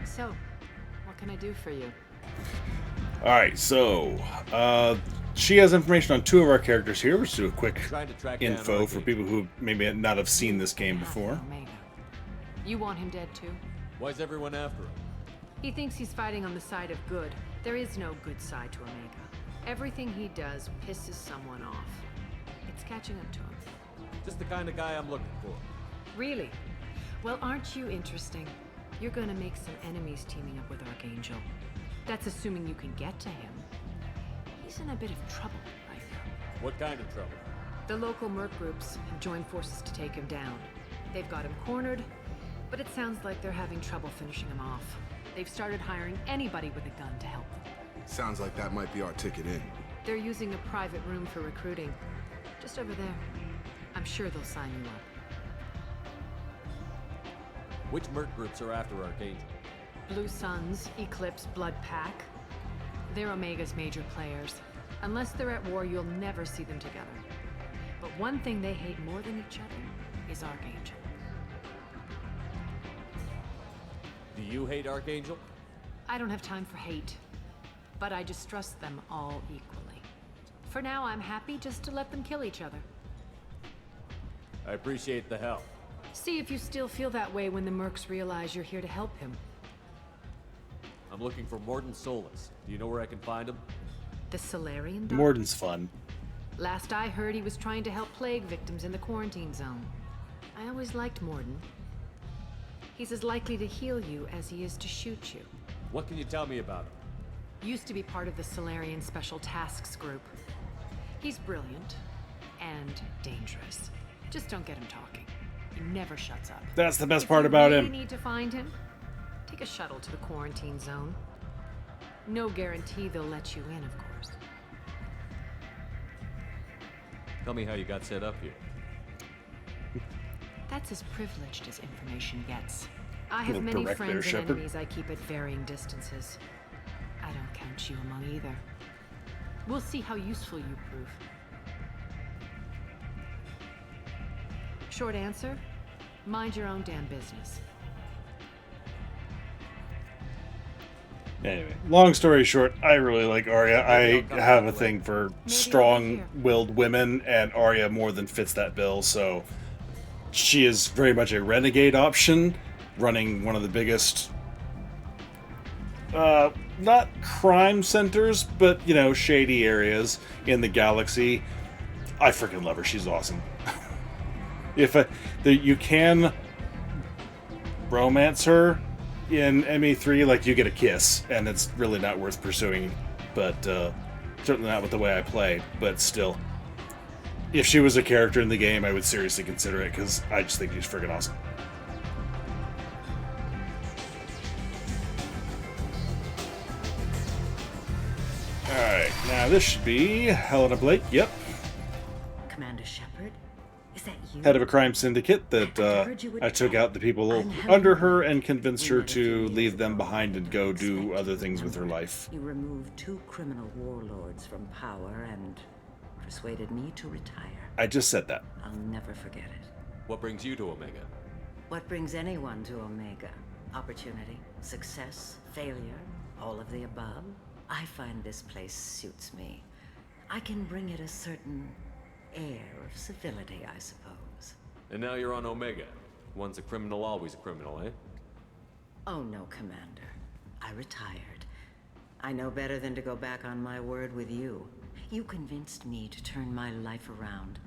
S11: So, what can I do for you?
S1: Alright, so she has information on 2 of our characters here. Let's do a quick
S12: Trying to track
S1: info
S12: down
S1: for people who maybe not have seen this game before.
S11: Omega. You want him dead too?
S12: Why's everyone after him?
S11: He thinks he's fighting on the side of good. There is no good side to Omega. Everything he does pisses someone off. It's catching up to him.
S12: Just the kind of guy I'm looking for.
S11: Really? Well, aren't you interesting? You're gonna make some enemies teaming up with Archangel. That's assuming you can get to him. He's in a bit of trouble right now.
S12: What kind of trouble?
S11: The local merc groups have joined forces to take him down. They've got him cornered, but it sounds like they're having trouble finishing him off. They've started hiring anybody with a gun to help them.
S13: Sounds like that might be our ticket in.
S11: They're using a private room for recruiting. Just over there. I'm sure they'll sign you up.
S12: Which merc groups are after Archangel?
S11: Blue Suns, Eclipse, Blood Pack. They're Omega's major players. Unless they're at war, you'll never see them together. But one thing they hate more than each other is Archangel.
S12: Do you hate Archangel?
S11: I don't have time for hate, but I distrust them all equally. For now, I'm happy just to let them kill each other.
S12: I appreciate the help.
S11: See if you still feel that way when the mercs realize you're here to help him.
S12: I'm looking for Morden Solus. Do you know where I can find him?
S11: The Solarian Doctor?
S1: Morden's fun.
S11: Last I heard, he was trying to help plague victims in the quarantine zone. I always liked Morden. He's as likely to heal you as he is to shoot you.
S12: What can you tell me about him?
S11: Used to be part of the Solarian Special Tasks Group. He's brilliant and dangerous. Just don't get him talking. He never shuts up.
S1: That's the best part about him.
S11: If you really need to find him, take a shuttle to the quarantine zone. No guarantee they'll let you in, of course.
S12: Tell me how you got set up here.
S11: That's as privileged as information gets. I have
S1: Little
S11: many
S1: direct there,
S11: friends and
S1: Shepard.
S11: enemies I keep at varying distances. I don't count you among either. We'll see how useful you prove. Short answer, mind your own damn business.
S1: Anyway, long story short, I really like Arya. I have a thing for strong-willed women, and Arya more than fits that bill, so she is very much a renegade option, running one of the biggest, not crime centers, but, you know, shady areas in the galaxy. I freaking love her. She's awesome. If you can romance her in ME3, like, you get a kiss, and it's really not worth pursuing, but certainly not with the way I play, but still. If she was a character in the game, I would seriously consider it, because I just think she's freaking awesome. Alright, now this should be Helena Blake, yep.
S6: Commander Shepard? Is that you?
S1: Head of a crime syndicate that I took out the people under her and convinced her to leave them behind and go do other things with her life.
S6: You removed 2 criminal warlords from power and persuaded me to retire.
S1: I just said that.
S6: I'll never forget it.
S12: What brings you to Omega?
S6: What brings anyone to Omega? Opportunity, success, failure, all of the above? I find this place suits me. I can bring it a certain air of civility, I suppose.
S12: And now you're on Omega. Once a criminal, always a criminal, eh?
S6: Oh no, Commander. I retired. I know better than to go back on my word with you. You convinced me to turn my life around.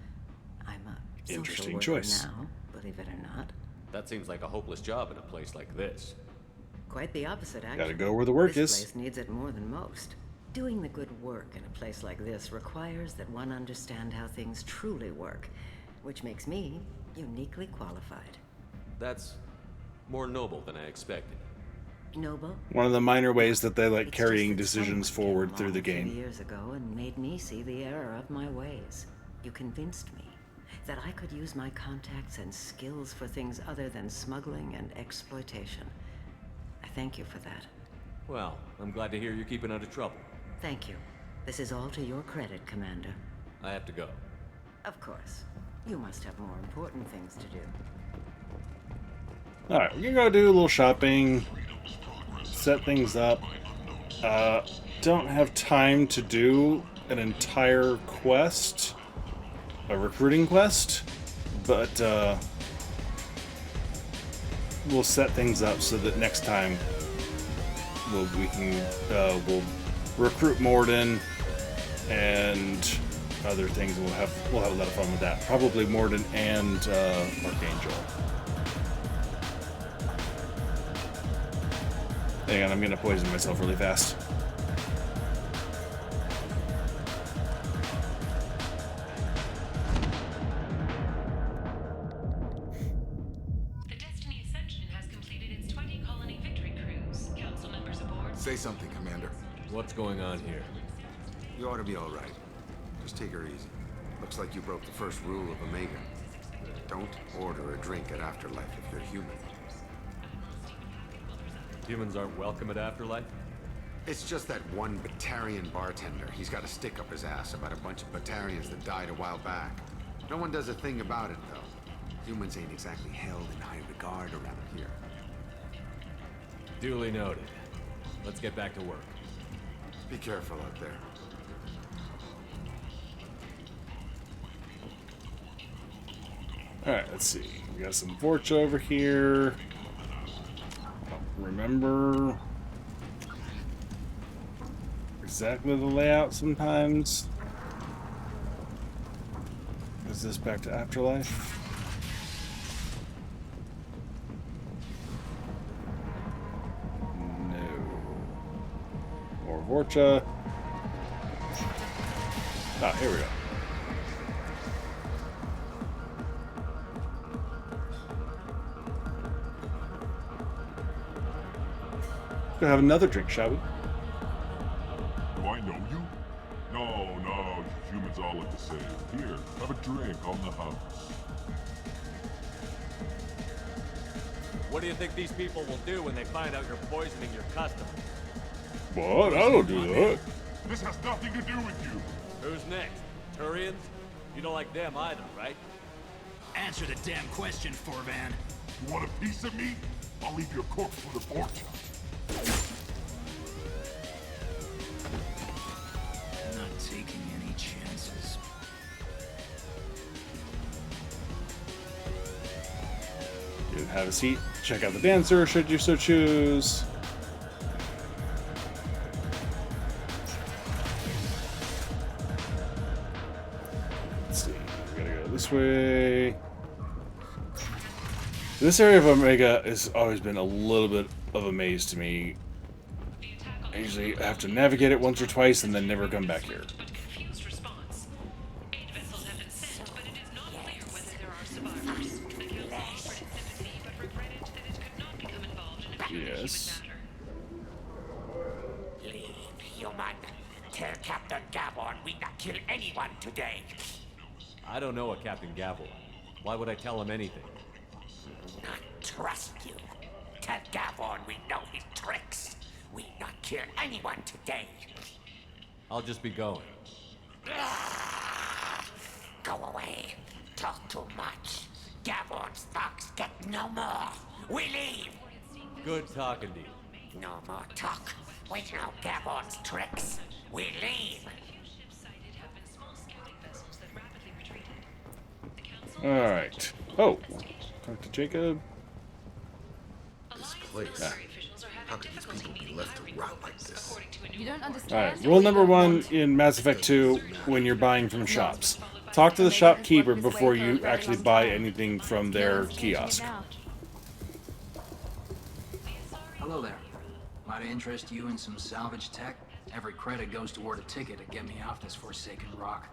S6: I'm a social
S1: Interesting
S6: worker
S1: choice.
S6: now, believe it or not.
S12: That seems like a hopeless job in a place like this.
S6: Quite the opposite, actually.
S1: Gotta go where the work
S6: this
S1: is.
S6: Place needs it more than most. Doing the good work in a place like this requires that one understand how things truly work, which makes me uniquely qualified.
S12: That's more noble than I expected.
S6: Noble?
S1: One of the minor ways that they like
S6: It's
S1: carrying
S6: just that
S1: decisions
S6: someone
S1: forward
S6: came
S1: through the
S6: along a few
S1: game.
S6: years ago and made me see the error of my ways. You convinced me that I could use my contacts and skills for things other than smuggling and exploitation. I thank you for that.
S12: Well, I'm glad to hear you're keeping out of trouble.
S6: Thank you. This is all to your credit, Commander.
S12: I have to go.
S6: Of course. You must have more important things to do.
S1: Alright, we're gonna go do a little shopping, set things up. Don't have time to do an entire quest, a recruiting quest, but we'll set things up so that next time we'll recruit Morden and other things. We'll have a lot of fun with that. Probably Morden and Archangel. Hang on, I'm gonna poison myself really fast.
S11: The Destiny Ascension has completed its 20 colony victory cruise. Council members aboard.
S13: Say something, Commander.
S12: What's going on here?
S13: You ought to be all right. Just take her easy. Looks like you broke the first rule of Omega. Don't order a drink at Afterlife if you're human.
S12: Humans aren't welcome at Afterlife?
S13: It's just that one Batarian bartender. He's got a stick up his ass about a bunch of Batarians that died a while back. No one does a thing about it, though. Humans ain't exactly held in high regard around here.
S12: Duly noted. Let's get back to work.
S13: Be careful out there.
S1: Alright, let's see. We got some Vorcha over here. Remember exactly the layout sometimes. Is this back to Afterlife? No. More Vorcha. Ah, here we go. Go have another drink, shall we?
S10: Do I know you? No, humans all look the same. Here, have a drink on the house.
S12: What do you think these people will do when they find out you're poisoning your customers?
S1: What? I don't do that.
S10: This has nothing to do with you.
S12: Who's next? Turians? You don't like them either, right?
S14: Answer the damn question, Forvan.
S10: You want a piece of me? I'll leave your corpse for the Vorcha.
S14: Not taking any chances.
S1: You can have a seat. Check out the dancer, should you so choose. Let's see. We gotta go this way. This area of Omega has always been a little bit of a maze to me. I usually have to navigate it once or twice and then never come back here. Yes.
S23: Leave, human. Tell Captain Gavon we not kill anyone today.
S12: I don't know a Captain Gavel. Why would I tell him anything?
S23: Not trust you. Tell Gavon we know his tricks. We not kill anyone today.
S12: I'll just be going.
S23: Go away. Talk too much. Gavon's thugs get no more. We leave.
S12: Good talking to you.
S23: No more talk. We know Gavon's tricks. We leave.
S1: Alright. Oh. Talk to Jacob.
S13: This place. How could these people be left to rot like this?
S2: You don't understand.
S1: Alright, rule number 1 in Mass Effect 2 when you're buying from shops. Talk to the shopkeeper before you actually buy anything from their kiosk.
S14: Hello there. Might I interest you in some salvage tech? Every credit goes toward a ticket to get me off this forsaken rock.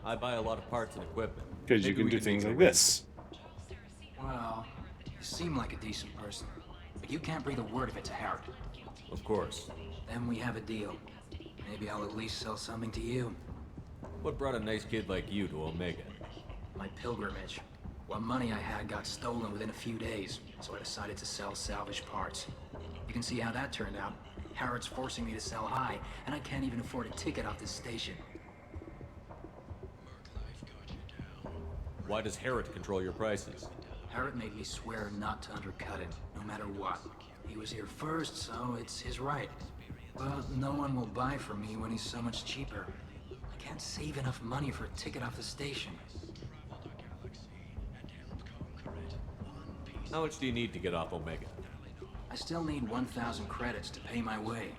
S12: I buy a lot of parts and equipment.
S1: Because you can do things like this.
S14: Well, you seem like a decent person, but you can't breathe a word if it's a Herod.
S12: Of course.
S14: Then we have a deal. Maybe I'll at least sell something to you.
S12: What brought a nice kid like you to Omega?
S14: My pilgrimage. What money I had got stolen within a few days, so I decided to sell salvage parts. You can see how that turned out. Harrod's forcing me to sell high, and I can't even afford a ticket off this station.
S12: Why does Herod control your prices?
S14: Herod made me swear not to undercut it, no matter what. He was here first, so it's his right. But no one will buy from me when he's so much cheaper. I can't save enough money for a ticket off the station.
S12: How much do you need to get off Omega?
S14: I still need 1,000 credits to pay my way.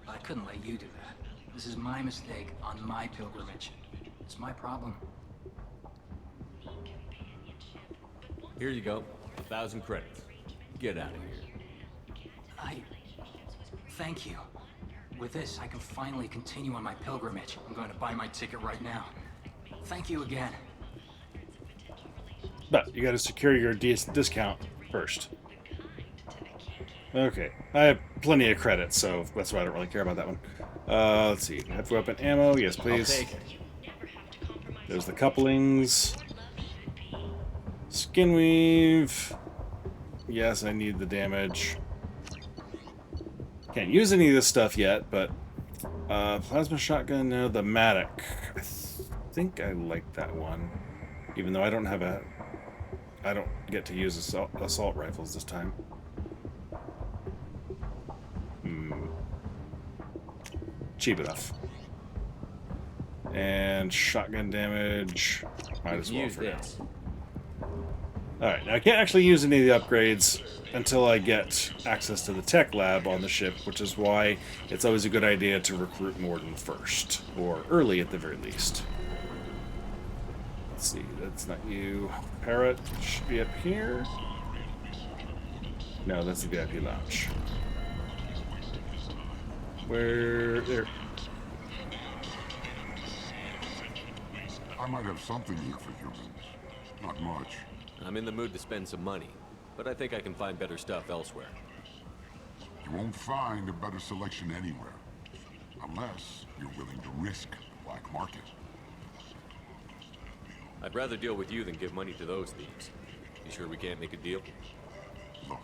S14: But I couldn't let you do that. This is my mistake on my pilgrimage. It's my problem.
S12: Here you go. 1,000 credits. Get out of here.
S14: Thank you. With this, I can finally continue on my pilgrimage. I'm going to buy my ticket right now. Thank you again.
S1: But you got to secure your discount first. Okay, I have plenty of credits, so that's why I don't really care about that one. Let's see. Heavy weapon ammo, yes, please.
S12: I'll take it.
S1: There's the couplings. Skin weave. Yes, I need the damage. Can't use any of this stuff yet, but plasma shotgun, no, the Matic. I think I like that one, even though I don't get to use assault rifles this time. Cheap enough. And shotgun damage, might as well for now. Alright, now I can't actually use any of the upgrades until I get access to the tech lab on the ship, which is why it's always a good idea to recruit Morden first, or early at the very least. Let's see, that's not you. Parrot should be up here. No, that's the VIP lounge. Where? There.
S10: I might have something here for humans. Not much.
S12: I'm in the mood to spend some money, but I think I can find better stuff elsewhere.
S10: You won't find a better selection anywhere. Unless you're willing to risk the black market.
S12: I'd rather deal with you than give money to those thieves. You sure we can't make a deal?
S10: Look,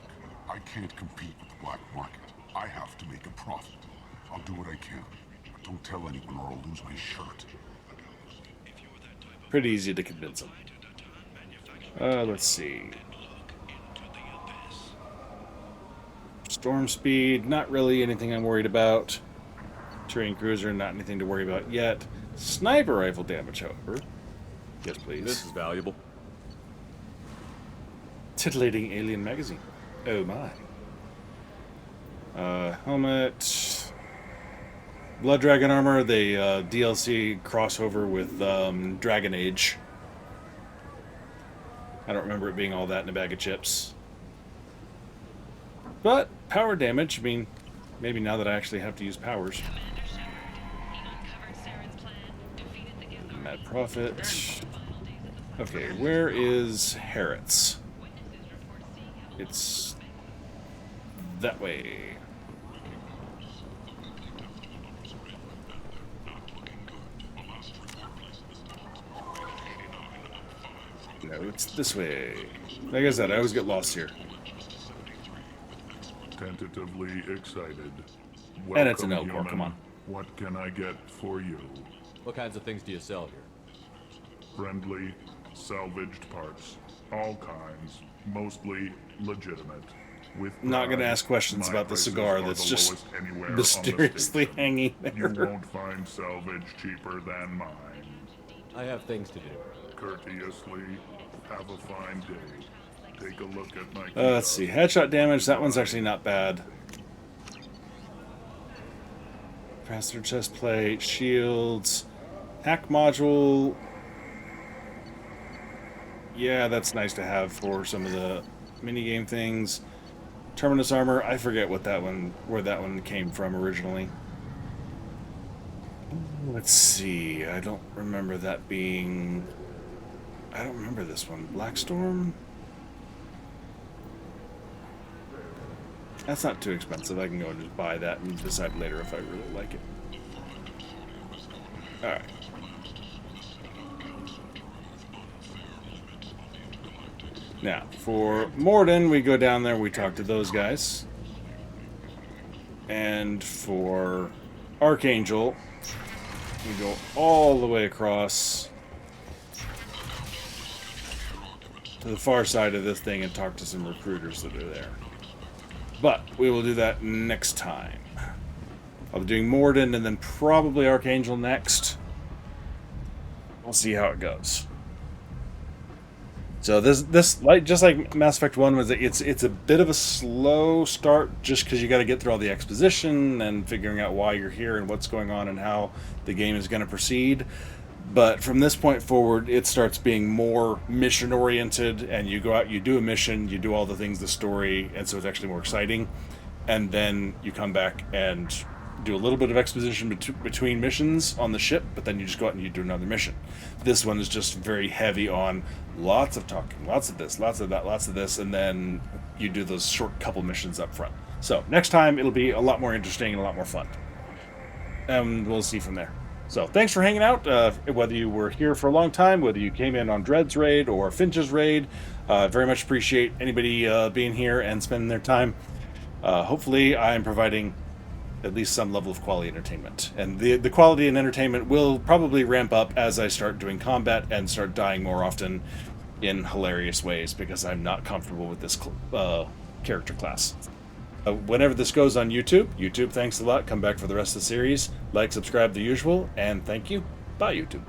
S10: I can't compete with the black market. I have to make a profit. I'll do what I can. But don't tell anyone or I'll lose my shirt.
S1: Pretty easy to convince them. Let's see. Storm speed, not really anything I'm worried about. Terrain cruiser, not anything to worry about yet. Sniper rifle damage, however. Yes, please.
S12: This is valuable.
S1: Titillating alien magazine. Oh my. Helmet. Blood Dragon armor, the DLC crossover with Dragon Age. I don't remember it being all that in a bag of chips. But power damage, I mean, maybe now that I actually have to use powers. Mad Prophet. Okay, where is Harrods? It's that way. No, it's this way. Like I said, I always get lost here.
S10: Tentatively excited.
S1: And it's an
S10: Welcome,
S1: Elcor, come on.
S10: What can I get for you?
S12: What kinds of things do you sell here?
S10: Friendly, salvaged parts. All kinds. Mostly legitimate. With
S1: Not going to
S10: pride,
S1: ask questions
S10: my
S1: about the
S10: prices
S1: cigar
S10: are
S1: that's
S10: the
S1: just
S10: lowest anywhere on the
S1: mysteriously
S10: station.
S1: hanging there.
S10: You won't find salvage cheaper than mine.
S12: I have things to do.
S10: Courteously, have a fine day. Take a look at my
S1: Let's see. Headshot damage, that one's actually not bad. Capacitor chest plate, shields, hack module. Yeah, that's nice to have for some of the minigame things. Terminus armor, I forget what that one, where that one came from originally. Let's see. I don't remember that being. I don't remember this one. Blackstorm? That's not too expensive. I can go and just buy that and decide later if I really like it. Alright. Now, for Morden, we go down there, we talk to those guys. And for Archangel, we go all the way across to the far side of this thing and talk to some recruiters that are there. But we will do that next time. I'll be doing Morden and then probably Archangel next. We'll see how it goes. So this like just like Mass Effect 1 was, it's a bit of a slow start just because you got to get through all the exposition and figuring out why you're here and what's going on and how the game is going to proceed. But from this point forward, it starts being more mission oriented, and you go out, you do a mission, you do all the things, the story, and so it's actually more exciting. And then you come back and do a little bit of exposition between missions on the ship, but then you just go out and you do another mission. This one is just very heavy on lots of talking, lots of this, lots of that, lots of this, and then you do those short couple missions up front. So next time it'll be a lot more interesting and a lot more fun. And we'll see from there. So thanks for hanging out, whether you were here for a long time, whether you came in on Dread's raid or Finch's raid. Very much appreciate anybody being here and spending their time. Hopefully I'm providing at least some level of quality entertainment. And the quality and entertainment will probably ramp up as I start doing combat and start dying more often in hilarious ways, because I'm not comfortable with this character class. Whenever this goes on YouTube, thanks a lot. Come back for the rest of the series. Like, subscribe, the usual, and thank you. Bye, YouTube.